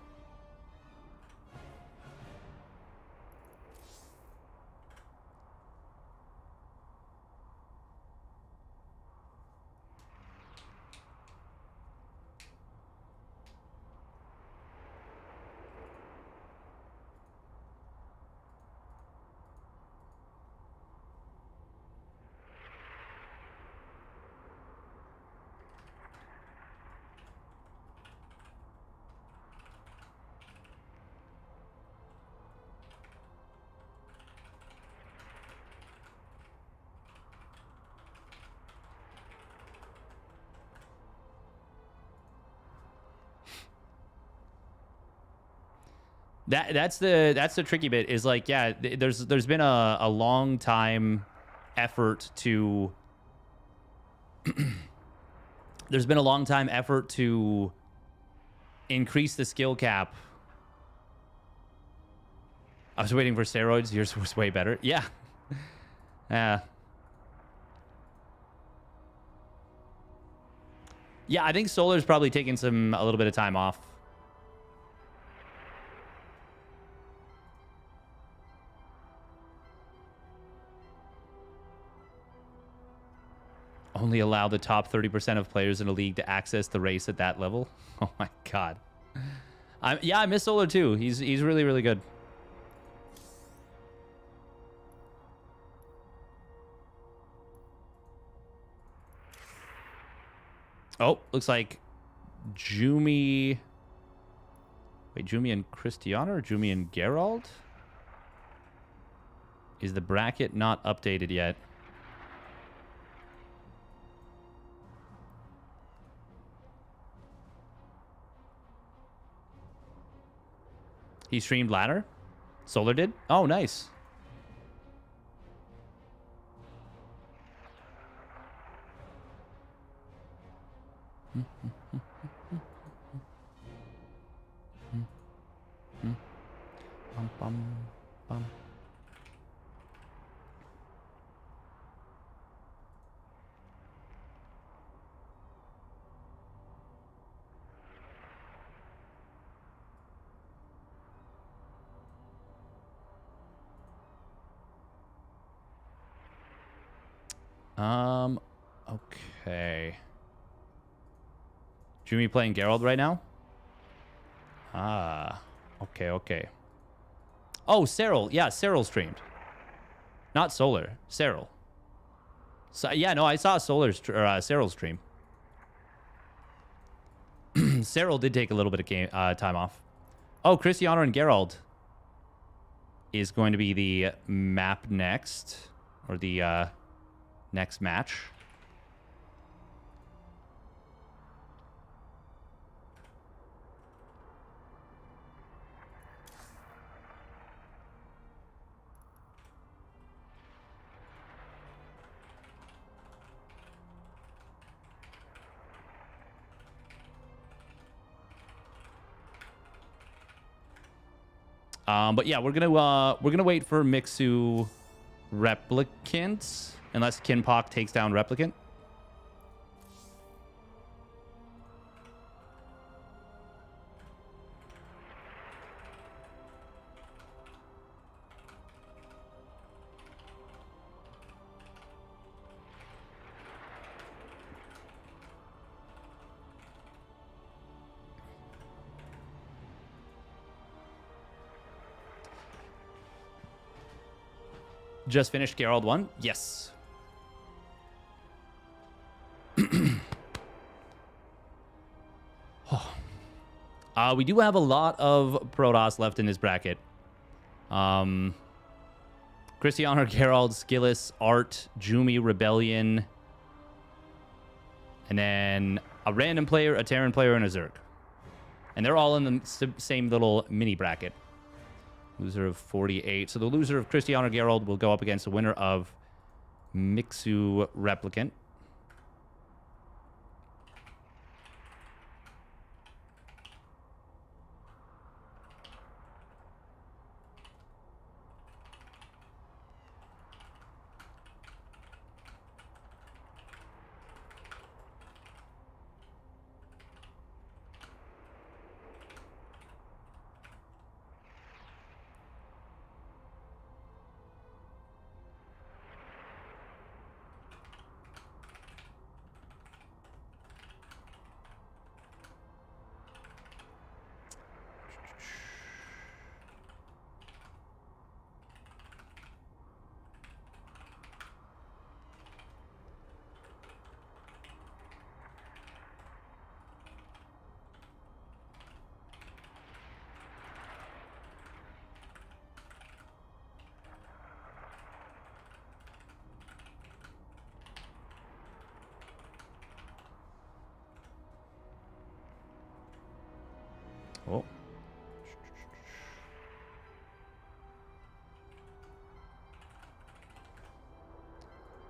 That's the tricky bit is like, yeah, there's been a long time effort to there's been a long time effort to increase the skill cap. I was waiting for steroids. Yours was way better. Yeah. Yeah, I think Solar's probably taking a little bit of time off. Only allow the top 30% of players in a league to access the race at that level. Oh my god. Yeah, I miss Solar too. He's really, really good. Oh, looks like Jumi. Wait, Jumi and Cristiano or Jumi and Geralt? Is the bracket not updated yet? He streamed ladder? Solar did? Oh, nice. Bum, bum, bum. Okay. Jimmy playing Geralt right now? Ah, okay. Oh, Cyril. Yeah, Cyril streamed. Not Solar. Cyril. So, yeah, no, I saw Cyril stream. Cyril did take a little bit of time off. Oh, Cristiano and Geralt is going to be the map next. Or the next match. But yeah, we're gonna wait for Mixu Replicant unless Kinpock takes down Replicant. Just finished Gerald 1? Yes. We do have a lot of Protoss left in this bracket. Cristiano, Gerald, Skillis, Art, Jumi, Rebellion, and then a random player, a Terran player, and a Zerg. And they're all in the same little mini bracket. Loser of 48. So the loser of Cristiano Gerald will go up against the winner of Mixu Replicant. Oh.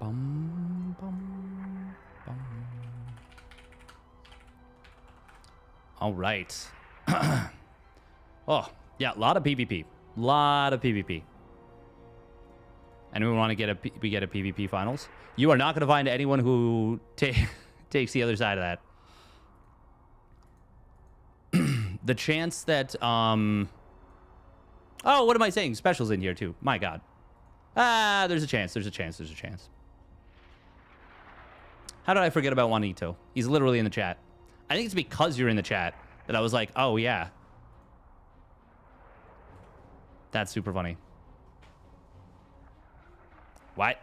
Bum, bum, bum. All right. Oh, yeah, a lot of PvP. Lot of PvP. Anyone want to get a PvP finals? You are not going to find anyone who takes the other side of that. The chance that, oh, what am I saying? Specials in here, too. My God. Ah, there's a chance. There's a chance. There's a chance. How did I forget about Juanito? He's literally in the chat. I think it's because you're in the chat that I was like, oh, yeah. That's super funny. What?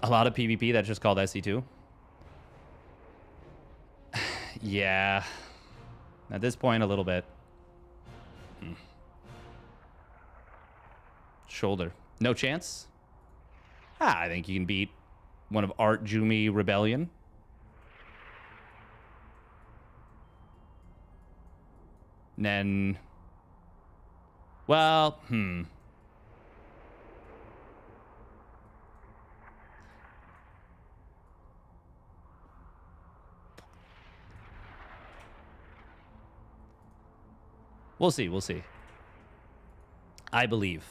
A lot of PvP that's just called SC2? Yeah. At this point, a little bit. Shoulder. No chance? I think you can beat one of Art, Jumi, Rebellion. And then... Well, We'll see. We'll see. I believe.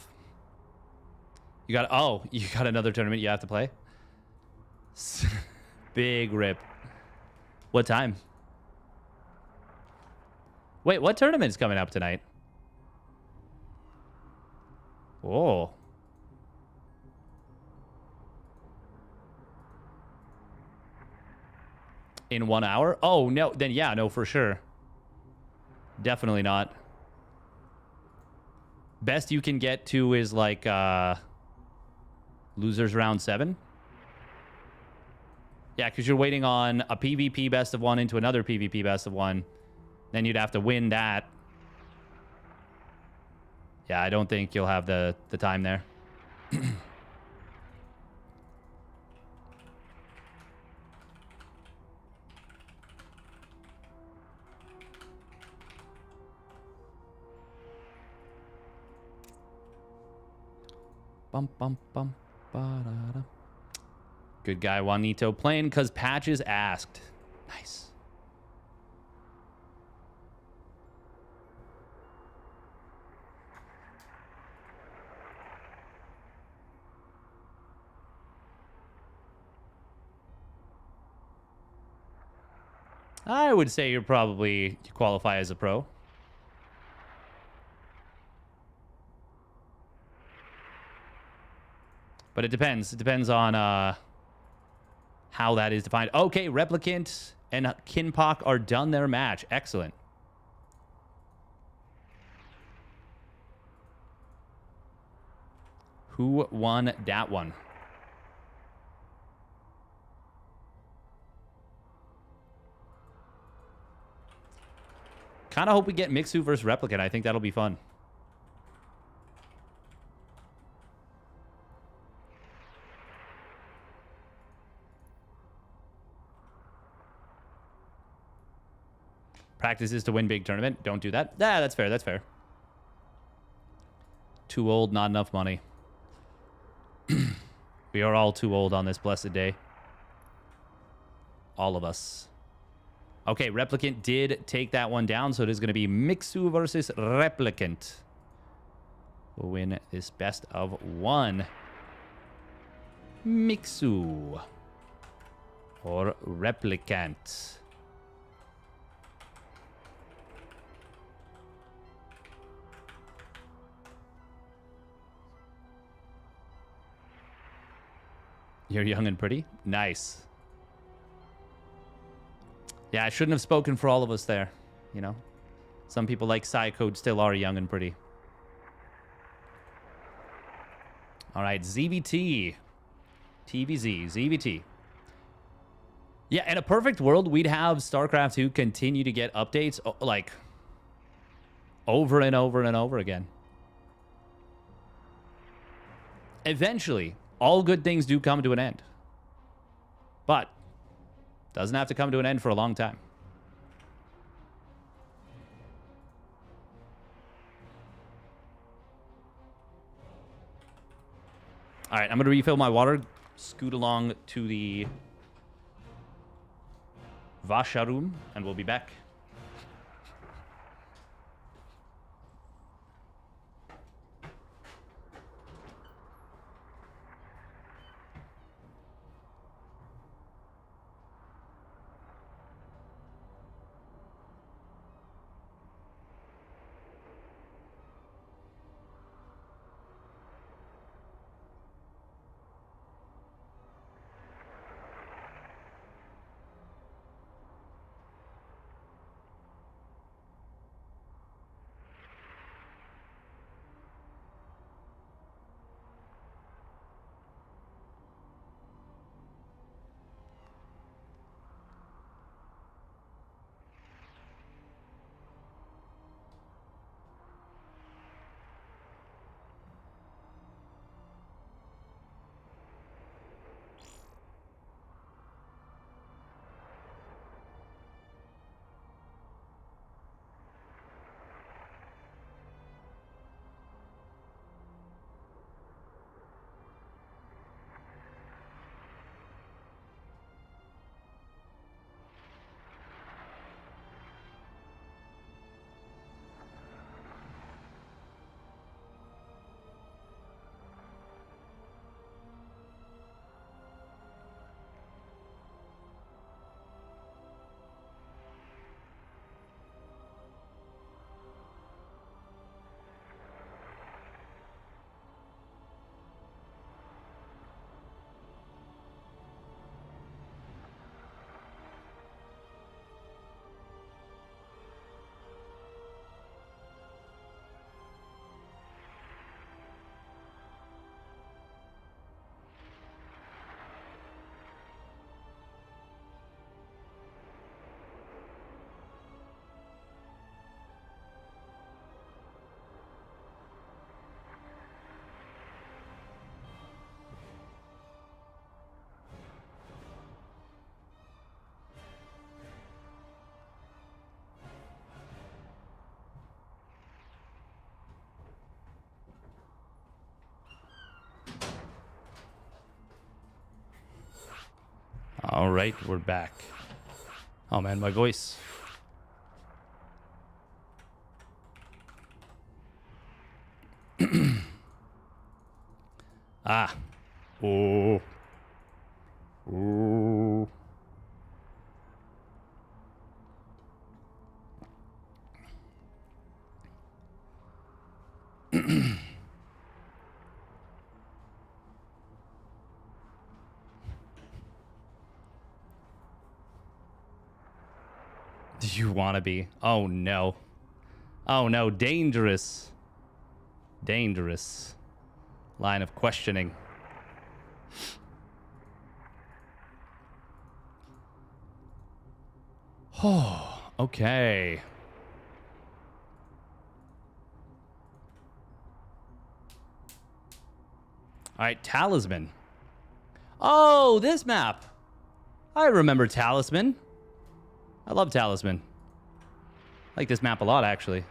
You got... Oh, you got another tournament you have to play? Big rip. What time? Wait, what tournament's coming up tonight? Oh. In 1 hour? Oh, no. Then, yeah, no, for sure. Definitely not. Best you can get to is like losers round 7. Yeah, because you're waiting on a PvP best of 1 into another PvP best of 1. Then you'd have to win that. Yeah, I don't think you'll have the time there. Bum, bum, bum, ba-da-da. Good guy, Juanito. Playing because Patches asked. Nice. I would say you qualify as a pro. But it depends. It depends on how that is defined. Okay, Replicant and Kinpock are done their match. Excellent. Who won that one? Kind of hope we get Mixu versus Replicant. I think that'll be fun. Practice is to win big tournament. Don't do that. Yeah, that's fair. That's fair. Too old, not enough money. We are all too old on this blessed day. All of us. Okay, Replicant did take that one down, so it is going to be Mixu versus Replicant. We'll win this best of one. Mixu or Replicant. You're young and pretty? Nice. Yeah, I shouldn't have spoken for all of us there. You know? Some people like Psycode still are young and pretty. Alright, ZVT. TVZ, ZVT. Yeah, in a perfect world, we'd have StarCraft 2 continue to get updates, like, over and over and over again. Eventually, all good things do come to an end. But doesn't have to come to an end for a long time. All right, I'm going to refill my water, scoot along to the Vasha room, and we'll be back. All right, we're back. Oh man, my voice. Ah. Oh. Oh. Do you want to be? Oh no. Oh no, dangerous. Dangerous. line of questioning. Oh, okay. All right, Talisman. Oh, this map. I remember Talisman. I love Talisman. I like this map a lot, actually.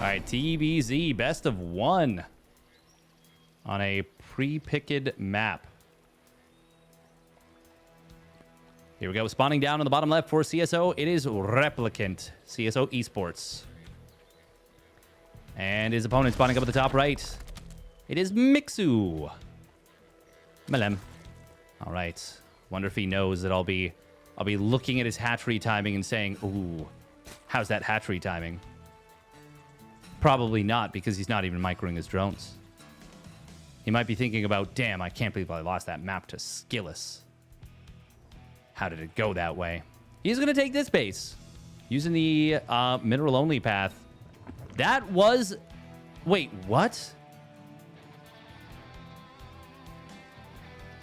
All right, TBZ, best of 1 on a pre-picked map. Here we go. Spawning down on the bottom left for CSO. It is Replicant, CSO Esports. And his opponent spawning up at the top right. It is Mixu. Melem. All right. Wonder if he knows that I'll be looking at his hatchery timing and saying, ooh, how's that hatchery timing? Probably not, because he's not even microing his drones. He might be thinking about, damn, I can't believe I lost that map to Skillus. How did it go that way? He's going to take this base, using the mineral-only path. That was... Wait, what?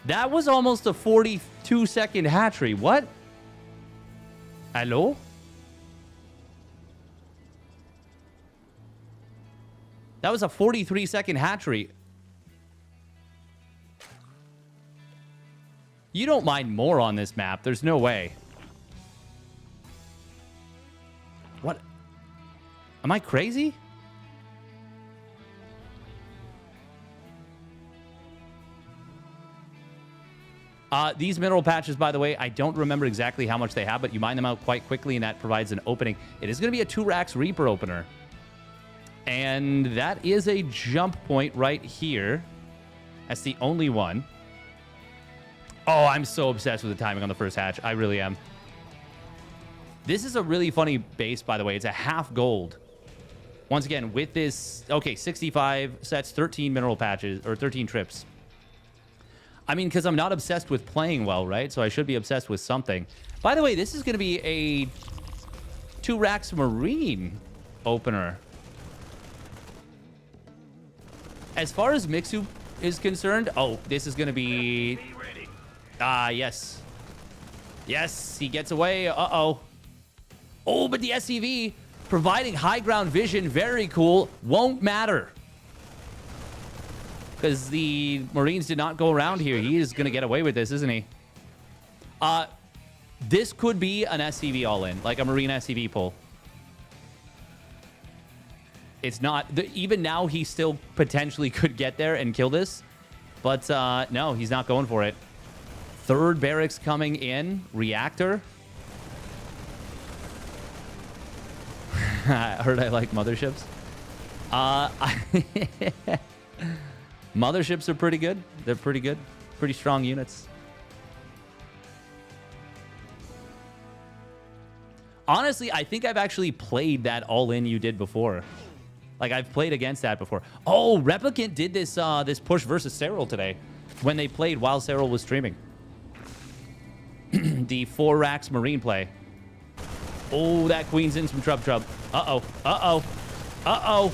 That was almost a 42-second hatchery. What? Hello? That was a 43-second hatchery. You don't mind more on this map. There's no way. What? Am I crazy? These mineral patches, by the way, I don't remember exactly how much they have, but you mine them out quite quickly, and that provides an opening. It is going to be a 2 racks Reaper opener. And that is a jump point right here. That's the only one. Oh, I'm so obsessed with the timing on the first hatch. I really am. This is a really funny base, by the way. It's a half gold. Once again, with this... Okay, 65 sets, 13 mineral patches, or 13 trips. I mean, because I'm not obsessed with playing well, right? So I should be obsessed with something. By the way, this is going to be a 2 racks Marine opener. As far as Mixu is concerned, oh, this is going to be... yes. Yes, he gets away. Uh-oh. Oh, but the SCV providing high ground vision, very cool, won't matter. Because the Marines did not go around here. He is going to get away with this, isn't he? This could be an SCV all-in, like a Marine SCV pull. It's not... Even now, he still potentially could get there and kill this. But no, he's not going for it. 3rd barracks coming in. Reactor. I heard I like motherships. Motherships are pretty good. They're pretty good. Pretty strong units. Honestly, I think I've actually played that all-in you did before. Like, I've played against that before. Oh, Replicant did this this push versus Cyril today when they played while Cyril was streaming. The 4 racks Marine play. Oh, that queen's in some trub. Uh-oh. Uh-oh. Uh-oh.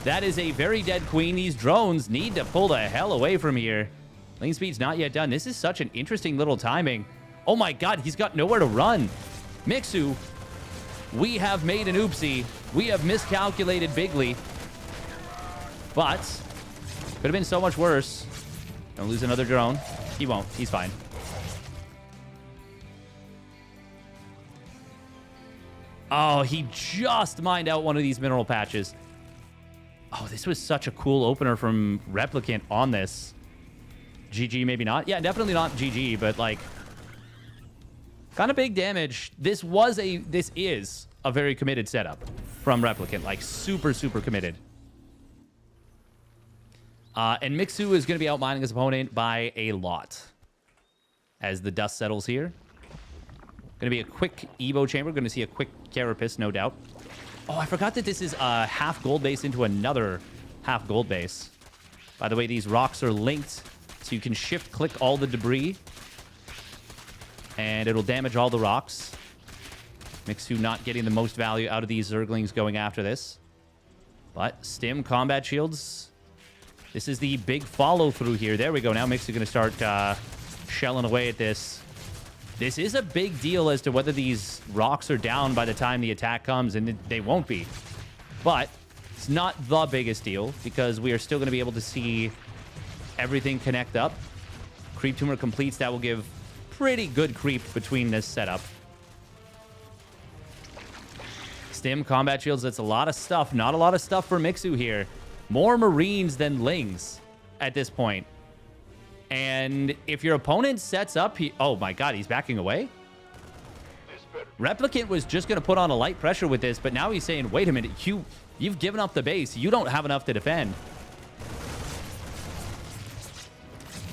That is a very dead queen. These drones need to pull the hell away from here. Lane speed's not yet done. This is such an interesting little timing. Oh my god, he's got nowhere to run. Mixu, we have made an oopsie. We have miscalculated bigly. But could have been so much worse. Don't lose another drone. He won't. He's fine. Oh, he just mined out one of these mineral patches. Oh, this was such a cool opener from Replicant on this. GG, maybe not. Yeah, definitely not GG, but like... kind of big damage. This is a very committed setup from Replicant. Like, super, super committed. And Mixu is going to be outmining his opponent by a lot as the dust settles here. Going to be a quick Evo chamber. Going to see a quick Carapace, no doubt. Oh, I forgot that this is a half gold base into another half gold base. By the way, these rocks are linked, so you can shift-click all the debris, and it'll damage all the rocks. Mixu not getting the most value out of these Zerglings going after this. But Stim, combat shields. This is the big follow-through here. There we go. Now Mixu going to start shelling away at this. This is a big deal as to whether these rocks are down by the time the attack comes, and they won't be. But it's not the biggest deal, because we are still going to be able to see everything connect up. Creep Tumor completes. That will give pretty good creep between this setup. Stim, combat shields. That's a lot of stuff. Not a lot of stuff for Mixu here. More Marines than Lings at this point. And if your opponent sets up... oh, my God. He's backing away? Replicant was just going to put on a light pressure with this, but now he's saying, wait a minute. You've given up the base. You don't have enough to defend.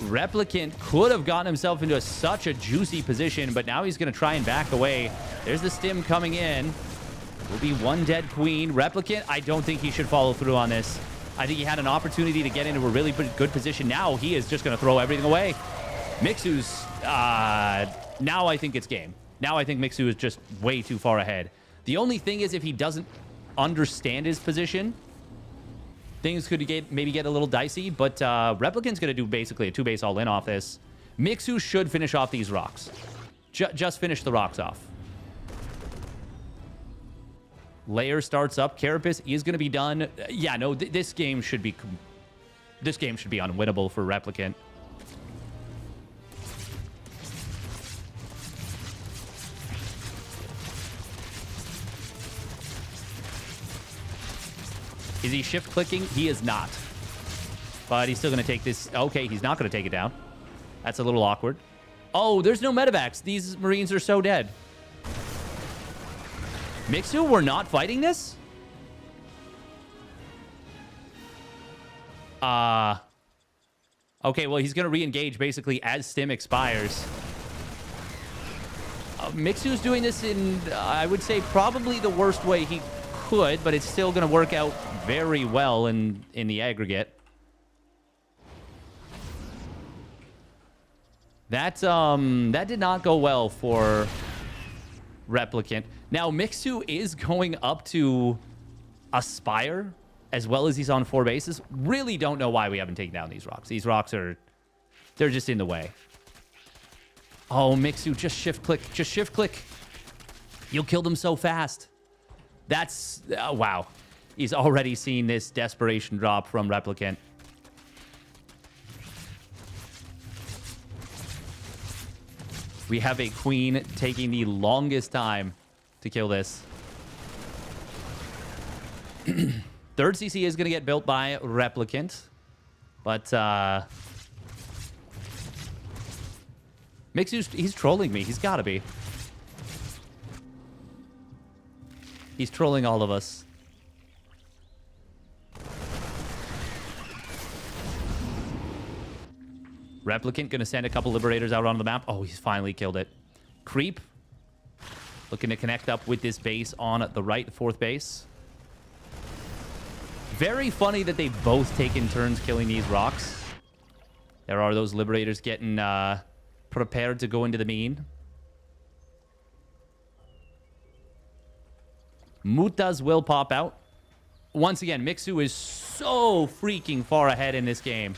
Replicant could have gotten himself into such a juicy position, but now he's going to try and back away. There's the Stim coming in. Will be one dead queen. Replicant, I don't think he should follow through on this. I think he had an opportunity to get into a really good position. Now he is just going to throw everything away. Mixu's... now I think it's game. Now I think Mixu is just way too far ahead. The only thing is if he doesn't understand his position, things could maybe get a little dicey. But Replicant's going to do basically a 2-base all-in off this. Mixu should finish off these rocks. Just finish the rocks off. Layer starts up. Carapace is going to be done. Yeah, no, this game should be unwinnable for Replicant. Is he shift clicking? He is not. But he's still going to take this. Okay, he's not going to take it down. That's a little awkward. Oh, there's no medevacs. These Marines are so dead. Mixu, we're not fighting this? Okay, well, he's going to re-engage basically as Stim expires. Mixu's doing this in, I would say, probably the worst way he could, but it's still going to work out very well in the aggregate. That did not go well for Replicant. Now, Mixu is going up to Aspire, as well as he's on 4 bases. Really don't know why we haven't taken down these rocks. These rocks are... they're just in the way. Oh, Mixu, just shift click. Just shift click. You'll kill them so fast. That's... wow. He's already seen this desperation drop from Replicant. We have a queen taking the longest time to kill this. Third CC is going to get built by Replicant. But, Mixu's, he's trolling me. He's got to be. He's trolling all of us. Replicant going to send a couple Liberators out onto the map. Oh, he's finally killed it. Creep. Looking to connect up with this base on the right, 4th base. Very funny that they've both taken turns killing these rocks. There are those Liberators getting prepared to go into the mean. Mutas will pop out. Once again, Mixu is so freaking far ahead in this game.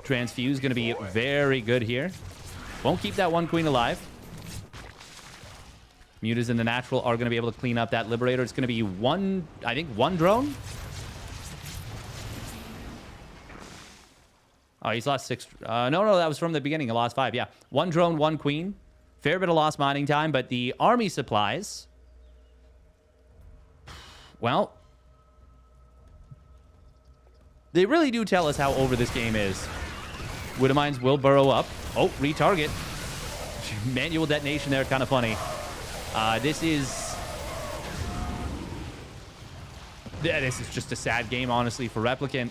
Transfuse going to be very good here. Won't keep that one queen alive. Mutas and the natural are going to be able to clean up that Liberator. It's going to be one, I think, one drone. Oh, he's lost 6. No, that was from the beginning. He lost 5. Yeah, 1 drone, 1 queen. Fair bit of lost mining time, but the army supplies... well... they really do tell us how over this game is. Widowmines will burrow up. Oh, retarget. Manual detonation there, kind of funny. This is... This is just a sad game, honestly, for Replicant.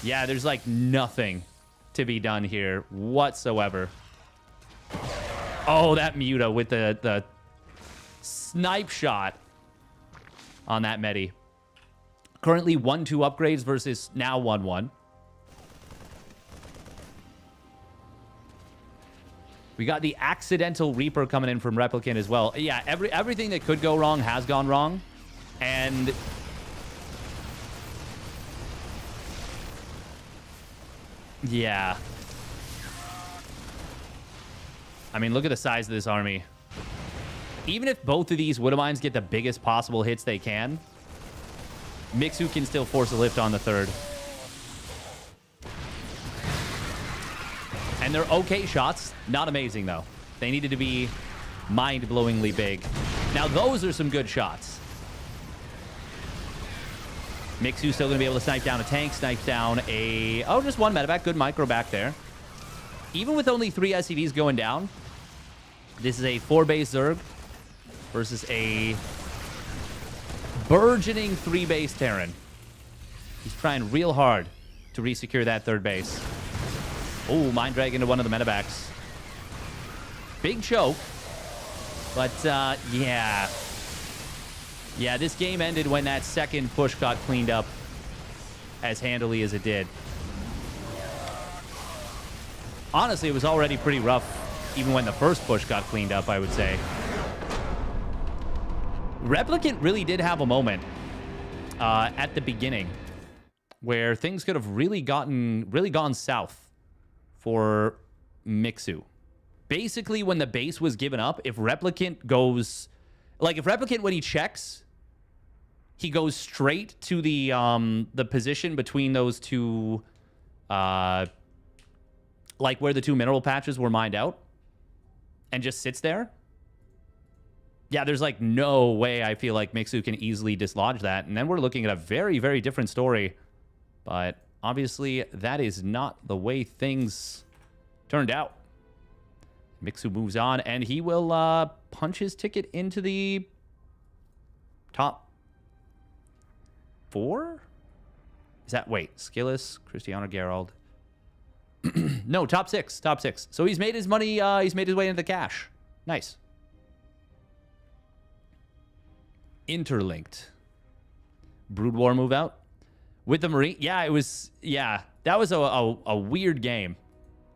Yeah, there's like nothing to be done here whatsoever. Oh, that Muta with the snipe shot on that Medi. Currently 1-2 upgrades versus now 1-1. We got the accidental Reaper coming in from Replicant as well. Yeah, everything that could go wrong has gone wrong. And yeah. I mean, look at the size of this army. Even if both of these Widowmines get the biggest possible hits they can, Mixu can still force a lift on the third. And they're okay shots. Not amazing, though. They needed to be mind-blowingly big. Now, those are some good shots. Mixu's still going to be able to snipe down a tank, snipe down a... Oh, just one medevac. Good micro back there. Even with only 3 SCVs going down, this is a 4-base Zerg versus a burgeoning 3-base Terran. He's trying real hard to resecure that third base. Oh, Mind Drag into one of the medevacs. Big choke. But, yeah. Yeah, this game ended when that second push got cleaned up as handily as it did. Honestly, it was already pretty rough even when the first push got cleaned up, I would say. Replicant really did have a moment at the beginning where things could have really gone south for Mixu. Basically, when the base was given up, if Replicant goes... Like, if Replicant, when he checks, he goes straight to the position between those two... like, where the 2 mineral patches were mined out, and just sits there. Yeah, there's, like, no way I feel like Mixu can easily dislodge that. And then we're looking at a very, very different story. But obviously, that is not the way things turned out. Mixu moves on, and he will punch his ticket into the top 4? Is that... Wait, Skillis, Cristiano Gerald. No, top 6. Top 6. So he's made his money, he's made his way into the cash. Nice. Interlinked. Brood War move out. With the Marine. Yeah, it was... Yeah, that was a weird game.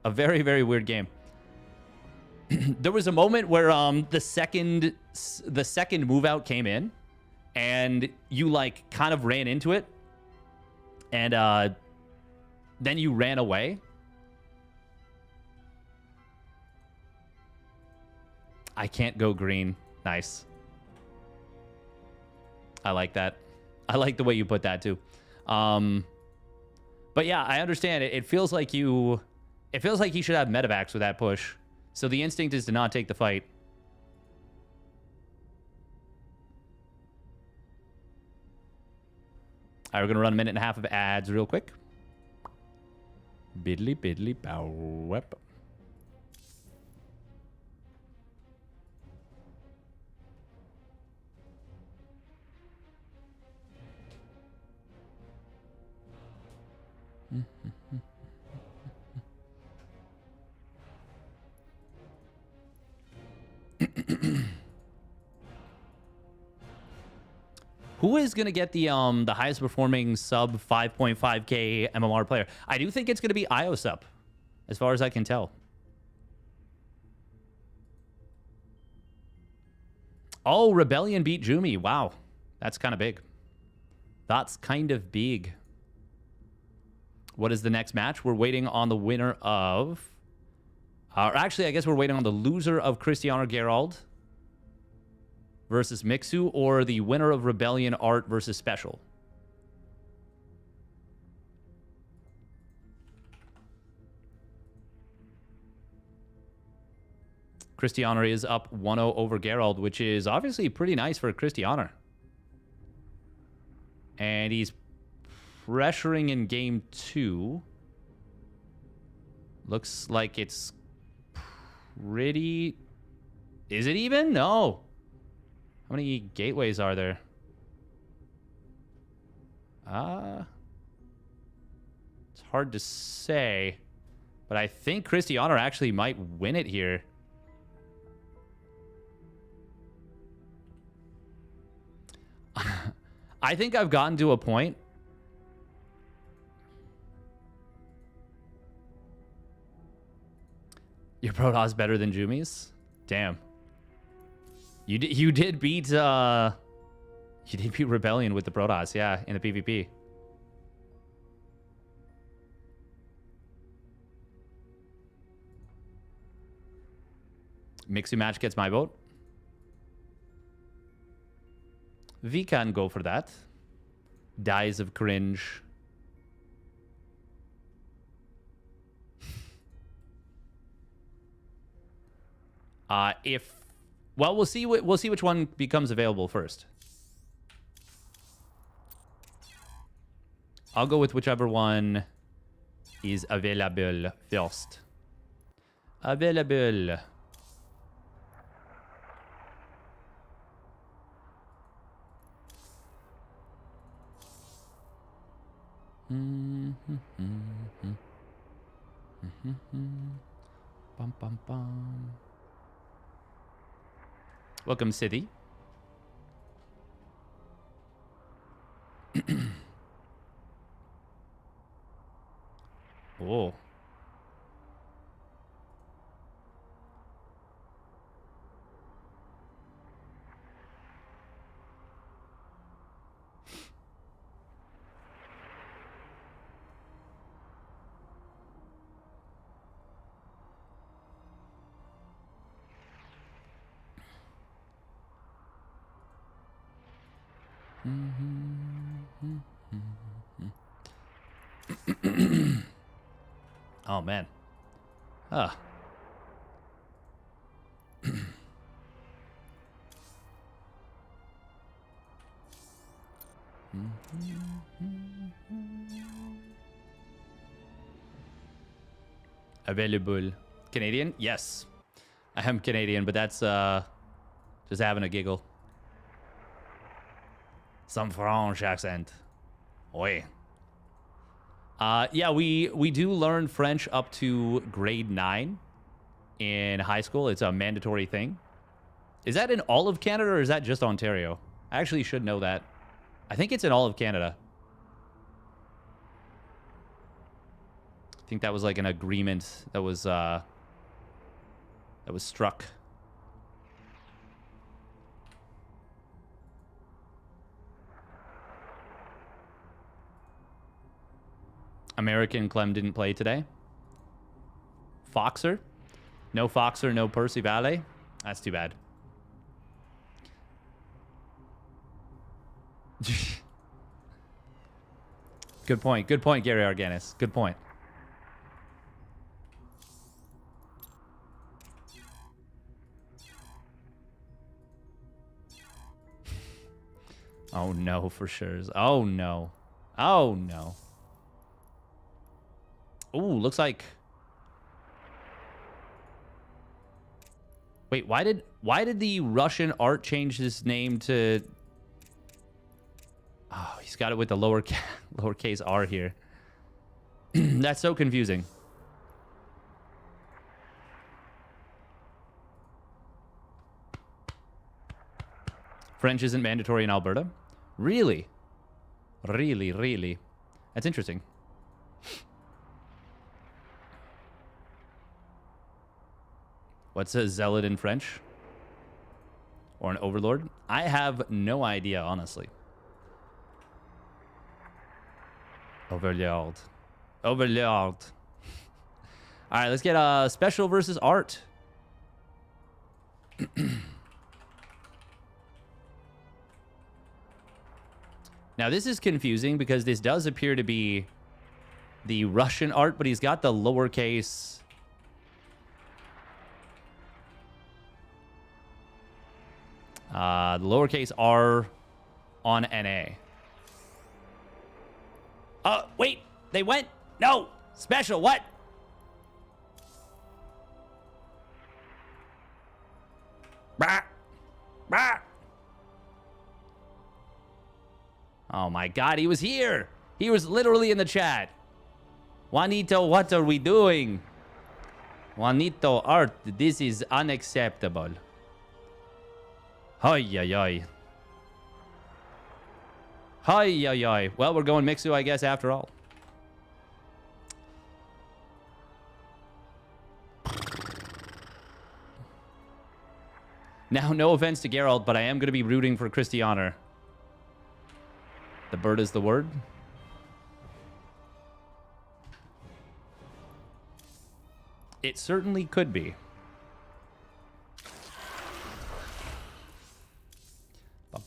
A very, very weird game. There was a moment where the second move out came in, and you like kind of ran into it, and then you ran away. I can't go green. Nice. I like that. I like the way you put that too. But yeah, I understand it. It feels like you should have medevacs with that push. So the instinct is to not take the fight. All right, we're going to run a minute and a half of ads real quick. Biddly, biddly, bow, wep. Who is going to get the highest performing sub 5.5k MMR player? I do think it's going to be IOSUP, as far as I can tell. Oh, Rebellion beat Jumi. Wow. That's kind of big. That's kind of big. What is the next match? We're waiting on the winner of... or actually, I guess we're waiting on the loser of Cristiano Gerald versus Mixu, or the winner of Rebellion Art versus Special. Cristiano is up 1-0 over Gerald, which is obviously pretty nice for Cristiano. And he's pressuring in game 2. Looks like it's pretty... Is it even? No. How many gateways are there? It's hard to say, but I think Cristiano actually might win it here. I think I've gotten to a point. Your Protoss better than Jumi's? Damn. You did beat Rebellion with the Protoss, yeah, in the PvP. Mixie match gets my vote. We can go for that. Dies of cringe. Well, we'll see which one becomes available first. I'll go with whichever one is available first. Available. Bum, bum, bum. Welcome, City. Oh. Oh, man. Ah. Available. Canadian? Yes. I am Canadian, but that's just having a giggle. Some French accent. Oi. Yeah, we do learn French up to grade 9 in high school. It's a mandatory thing. Is that in all of Canada or is that just Ontario? I actually should know that. I think it's in all of Canada. I think that was like an agreement that was struck. American Clem didn't play today. Foxer? No Foxer, no Percy Valet? That's too bad. Good point. Good point, Gary Arganis. Good point. Oh, no, for sure. Oh, no. Oh, no. Ooh, looks like... Wait, why did the Russian art change his name to... Oh, he's got it with the lowercase r here. That's so confusing. French isn't mandatory in Alberta? Really? Really, really? That's interesting. What's a zealot in French? Or an overlord? I have no idea, honestly. Overlord. Overlord. All right, let's get special versus art. Now, this is confusing because this does appear to be the Russian art, but he's got the lowercase... the lowercase r on NA. Wait, they went? No, special, what? Bah. Bah. Oh Oh my god, he was here! He was literally in the chat. Juanito, what are we doing? Juanito Art, this is unacceptable. Hi, yi, yi. Hi, yi, yi. Well, we're going Mixu, I guess, after all. Now, no offense to Geralt, but I am going to be rooting for Christianer. The bird is the word. It certainly could be. So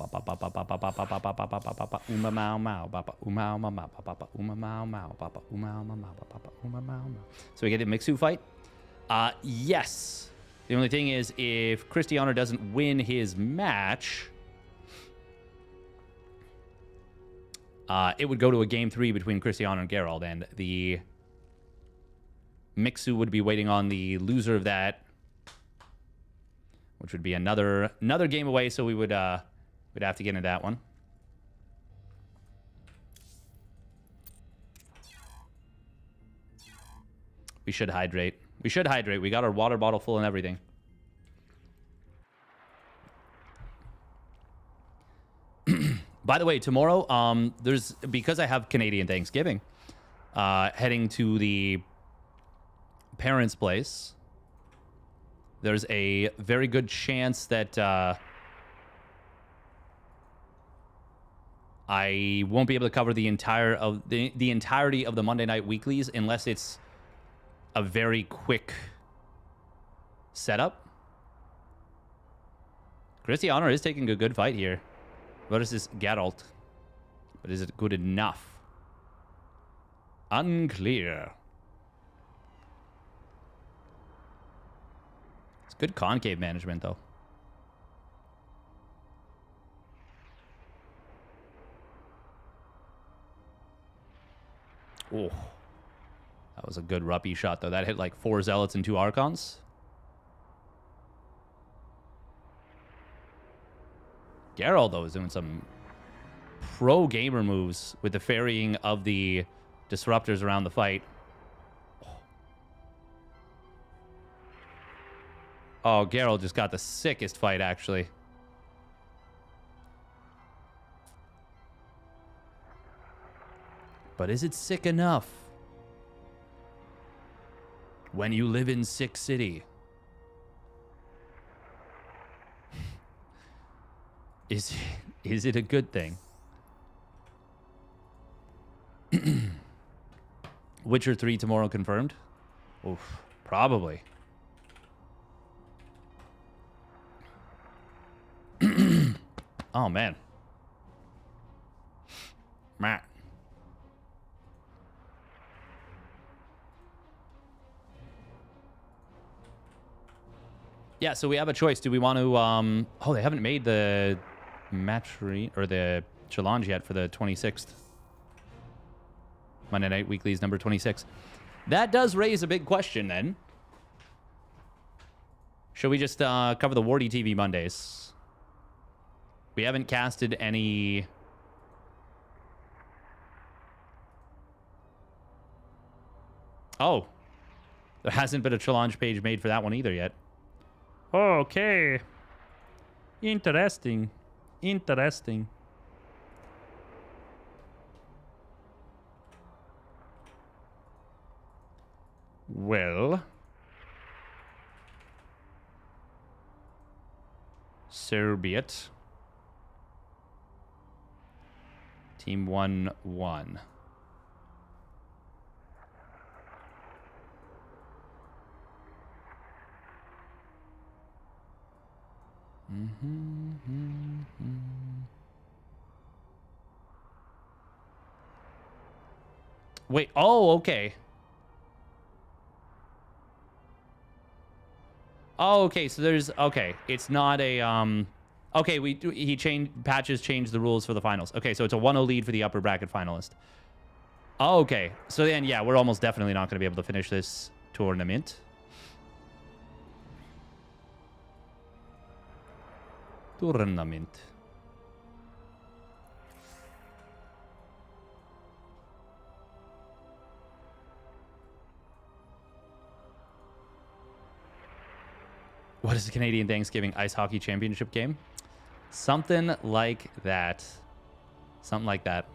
we get a Mixu fight? Yes. The only thing is, if Christianer doesn't win his match, it would go to a game 3 between Christianer and Geralt, and the Mixu would be waiting on the loser of that, which would be another game away. So we'd have to get into that one. We should hydrate. We should hydrate. We got our water bottle full and everything. By the way, tomorrow, because I have Canadian Thanksgiving, heading to the parents' place, there's a very good chance that I won't be able to cover the entirety of the Monday night weeklies unless it's a very quick setup. Christianer is taking a good fight here versus Geralt, but is it good enough? Unclear. It's good concave management, though. Oh, that was a good Ruppy shot, though. That hit like 4 Zealots and 2 Archons. Geralt, though, is doing some pro gamer moves with the ferrying of the disruptors around the fight. Oh, Geralt just got the sickest fight, actually. But is it sick enough? When you live in Sick City. Is it a good thing? Witcher 3 tomorrow confirmed? Oof, probably. Oh, man. Matt. Yeah, so we have a choice. Do we want to... Oh, they haven't made the match or the challenge yet for the 26th. Monday Night Weekly's number 26. That does raise a big question, then. Should we just cover the Wardy TV Mondays? We haven't casted any... Oh. There hasn't been a challenge page made for that one either yet. Okay. Interesting. Interesting. Well. So be it. Team 1-1. Wait, oh, okay. Oh, okay, so there's, okay, it's not a, okay, Patches changed the rules for the finals. Okay, so it's a 1-0 lead for the upper bracket finalist. Oh, okay, so then, yeah, we're almost definitely not going to be able to finish this tournament. What is the Canadian Thanksgiving Ice Hockey Championship game? Something like that. Something like that.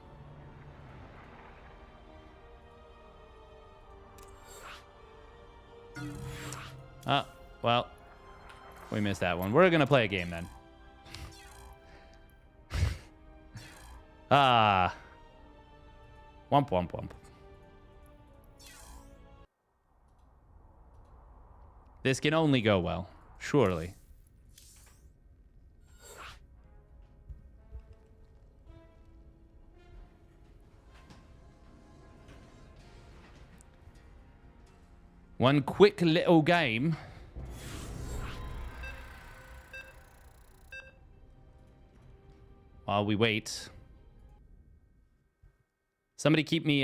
Well, we missed that one. We're going to play a game then. Wump, wump, wump. This can only go well, surely. One quick little game. While we wait. Somebody keep me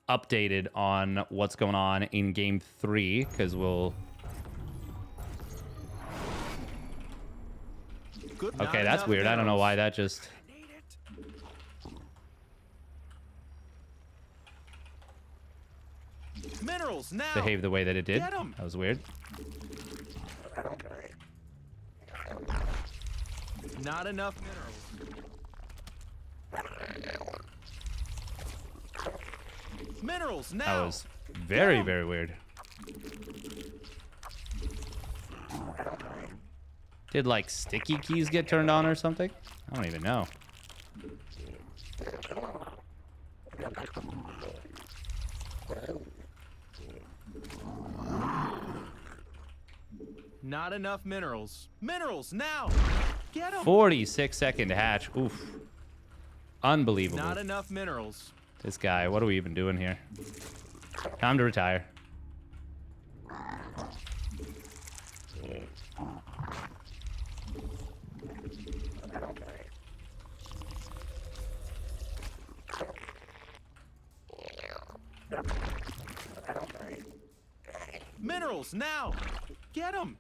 updated on what's going on in game 3, because we'll... Okay, that's weird. I don't know why that just... Minerals now. Behaved the way that it did. That was weird. Not enough minerals. Minerals now. That was very, very weird. Did like sticky keys get turned on or something? I don't even know. Not enough minerals. Minerals now. Get 'em. 46-second hatch. Oof. Unbelievable. Not enough minerals. This guy, what are we even doing here? Time to retire. Minerals now. Get 'em.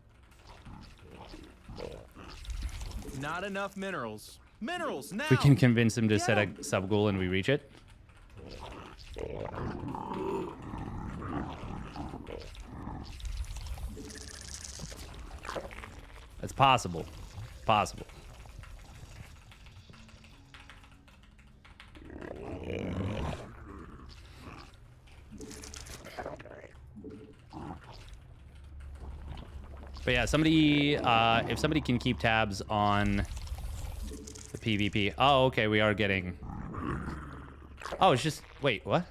Not enough minerals. Minerals now. We can convince him to set a sub goal and we reach it. It's possible. Possible. But yeah, somebody, if somebody can keep tabs on the PvP. Oh, okay, we are getting... Oh, it's just... Wait, what?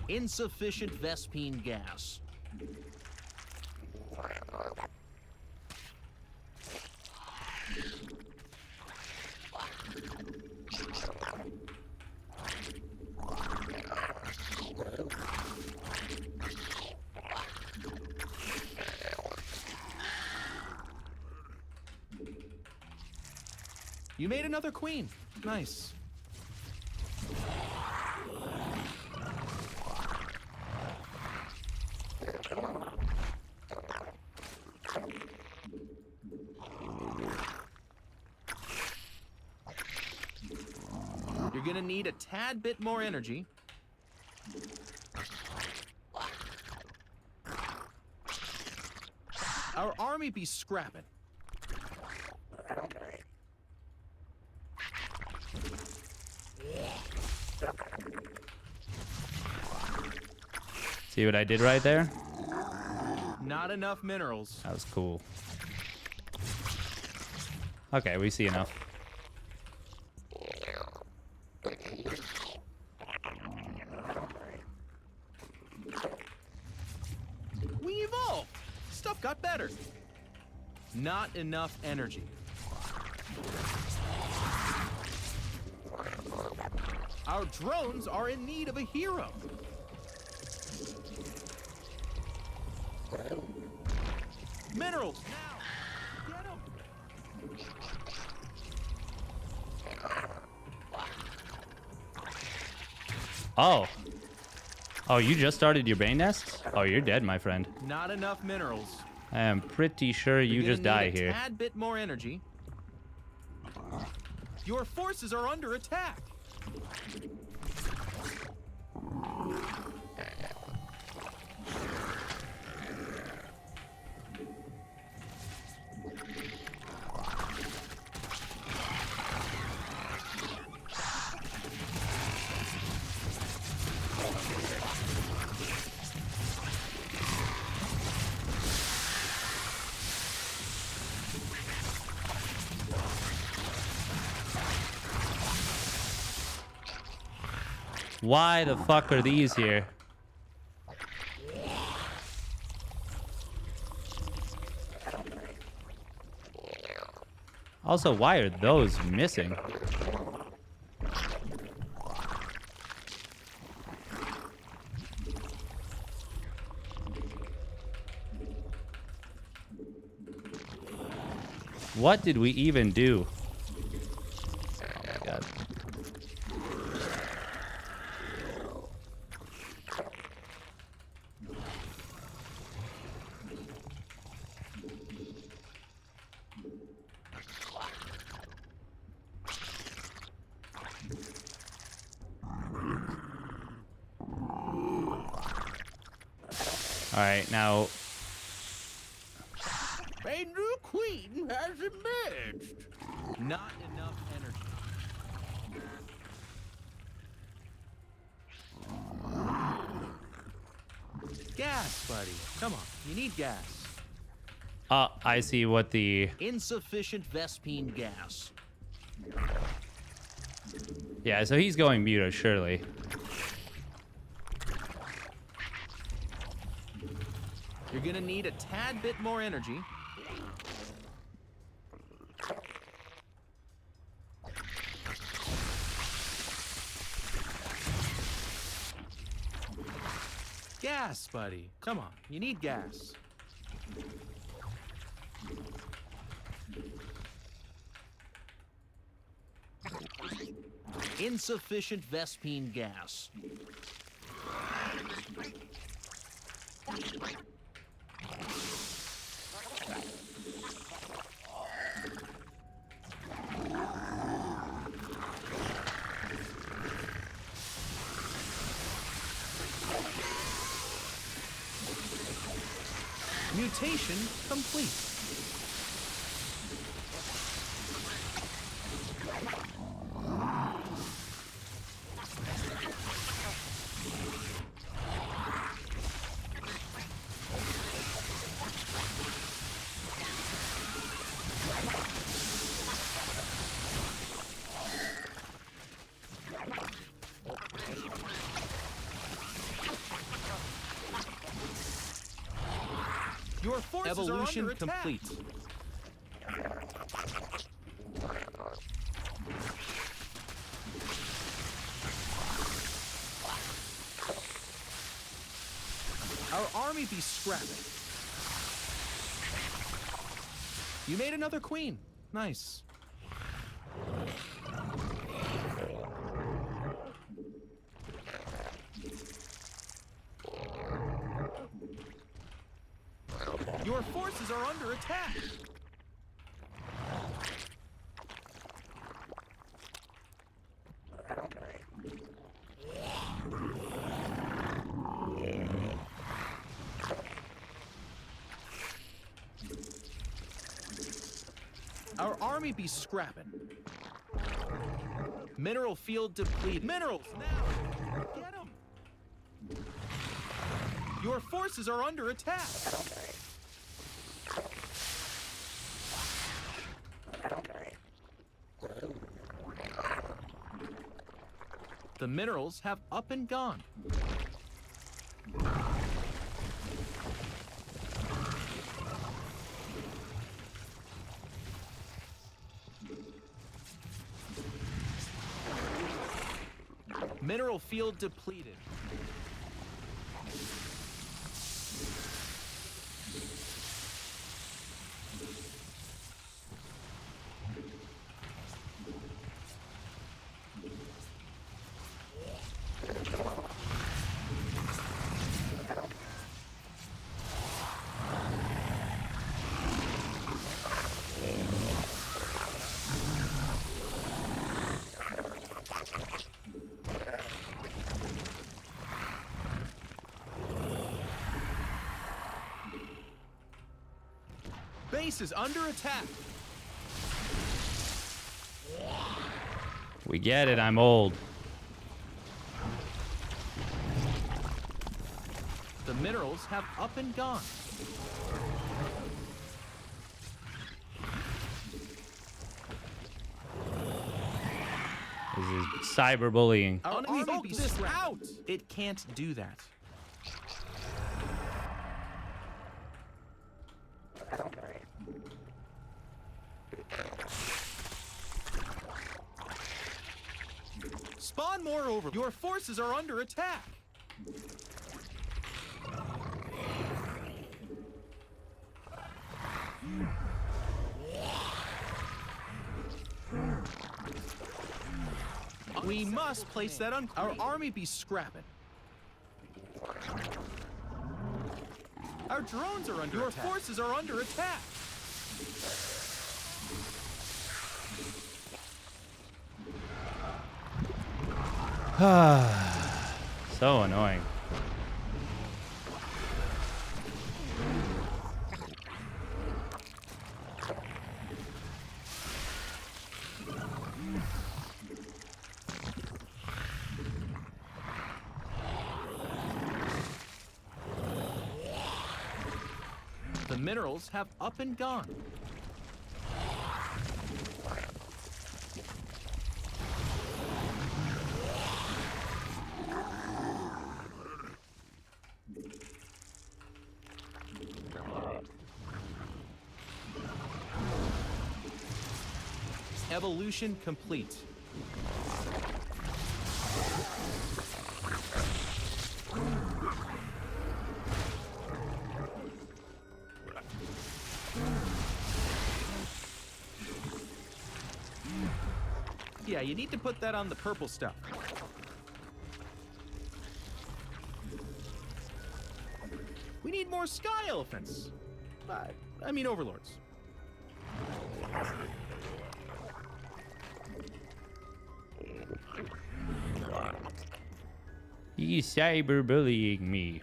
Insufficient Vespine gas. You made another queen. Nice. You're gonna need a tad bit more energy. Our army be scrapping. See what I did right there? Not enough minerals. That was cool. Okay, we see enough. We evolved. Stuff got better. Not enough energy. Our drones are in need of a hero. Minerals now. Get 'em. Oh. Oh, you just started your bane nest? Oh, you're dead, my friend. Not enough minerals. I am pretty sure you You're just gonna die need a here. tad bit more energy. Your forces are under attack. Why the fuck are these here? Also, why are those missing? What did we even do? Oh my god. All right, now A new queen has emerged. Not enough energy. Gas, buddy. Come on, you need gas. I see what the Insufficient Vespine gas. yeah. So he's going mute, surely. You're gonna need a tad bit more energy. Gas, buddy. Come on, you need gas. Insufficient Vespine gas. Mutation complete. Your forces Evolution are under attack. complete. Our army be scrapping. You made another queen. Nice. Your forces are under attack. Our army be scrapping. Mineral field depleted. Minerals now. Get them. Your forces are under attack. The minerals have up and gone. Mineral field depleted. base is under attack. We get it. I'm old. The minerals have up and gone. This is cyberbullying. Our army be this out. It can't do that. Spawn more over. Your forces are under attack. We must place that on. Our army be scrapping. Our drones are under attack. Your forces are under attack. So annoying. The minerals have up and gone. Evolution complete. Yeah, you need to put that on the purple stuff. We need more sky elephants. I mean overlords. He's cyberbullying me.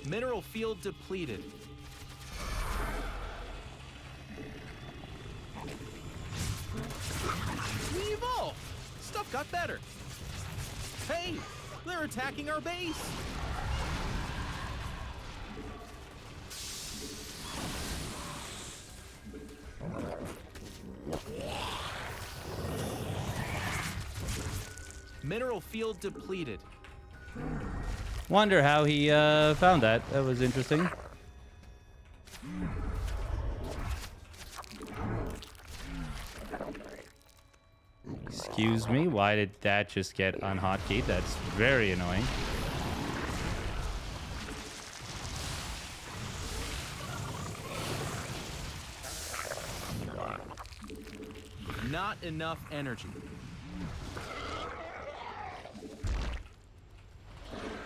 Mineral field depleted. We evolved. Stuff got better. Hey, they're attacking our base. Mineral field depleted. Wonder how he found that. That was interesting. Excuse me, why did that just get unhotkeyed? That's very annoying. Not enough energy.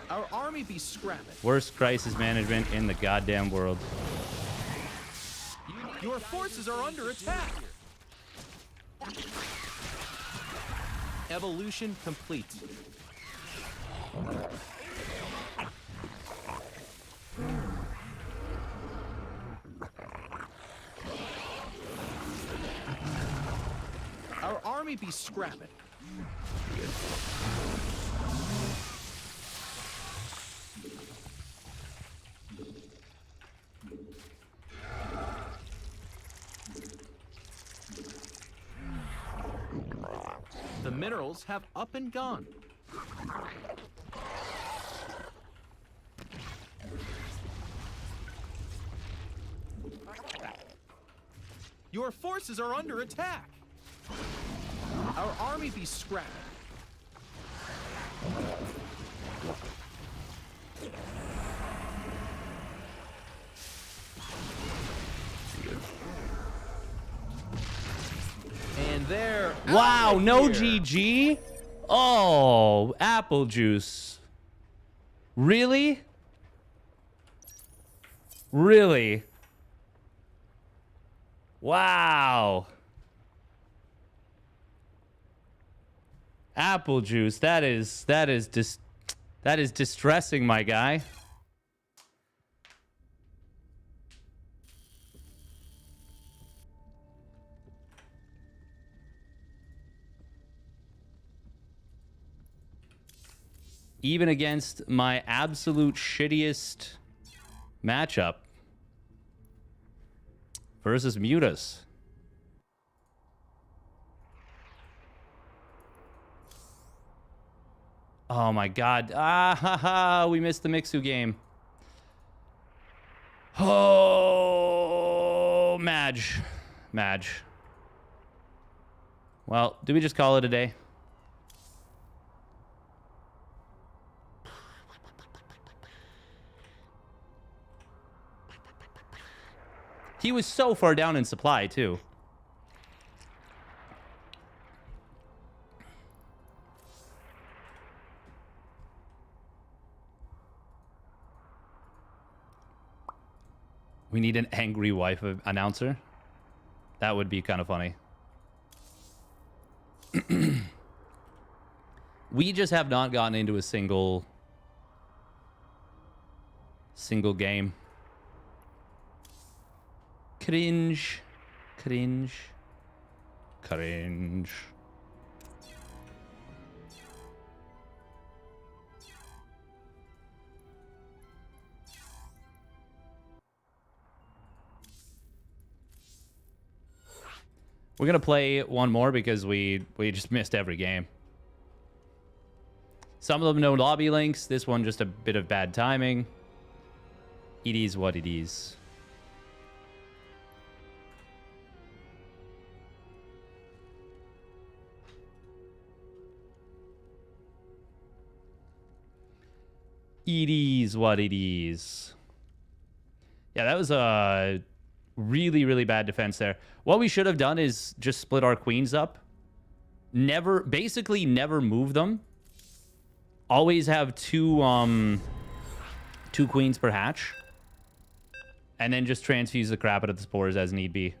Our army be scrapping. Worst crisis management in the goddamn world. Your forces are under attack. Evolution complete. Our army be scrapping. The minerals have up and gone. Your forces are under attack. Our army be scrapped. And there. Wow, no GG? Oh, apple juice. Really? Really? Wow. Apple juice. That is distressing, my guy. Even against my absolute shittiest matchup versus Mutas. Oh my god. Ah, ha, ha. We missed the Mixu game. Oh, Madge. Well, do we just call it a day? He was so far down in supply, too. We need an angry wife announcer. That would be kind of funny. We just have not gotten into a single game. Cringe. We're going to play one more because we just missed every game. Some of them no lobby links. This one just a bit of bad timing. It is what it is. It is what it is. Yeah, that was a really, really bad defense there. What we should have done is just split our queens up. Basically never move them. Always have two queens per hatch. And then just transfuse the crap out of the spores as need be.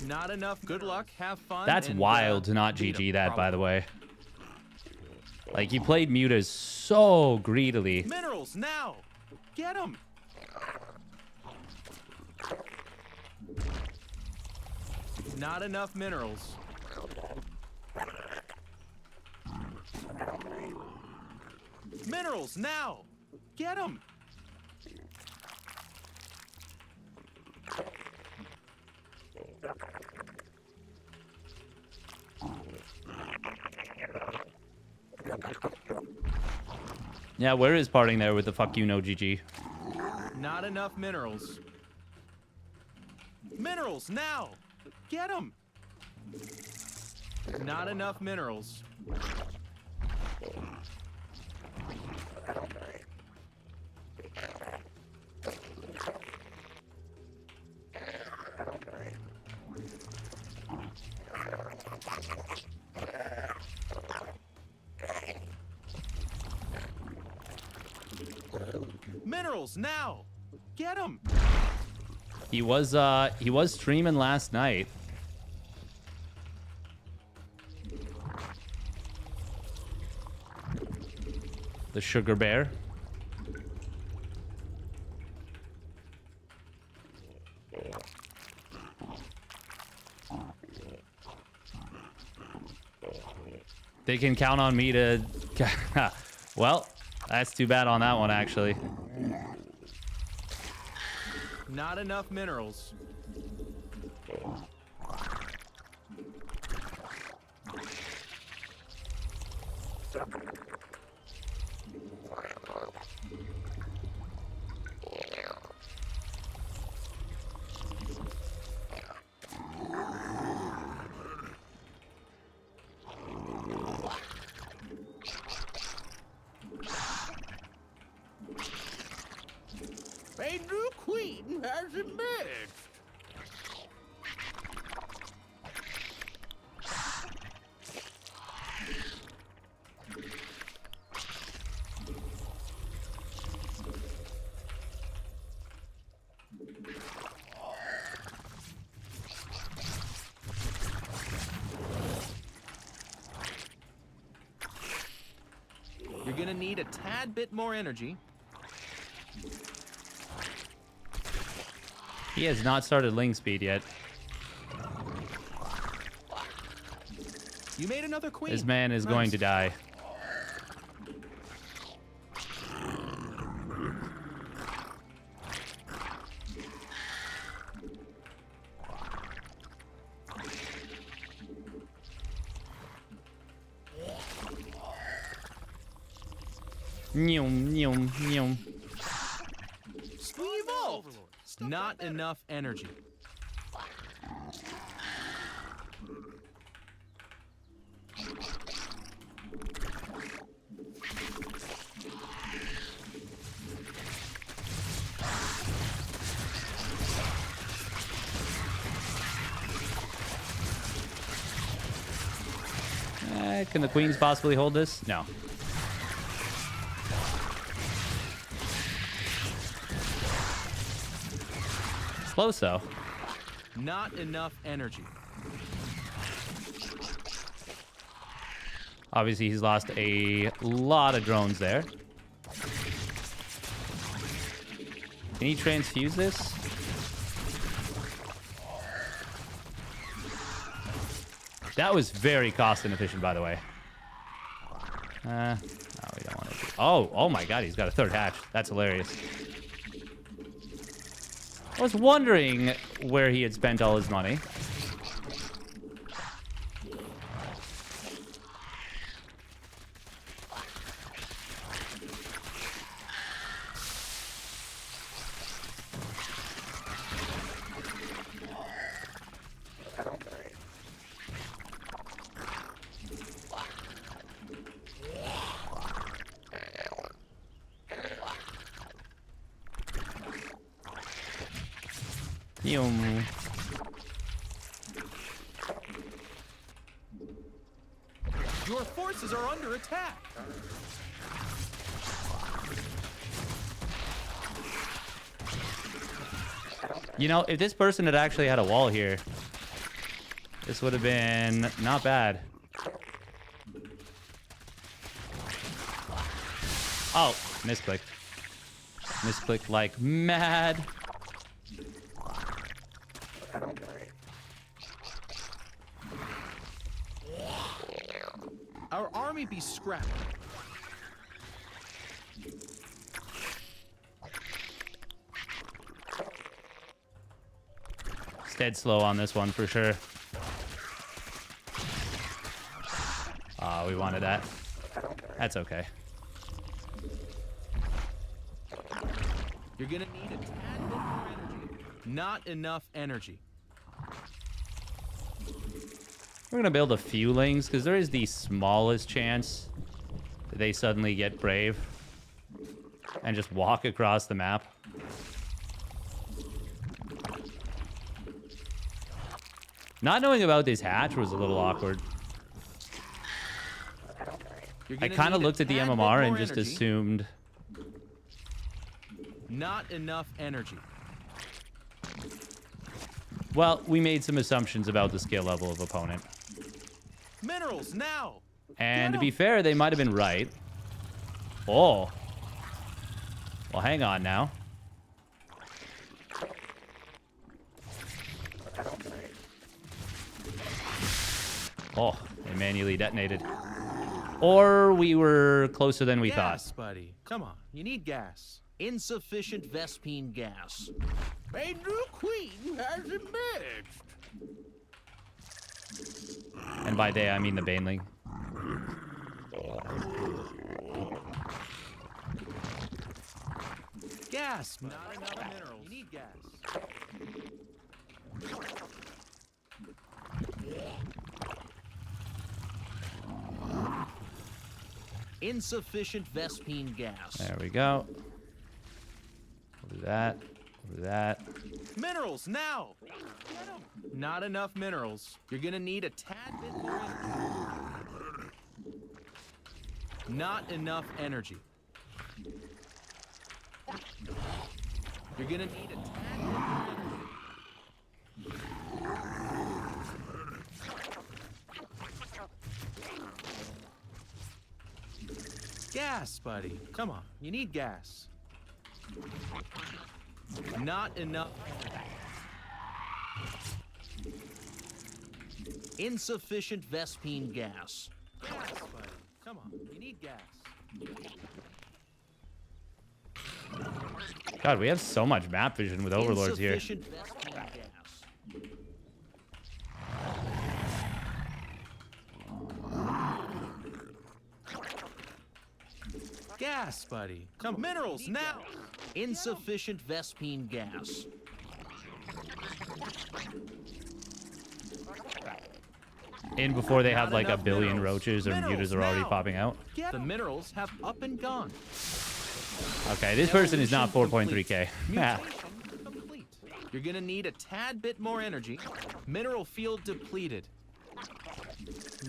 Not enough. Good luck. Have fun. That's wild to not GG that, by the way. Like, he played Mutas so greedily. Minerals now. Get them. Not enough minerals. Minerals now. Get them. Yeah, where is parting there with the fuck you no GG? Not enough minerals. Minerals now. Get them. Not enough minerals. Minerals now. Get them. He was streaming last night. The Sugar Bear. They can count on me to... Well, that's too bad on that one, actually. Not enough minerals. A new queen has emerged. You're gonna need a tad bit more energy. He has not started Ling speed yet. You made another queen. This man is going to die. Nyum, nyum, nyum. We evolved. Not enough energy. Can the queens possibly hold this? No. Close though. Not enough energy. Obviously, he's lost a lot of drones there. Can he transfuse this? That was very cost inefficient, by the way. No, we don't want to do. Oh my God, he's got a third hatch. That's hilarious. I was wondering where he had spent all his money. Yum. Your forces are under attack. You know, if this person had actually had a wall here, this would have been not bad. Oh, misclicked. Misclicked like mad. Our army be scrapped. Dead slow on this one for sure. We wanted that. That's okay. You're gonna need a tad bit more energy. Not enough energy. We're gonna build a few lings because there is the smallest chance that they suddenly get brave and just walk across the map. Not knowing about this hatch was a little awkward. I kind of looked at the MMR and just assumed. Not enough energy. Well, we made some assumptions about the skill level of opponent. Minerals now. And to be fair, they might have been right. Oh. Well, hang on now. Oh, they manually detonated. Or we were closer than we gas, thought. buddy. Come on, you need gas. Insufficient Vespine gas. A new queen has emerged. And by they, I mean the Baneling. Gas, not enough minerals. You need gas. Insufficient Vespine gas. There we go. We'll do that. We'll do that. Minerals now. Not enough minerals. You're gonna need a tad bit more energy. Not enough energy. You're gonna need a tad bit more energy. Gas, buddy. Come on, you need gas. Not enough. Insufficient Vespine gas. Gas, buddy. Come on, you need gas. God, we have so much map vision with overlords here. Insufficient Vespine gas. Gas, buddy. Come on. Minerals now. Insufficient Vespine gas. In before they have Not like a enough billion minerals. roaches or Minerals mutas are already now. popping out. The minerals have up and gone. Okay, this person is not Evolution 4.3k. complete. Mutation complete. You're gonna need a tad bit more energy. Mineral field depleted.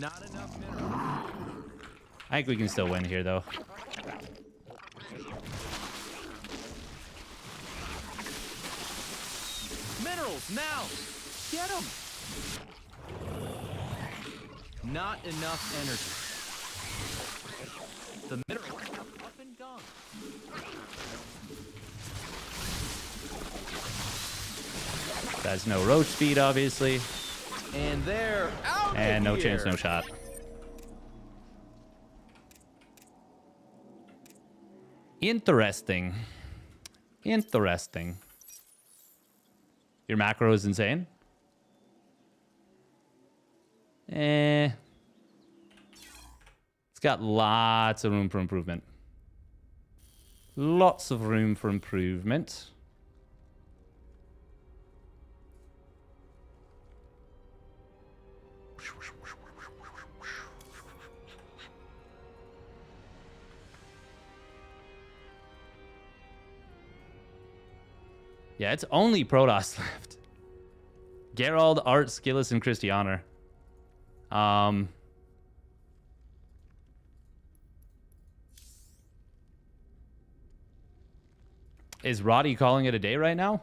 Not enough minerals. I think we can still win here though. Minerals now. Get them. Not enough energy. The minerals have up and gone. That's no roach speed, obviously. And they're out. And no of chance, here. no shot. Interesting. Interesting. Your macro is insane? It's got lots of room for improvement. Lots of room for improvement. Yeah, it's only Protoss left. Gerald, Art, Skillis, and Christianer. Is Roddy calling it a day right now?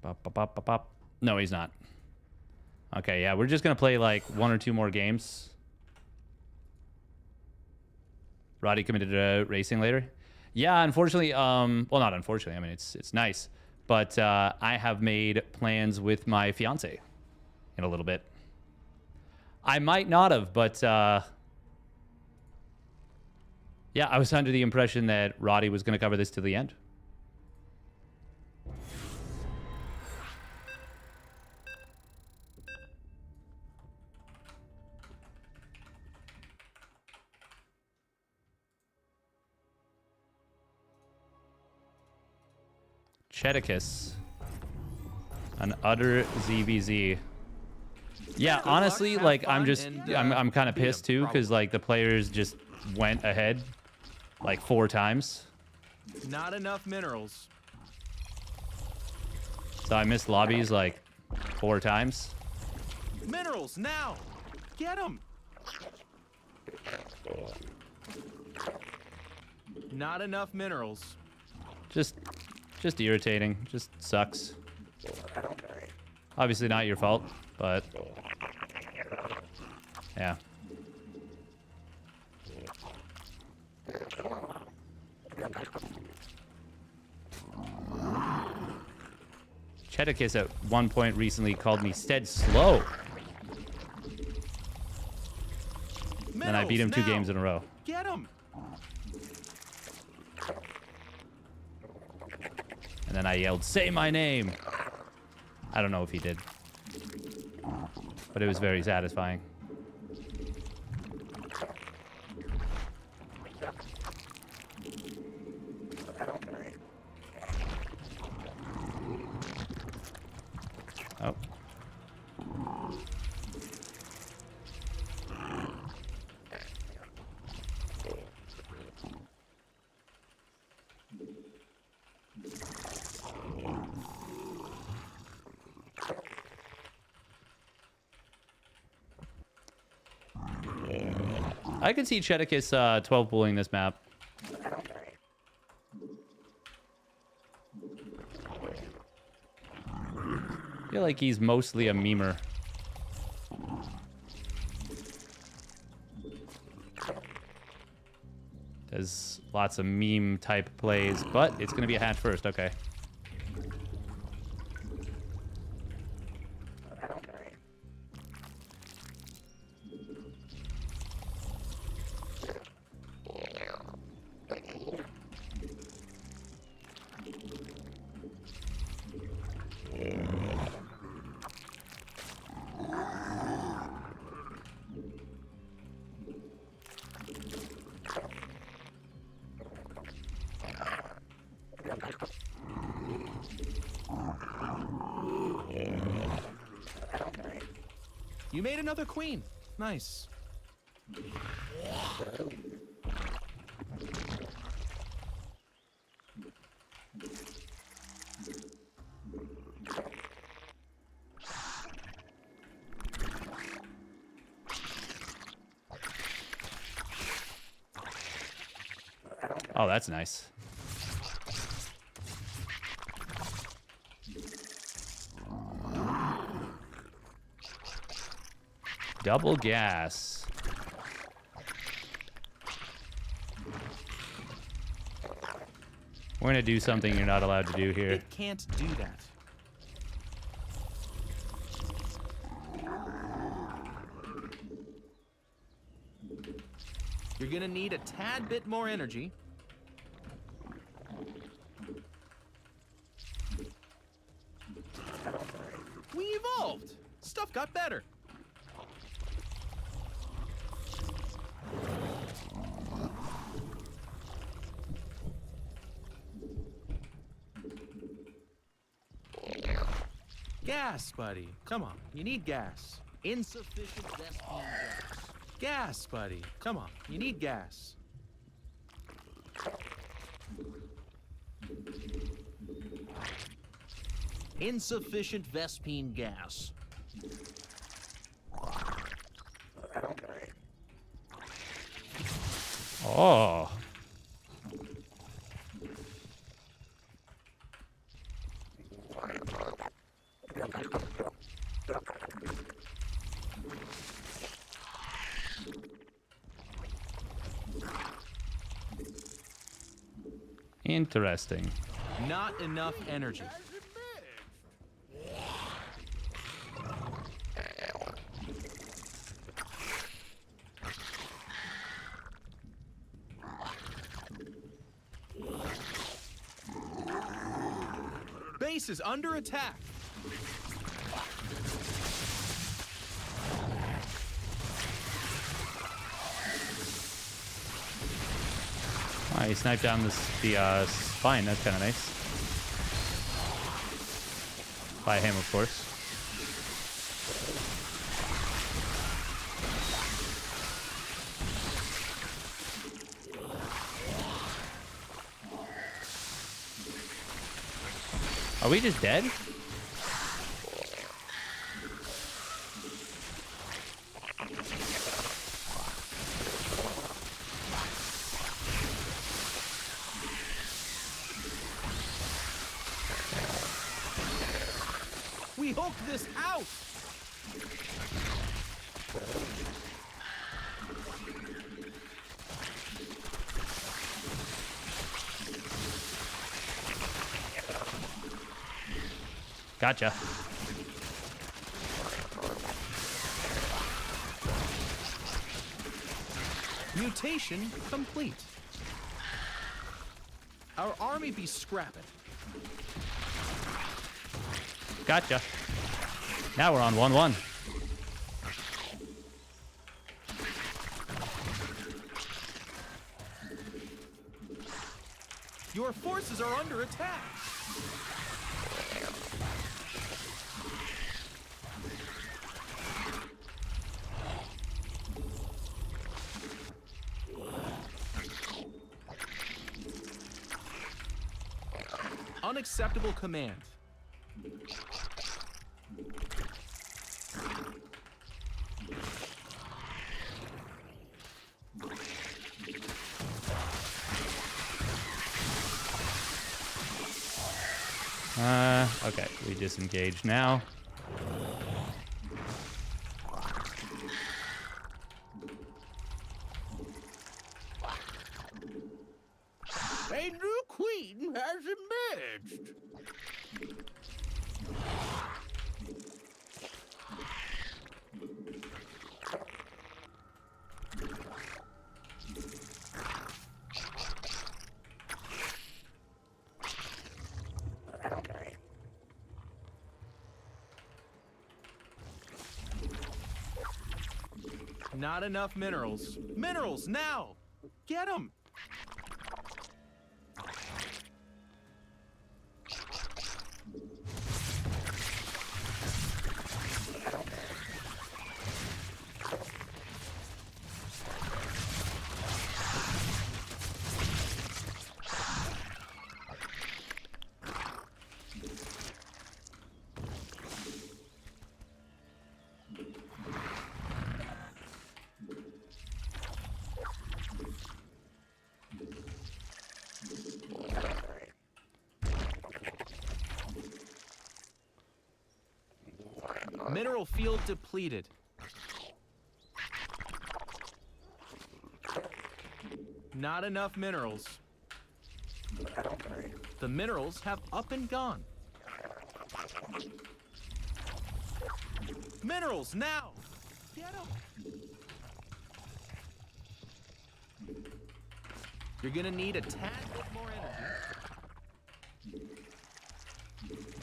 Bop, bop, bop, bop, bop. No, he's not. Okay, yeah, we're just gonna play like 1 or 2 more games. Roddy committed to racing later. Yeah, unfortunately, well, not unfortunately. I mean, it's nice, but I have made plans with my fiance in a little bit. I might not have, but yeah, I was under the impression that Roddy was gonna cover this to the end. Cheticus. An utter ZBZ. Yeah, honestly, like I'm kind of pissed too, because like the players just went ahead like 4 times. Not enough minerals. So I missed lobbies like 4 times. Minerals now. Get them. Not enough minerals. Just irritating. Just sucks. Obviously not your fault, but yeah. Cheticus at one point recently called me Stead slow. And I beat him 2 games in a row. Get him. And then I yelled, "Say my name!" I don't know if he did. But it was very satisfying. Oh. I could see Cheticus 12 pulling this map. I feel like he's mostly a memer. Does lots of meme type plays, but it's going to be a hatch first. Okay. You made another queen. Nice. Oh, that's nice. Double gas. We're gonna do something you're not allowed to do here. It can't do that. You're gonna need a tad bit more energy. We evolved. Stuff got better. Gas, buddy. Come on. You need gas. Insufficient Vespine gas. Gas, buddy. Come on. You need gas. Insufficient Vespine gas. Oh. Interesting. Not enough energy. Base is under attack. He sniped down the spine. That's kind of nice. By him, of course. Are we just dead? We hooked this out! Gotcha. Mutation complete. Our army be scrapping. Gotcha. Now we're on 1-1. Your forces are under attack. Unacceptable command. Okay, we disengage now. A new queen has emerged. Not enough minerals. Minerals now! Get them! Mineral field depleted. Not enough minerals. The minerals have up and gone. Minerals now! Get them! You're gonna need a tad bit more energy.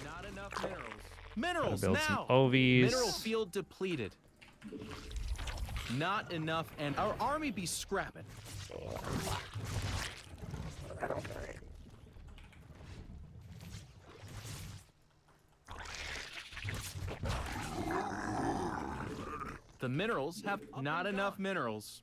Not enough minerals. Minerals Build now! some OVs. Mineral field depleted. Not enough, and our army be scrapping. The minerals have not enough minerals.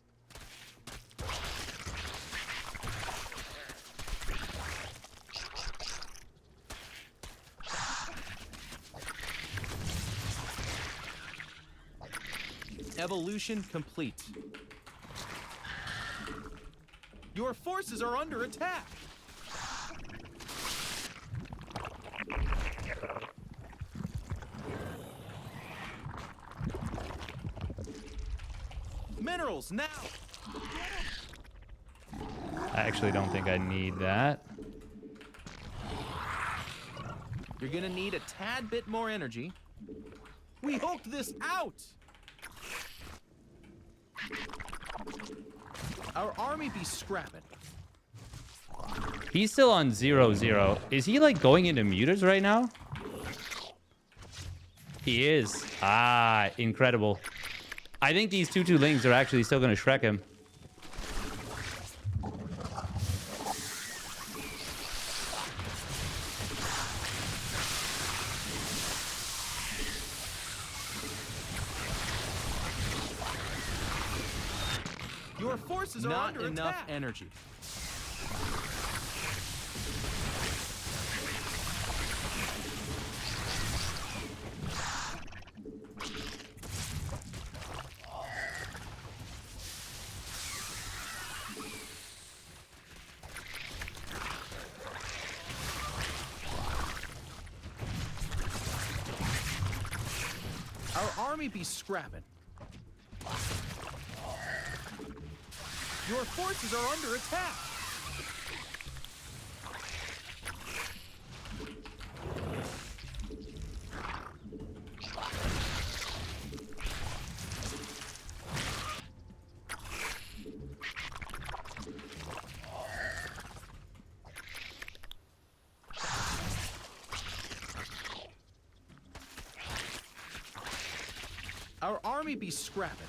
Evolution complete. Your forces are under attack. Minerals now. I actually don't think I need that. You're gonna need a tad bit more energy. We hulked this out. Our army be scrapping. He's still on 0-0. Is he like going into muters right now? He is. Ah, incredible. I think these 2/2 lings are actually still going to Shrek him. Your forces are not under enough attack. Energy. Our army be scrapping. Your forces are under attack. Our army be scrapping.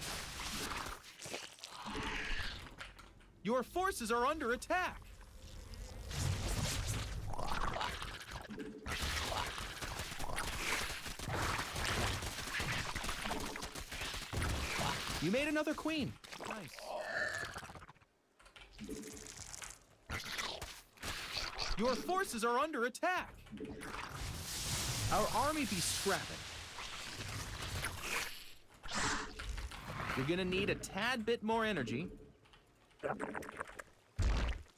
Your forces are under attack. You made another queen. Nice. Your forces are under attack. Our army be scrapping. You're gonna need a tad bit more energy.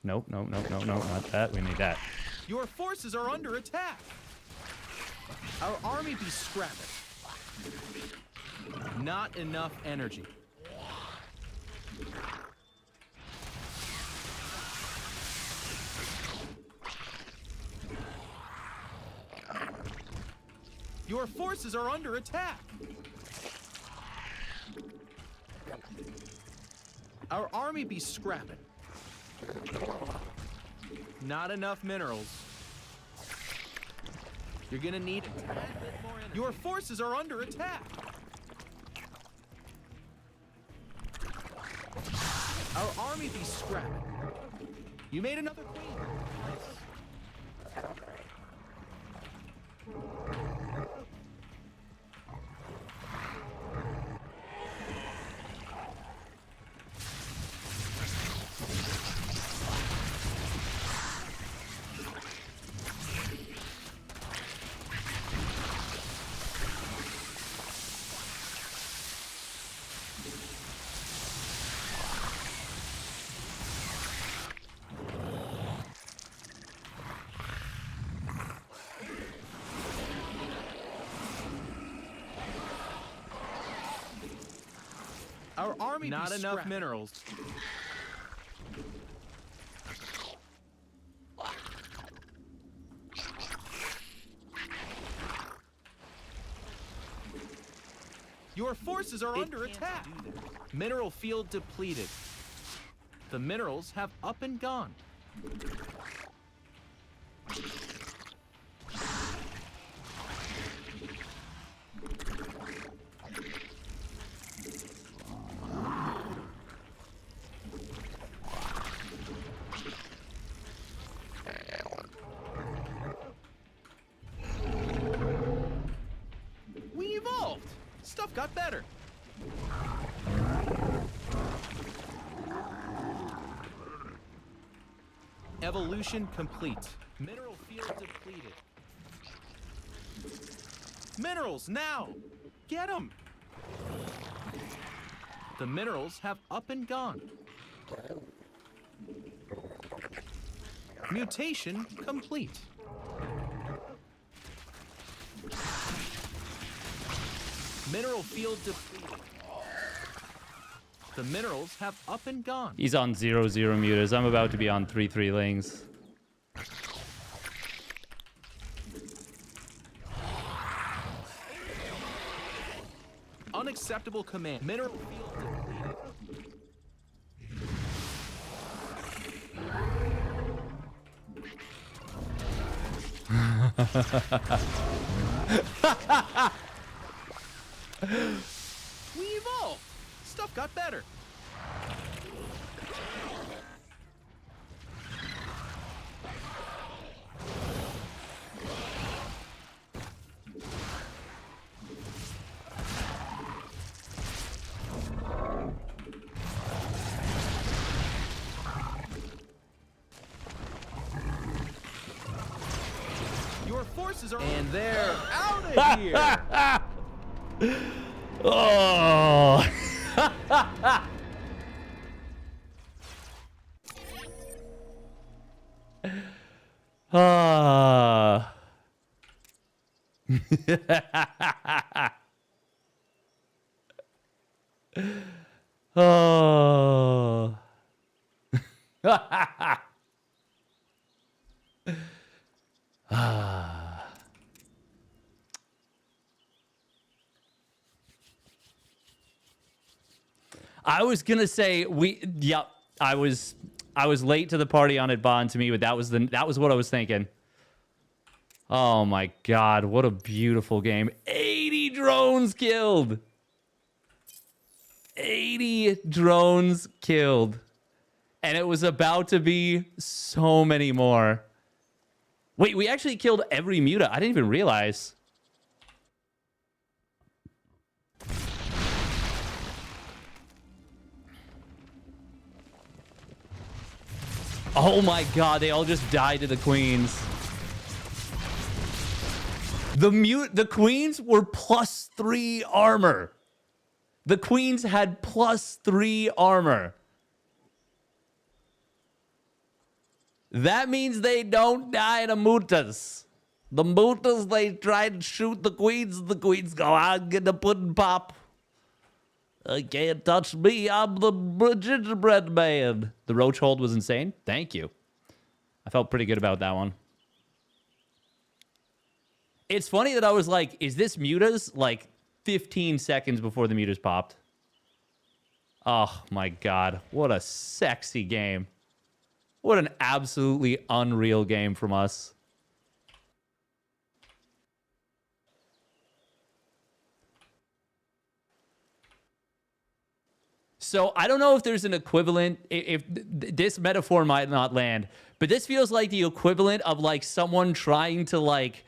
Nope, nope, nope, nope, nope, not that. We need that. Your forces are under attack. Our army be scrapping. Not enough energy. Your forces are under attack. Our army be scrapping. Not enough minerals. You're gonna need a tad bit more energy. Your forces are under attack. Our army be scrapping. You made another queen. Nice. Our army not enough minerals. Your forces are under attack. Mineral field depleted. The minerals have up and gone. We evolved. Stuff got better. Evolution complete. Mineral field depleted. Minerals now! Get them! The minerals have up and gone. Mutation complete. Mineral field depleted. The minerals have up and gone. He's on 0-0 meters. I'm about to be on 3-3 lings. Unacceptable command. Mineral field depleted. We evolved. Stuff got better. Your forces are and they're out of here. Oh. Ah. Oh. Ah. I was gonna say I was late to the party on it, Bond, to me, but that was what I was thinking. Oh my god, what a beautiful game. 80 drones killed. 80 drones killed. And it was about to be so many more. Wait, we actually killed every muta. I didn't even realize. Oh my god, they all just died to the queens. The queens were +3 armor. The queens had +3 armor. That means they don't die to mutas. The Mutas, they try to shoot the queens. The queens go, I'm gonna pudding pop. Can't touch me. I'm the gingerbread man. The roach hold was insane. Thank you. I felt pretty good about that one. It's funny that I was like, is this mutas? Like 15 seconds before the mutas popped. Oh my God. What a sexy game. What an absolutely unreal game from us. So I don't know if there's an equivalent, if this metaphor might not land, but this feels like the equivalent of like someone trying to like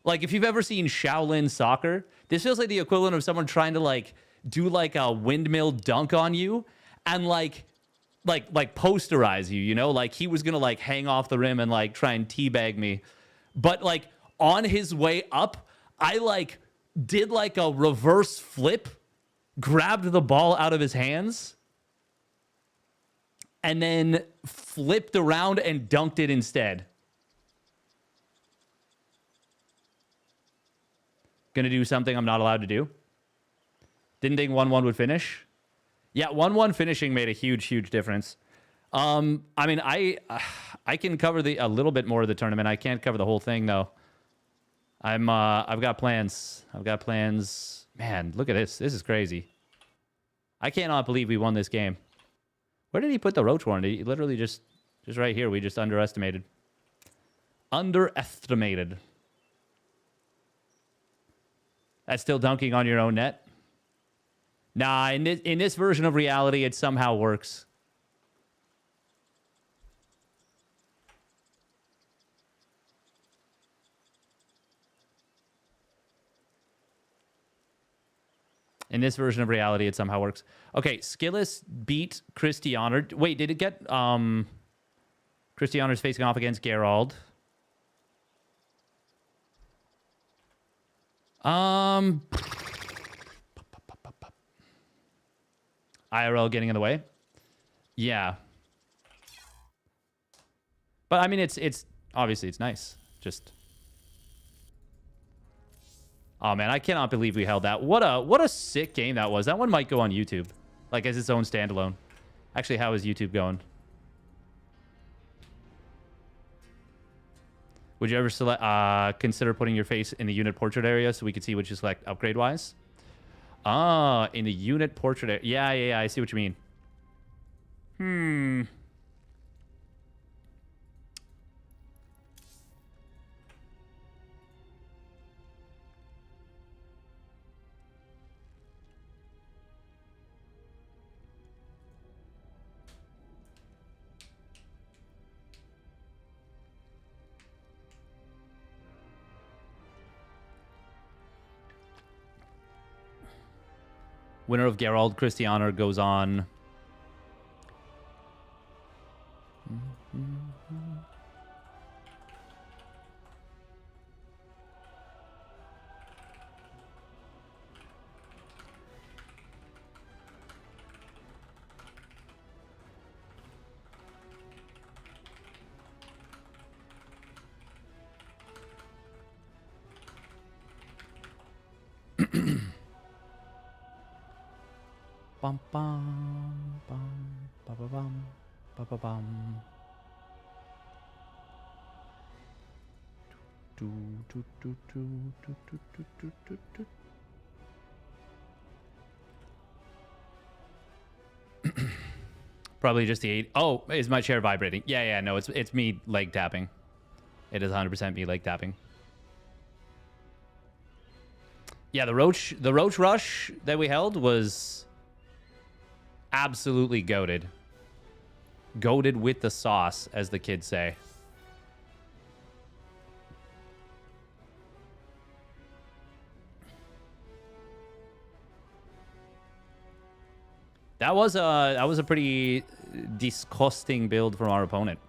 if you've ever seen Shaolin soccer, this feels like the equivalent of someone trying to like do like a windmill dunk on you and like posterize you, you know, like he was gonna like hang off the rim and like try and teabag me, but like on his way up, I like did like a reverse flip, grabbed the ball out of his hands, and then flipped around and dunked it instead. Gonna do something I'm not allowed to do. Didn't think 1-1 would finish. Yeah, 1-1 finishing made a huge difference. I mean, I can cover a little bit more of the tournament. I can't cover the whole thing though. I've got plans. Man, look at this. This is crazy. I cannot believe we won this game. Where did he put the roach horn? He literally just right here. We just underestimated. That's still dunking on your own net? Nah, in this version of reality, it somehow works. In this version of reality, it somehow works. Okay, Skillis beat Cristiano. Wait, did it get... Cristiano's facing off against Gerald. IRL getting in the way. Yeah. But I mean, it's obviously it's nice. Just... Oh man, I cannot believe we held that. What a sick game that was. That one might go on YouTube, like as its own standalone. Actually, how is YouTube going? Would you ever select consider putting your face in the unit portrait area so we could see what you select upgrade wise? Ah, in the unit portrait area. Yeah, I see what you mean. Winner of Gerald Cristiano goes on. Bum bum bum ba ba bum ba ba bum. Do do do do do do do do do do. Probably just the 8. Oh, is my chair vibrating? Yeah, no, it's me leg tapping. It is 100% me leg tapping. Yeah, the roach rush that we held was absolutely goated. Goated with the sauce, as the kids say. That was a pretty disgusting build from our opponent.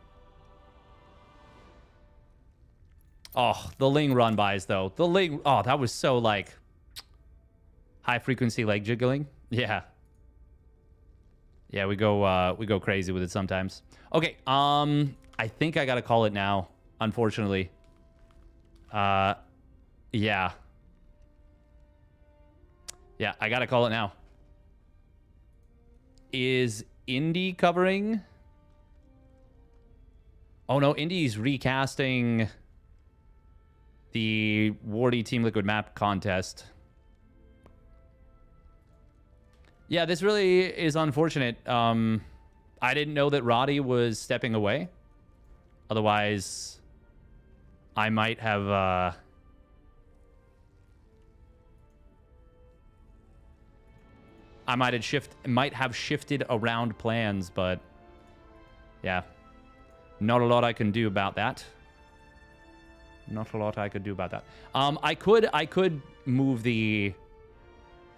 Oh, the Ling run bys though. The Ling, oh, that was so like high frequency leg jiggling. Yeah. Yeah, we go crazy with it sometimes. Okay, I think I gotta call it now, unfortunately. Yeah. Yeah, I gotta call it now. Is Indy covering? Oh no, Indy's recasting the Wardy Team Liquid map contest. Yeah, this really is unfortunate. I didn't know that Roddy was stepping away. Otherwise, I might have... I might have shifted around plans, but yeah, not a lot I can do about that. Not a lot I could do about that. I could move the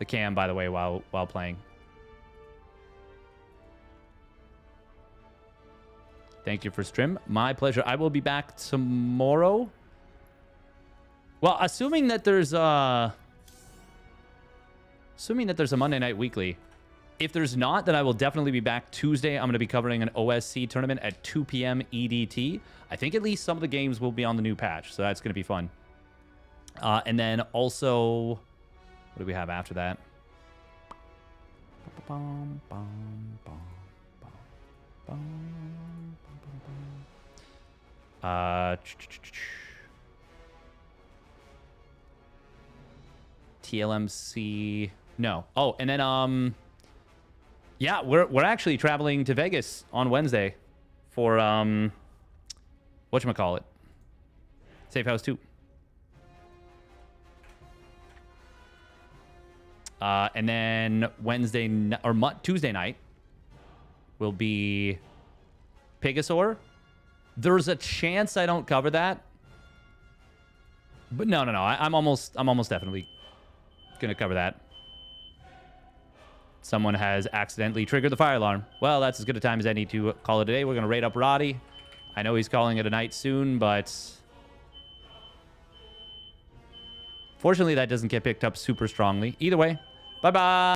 cam, by the way, while playing. Thank you for stream. My pleasure. I will be back tomorrow. Well, assuming that there's a Monday Night Weekly. If there's not, then I will definitely be back Tuesday. I'm going to be covering an OSC tournament at 2 p.m. EDT. I think at least some of the games will be on the new patch, so that's going to be fun. And then also, what do we have after that? TLMC... No. Oh, and then yeah, we're actually traveling to Vegas on Wednesday for whatchamacallit? Safe House 2. And then Tuesday night will be Pegasaur. There's a chance I don't cover that. But no. I'm almost definitely gonna cover that. Someone has accidentally triggered the fire alarm. Well, that's as good a time as any to call it a day. We're going to raid up Roddy. I know he's calling it a night soon, but fortunately that doesn't get picked up super strongly. Either way, bye-bye.